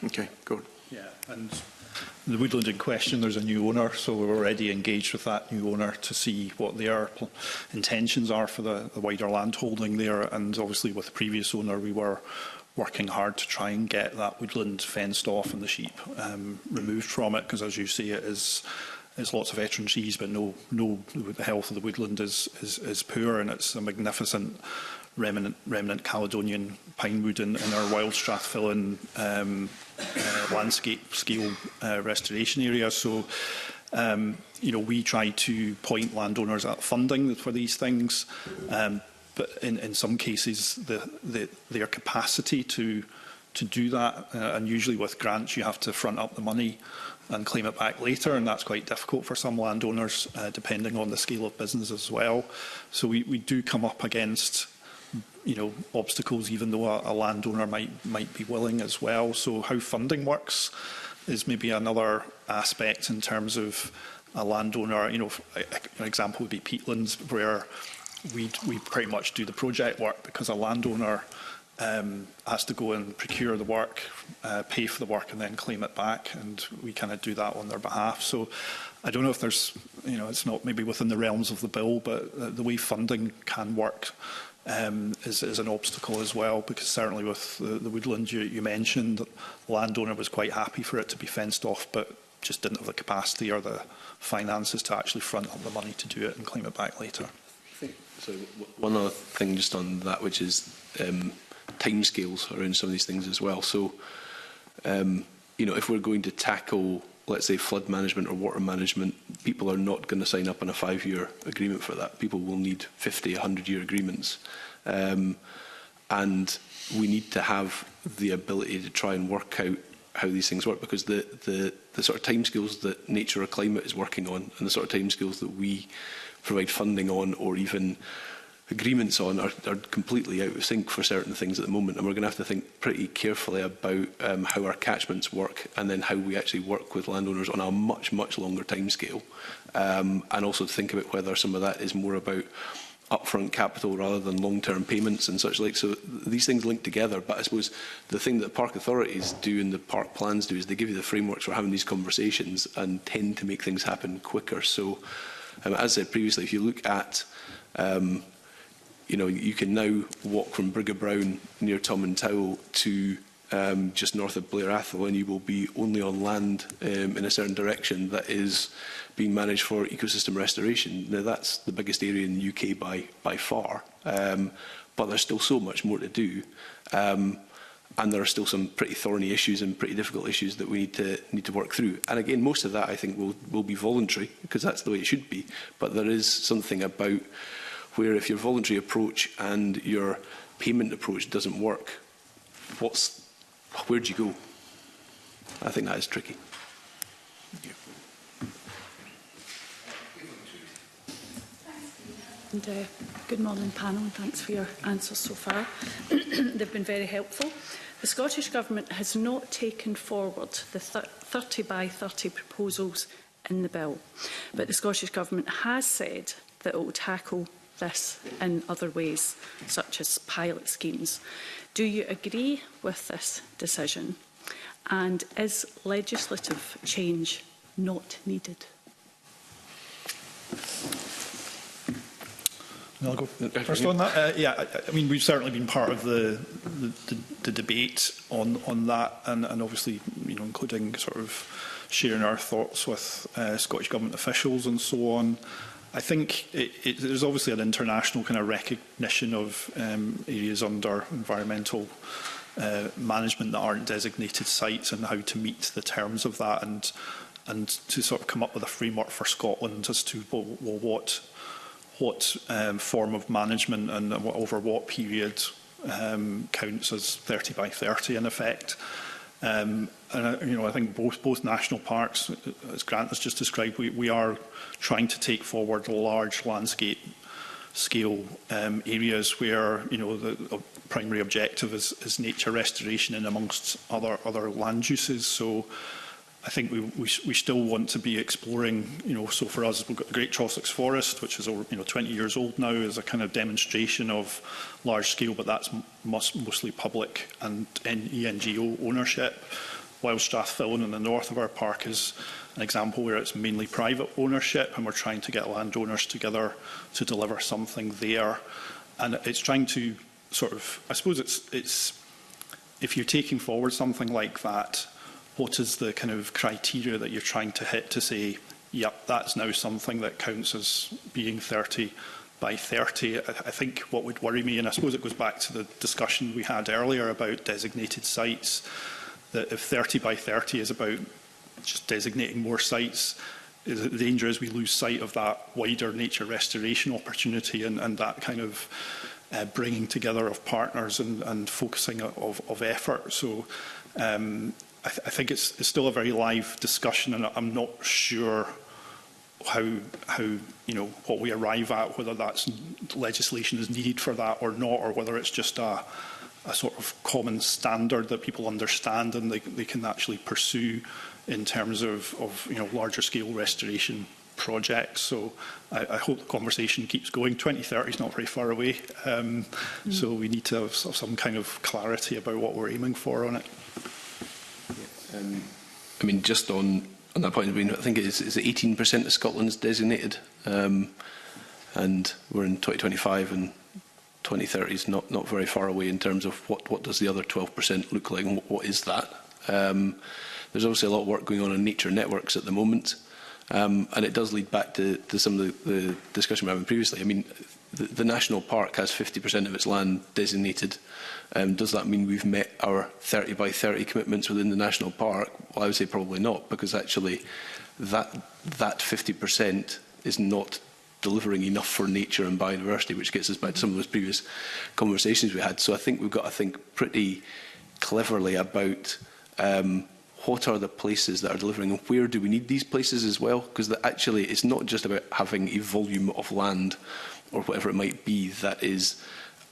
Okay, go on. Yeah, and the woodland in question, there's a new owner, so we're already engaged with that new owner to see what their intentions are for the wider land holding there, and obviously with the previous owner we were working hard to try and get that woodland fenced off and the sheep removed from it, because as you say, it is lots of veteran trees, but the health of the woodland is poor, and it's a magnificent remnant Caledonian pinewood in our Wild Strathfillan landscape scale restoration area. So you know, we try to point landowners at funding for these things, but in some cases their capacity to do that, and usually with grants you have to front up the money and claim it back later, and that's quite difficult for some landowners depending on the scale of business as well. So we do come up against, you know, obstacles, even though a landowner might be willing as well. So how funding works is maybe another aspect in terms of a landowner. You know, an example would be peatlands, where we pretty much do the project work because a landowner has to go and procure the work, pay for the work, and then claim it back, and we kind of do that on their behalf. So I don't know if there's, you know, it's not maybe within the realms of the bill, but the way funding can work is an obstacle as well, because certainly with the woodland you mentioned, the landowner was quite happy for it to be fenced off, but just didn't have the capacity or the finances to actually front up the money to do it and claim it back later. So one other thing just on that, which is timescales around some of these things as well. So you know, if we're going to tackle, let's say, flood management or water management, people are not going to sign up on a 5-year agreement for that. People will need 50, 100-year agreements. And we need to have the ability to try and work out how these things work, because the sort of timescales that Nature or Climate is working on and the sort of timescales that we provide funding on or even agreements on are completely out of sync for certain things at the moment, and we're going to have to think pretty carefully about how our catchments work, and then how we actually work with landowners on a much longer timescale, and also to think about whether some of that is more about upfront capital rather than long-term payments and such like. So these things link together, but I suppose the thing that park authorities do and the park plans do is they give you the frameworks for having these conversations and tend to make things happen quicker. So as I said previously, if you look at you know, you can now walk from Brigga Brown near Tom and Towel to just north of Blair Athol, and you will be only on land in a certain direction that is being managed for ecosystem restoration. Now, that's the biggest area in the UK by far, but there's still so much more to do. and there are still some pretty thorny issues and pretty difficult issues that we need to work through. And again, most of that I think will be voluntary, because that's the way it should be. But there is something about where if your voluntary approach and your payment approach doesn't work, where do you go? I think that is tricky. And, good morning, panel, and thanks for your answers so far. They've been very helpful. The Scottish Government has not taken forward the 30 by 30 proposals in the bill, but the Scottish Government has said that it will tackle this in other ways, such as pilot schemes. Do you agree with this decision? And is legislative change not needed? I'll go first on that. Yeah, I mean, we've certainly been part of the debate on that, and obviously, including sort of sharing our thoughts with Scottish Government officials and so on. I think there's obviously an international kind of recognition of areas under environmental management that aren't designated sites, and how to meet the terms of that, and to sort of come up with a framework for Scotland as to what form of management and over what period counts as 30 by 30 in effect. And I think both national parks, as Grant has just described, we are trying to take forward large landscape scale areas where the primary objective is nature restoration and amongst other land uses. So I think we still want to be exploring, so for us, we've got the Great Trossachs Forest, which is 20 years old now, as a kind of demonstration of large scale, but that's mostly public and ENGO ownership. While Strathfillan in the north of our park is an example where it's mainly private ownership, and we're trying to get landowners together to deliver something there. And it's trying to sort of, I suppose it's if you're taking forward something like that, what is the kind of criteria that you're trying to hit to say, yep, that's now something that counts as being 30 by 30? I think what would worry me, and I suppose it goes back to the discussion we had earlier about designated sites, that if 30 by 30 is about just designating more sites, the danger is we lose sight of that wider nature restoration opportunity and that kind of bringing together of partners and focusing of effort. So I think it's still a very live discussion, and I'm not sure how what we arrive at, whether that's legislation is needed for that or not, or whether it's just a sort of common standard that people understand and they can actually pursue in terms of larger scale restoration projects. So I hope the conversation keeps going. 2030 is not very far away, so we need to have some kind of clarity about what we're aiming for on it. I mean, just on that point, I think it's 18% of Scotland's designated, and we're in 2025, and 2030 is not very far away in terms of what does the other 12% look like, and what is that? There's obviously a lot of work going on in nature networks at the moment, and it does lead back to some of the discussion we were having previously. I mean, the national park has 50% of its land designated. Does that mean we've met our 30 by 30 commitments within the national park? Well, I would say probably not, because actually that 50% is not delivering enough for nature and biodiversity, which gets us back to some of those previous conversations we had. So I think we've got to think pretty cleverly about what are the places that are delivering, and where do we need these places as well? Because actually it's not just about having a volume of land or whatever it might be that is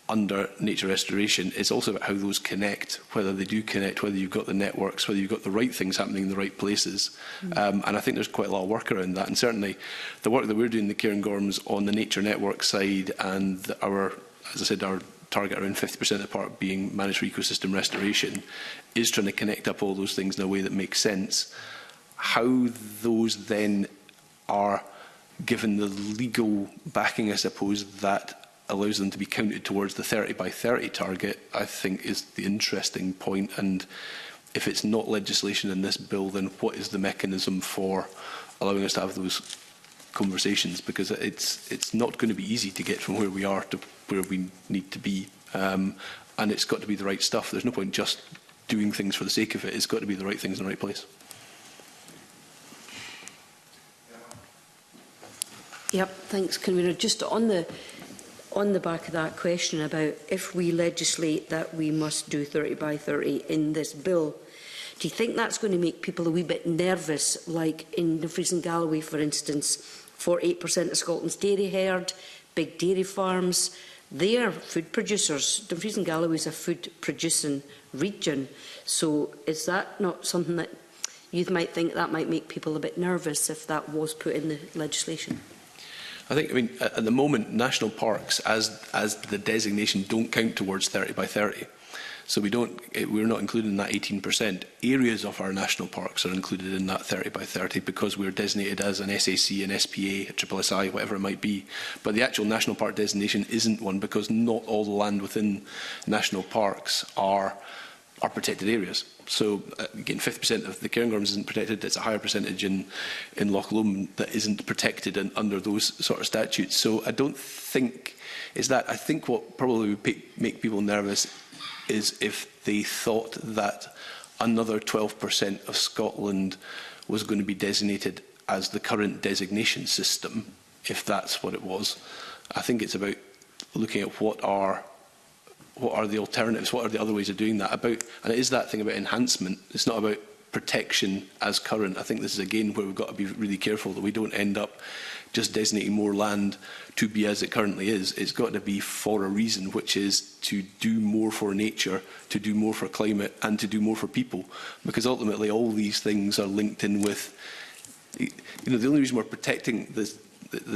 under nature restoration. It's also about how those connect, whether they do connect, whether you've got the networks, whether you've got the right things happening in the right places. And I think there's quite a lot of work around that. And certainly the work that we're doing in the Cairngorms on the nature network side, and our, as I said, our target around 50% of the park being managed for ecosystem restoration, is trying to connect up all those things in a way that makes sense. How those then are given the legal backing, I suppose, that allows them to be counted towards the 30 by 30 target, I think is the interesting point. And if it's not legislation in this bill, then what is the mechanism for allowing us to have those conversations? Because it's not going to be easy to get from where we are to where we need to be. And and it's got to be the right stuff. There's no point just doing things for the sake of it. It's got to be the right things in the right place. Yep, thanks, Convener. Just on the back of that question about if we legislate that we must do 30 by 30 in this bill, do you think that's going to make people a wee bit nervous, like in Dumfries and Galloway, for instance, 48% of Scotland's dairy herd, big dairy farms, they are food producers. Dumfries and Galloway is a food-producing region. So is that not something that you might think that might make people a bit nervous if that was put in the legislation? I mean, at the moment, national parks, as the designation, don't count towards 30 by 30. So we're not included in that 18%. Areas of our national parks are included in that 30 by 30 because we're designated as an SAC, an SPA, a SSSI, whatever it might be. But the actual national park designation isn't one because not all the land within national parks are protected areas. So again, 50% of the Cairngorms isn't protected. It's a higher percentage in Loch Lomond that isn't protected under those sort of statutes. So I don't think is that. I think what probably would make people nervous is if they thought that another 12% of Scotland was going to be designated as the current designation system, if that's what it was. I think it's about looking at what are the alternatives, what are the other ways of doing that, and it is that thing about enhancement. It's not about protection as current. I think this is again where we've got to be really careful that we don't end up just designating more land to be as it currently is. It's got to be for a reason, which is to do more for nature, to do more for climate, and to do more for people. Because ultimately, all these things are linked in with. The only reason we're protecting this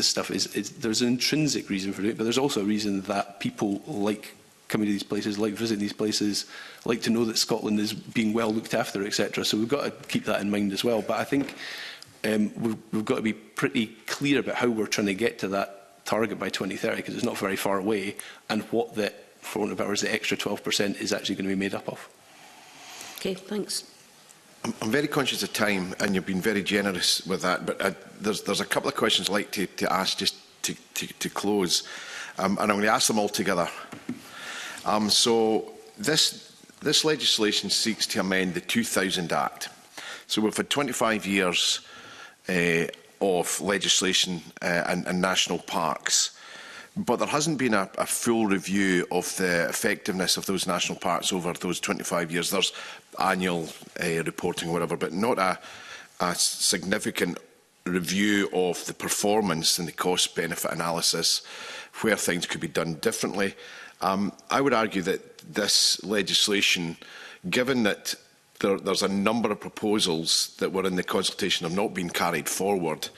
stuff is there's an intrinsic reason for it, but there's also a reason that people like coming to these places, like visiting these places, like to know that Scotland is being well looked after, etc. So we've got to keep that in mind as well. But I think we've got to be pretty clear about how we're trying to get to that target by 2030, because it's not very far away, and what the, for want of better words, the extra 12% is actually going to be made up of. Okay, thanks. I'm very conscious of time, and you've been very generous with that, but there's a couple of questions I'd like to ask just to close, and I'm going to ask them all together. So this legislation seeks to amend the 2000 Act. So we've had 25 years of legislation and national parks, but there hasn't been a full review of the effectiveness of those national parks over those 25 years. There's annual reporting or whatever, but not a significant review of the performance and the cost-benefit analysis, where things could be done differently. I would argue that this legislation, given that there's a number of proposals that were in the consultation have not been carried forward,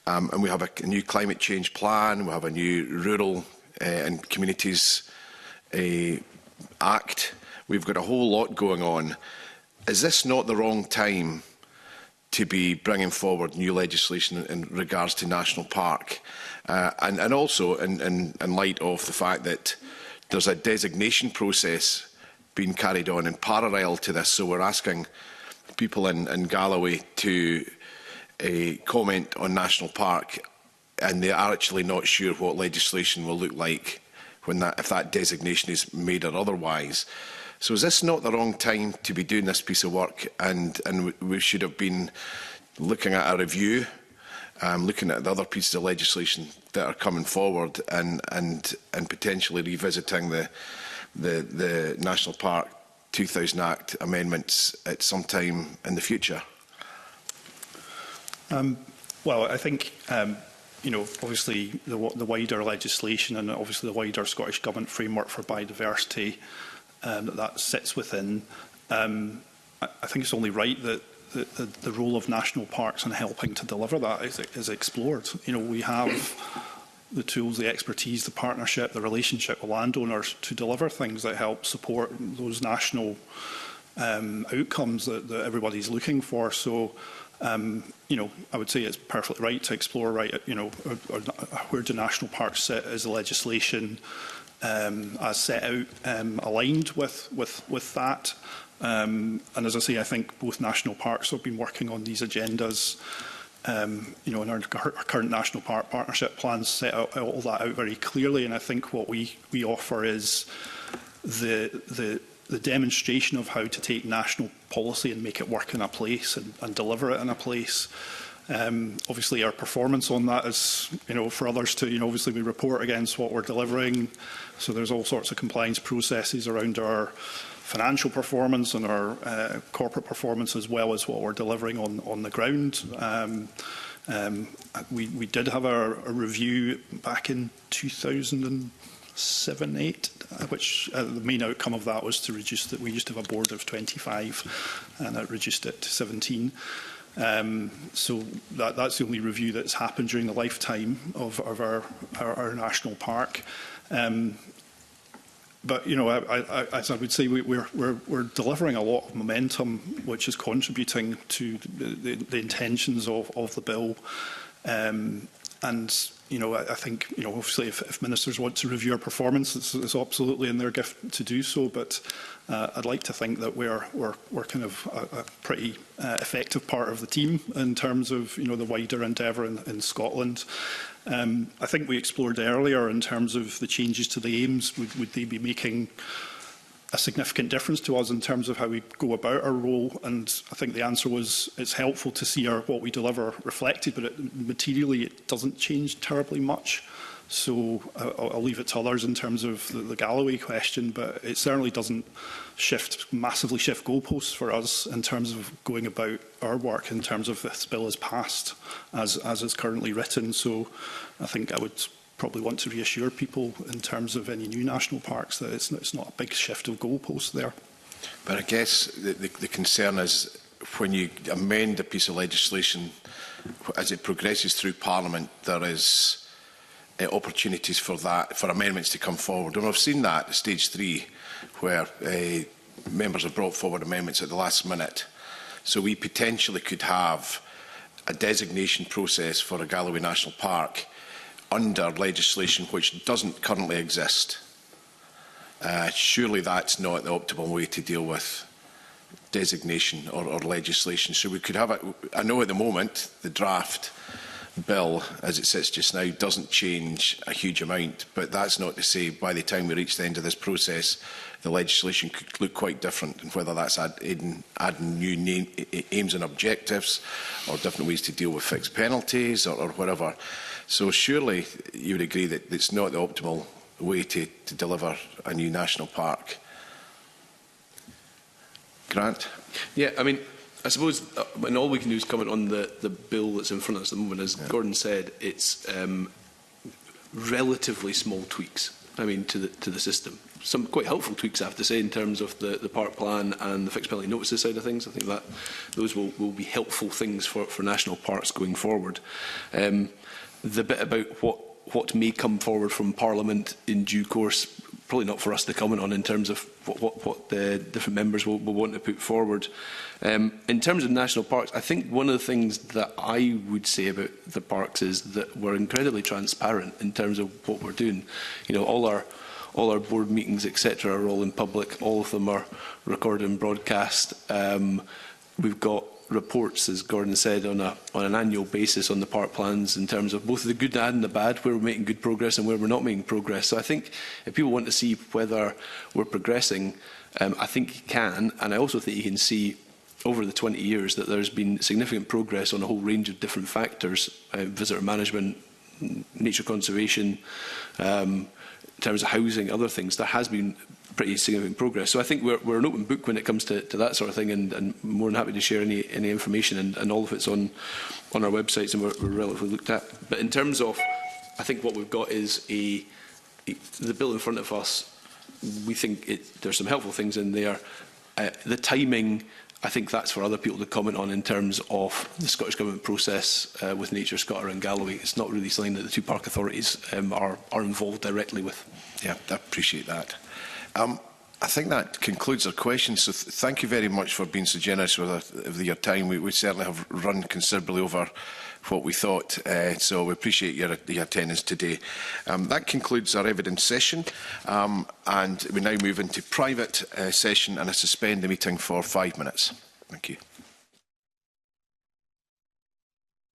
and we have a new climate change plan, we have a new Rural and Communities Act, we've got a whole lot going on. Is this not the wrong time to be bringing forward new legislation in regards to national park? And also in light of the fact that there's a designation process being carried on in parallel to this, so we're asking people in Galloway to comment on national park, and they're actually not sure what legislation will look like when if that designation is made or otherwise. So is this not the wrong time to be doing this piece of work, and we should have been looking at a review, looking at the other pieces of legislation that are coming forward, and potentially revisiting the National Park 2000 Act amendments at some time in the future? Well, I think obviously the wider legislation and obviously the wider Scottish Government framework for biodiversity that sits within. I think it's only right that the role of national parks in helping to deliver that is explored. We have the tools, the expertise, the partnership, the relationship with landowners to deliver things that help support those national outcomes that everybody's looking for. So, I would say it's perfectly right to explore, where do national parks sit as legislation as set out, aligned with that. And as I say, I think both national parks have been working on these agendas. And our current national park partnership plans set all that out very clearly. And I think what we offer is the demonstration of how to take national policy and make it work in a place and deliver it in a place. Obviously, our performance on that is, for others to, obviously we report against what we're delivering. So there's all sorts of compliance processes around our financial performance and our corporate performance, as well as what we're delivering on the ground. We did have a review back in 2007-8, which the main outcome of that was to reduce that. We used to have a board of 25, and it reduced it to 17. So that's the only review that's happened during the lifetime of our national park. But as I would say, we're delivering a lot of momentum, which is contributing to the intentions of the bill. And I think obviously if ministers want to review our performance, it's absolutely in their gift to do so. But I'd like to think that we're kind of a pretty effective part of the team in terms of the wider endeavour in Scotland. I think we explored earlier in terms of the changes to the aims. Would they be making a significant difference to us in terms of how we go about our role? And I think the answer was it's helpful to see what we deliver reflected, but materially it doesn't change terribly much. So I'll leave it to others in terms of the Galloway question, but it certainly doesn't massively shift goalposts for us in terms of going about our work in terms of if this bill is passed as is currently written. So I think I would probably want to reassure people in terms of any new national parks that it's not a big shift of goalposts there. But I guess the concern is when you amend a piece of legislation, as it progresses through Parliament, there is opportunities for amendments to come forward. And I've seen that at stage 3, where members have brought forward amendments at the last minute. So we potentially could have a designation process for a Galloway National Park under legislation which doesn't currently exist. Surely that's not the optimal way to deal with designation or legislation. So we could have I know at the moment the draft bill as it sits just now doesn't change a huge amount, but that's not to say by the time we reach the end of this process the legislation could look quite different, and whether that's adding new aims and objectives or different ways to deal with fixed penalties or whatever. So surely you would agree that it's not the optimal way to deliver a new national park. Grant? Yeah, I mean, I suppose and all we can do is comment on the bill that's in front of us at the moment. As Gordon said, it's relatively small tweaks, I mean, to the system. Some quite helpful tweaks, I have to say, in terms of the park plan and the fixed penalty notices side of things. I think that those will be helpful things for national parks going forward. The bit about what may come forward from Parliament in due course, probably not for us to comment on in terms of what the different members will want to put forward. In terms of national parks, I think one of the things that I would say about the parks is that we're incredibly transparent in terms of what we're doing. All our board meetings, etc., are all in public. All of them are recorded and broadcast. We've got reports, as Gordon said, on an annual basis on the park plans in terms of both the good and the bad, where we're making good progress and where we're not making progress. So I think if people want to see whether we're progressing, I think you can, and I also think you can see over the 20 years that there's been significant progress on a whole range of different factors, visitor management, nature conservation, in terms of housing, other things. There has been pretty significant progress. So I think we're an open book when it comes to that sort of thing, and more than happy to share any information, and all of it's on our websites, and we're relatively looked at. But in terms of, I think what we've got is the bill in front of us. We think there's some helpful things in there. The timing, I think that's for other people to comment on in terms of the Scottish Government process with Nature Scotland and Galloway. It's not really something that the two park authorities are involved directly with. Yeah, I appreciate that. I think that concludes our questions. So thank you very much for being so generous with your time. We certainly have run considerably over what we thought, so we appreciate your attendance today. That concludes our evidence session, and we now move into private session, and I suspend the meeting for 5 minutes. Thank you.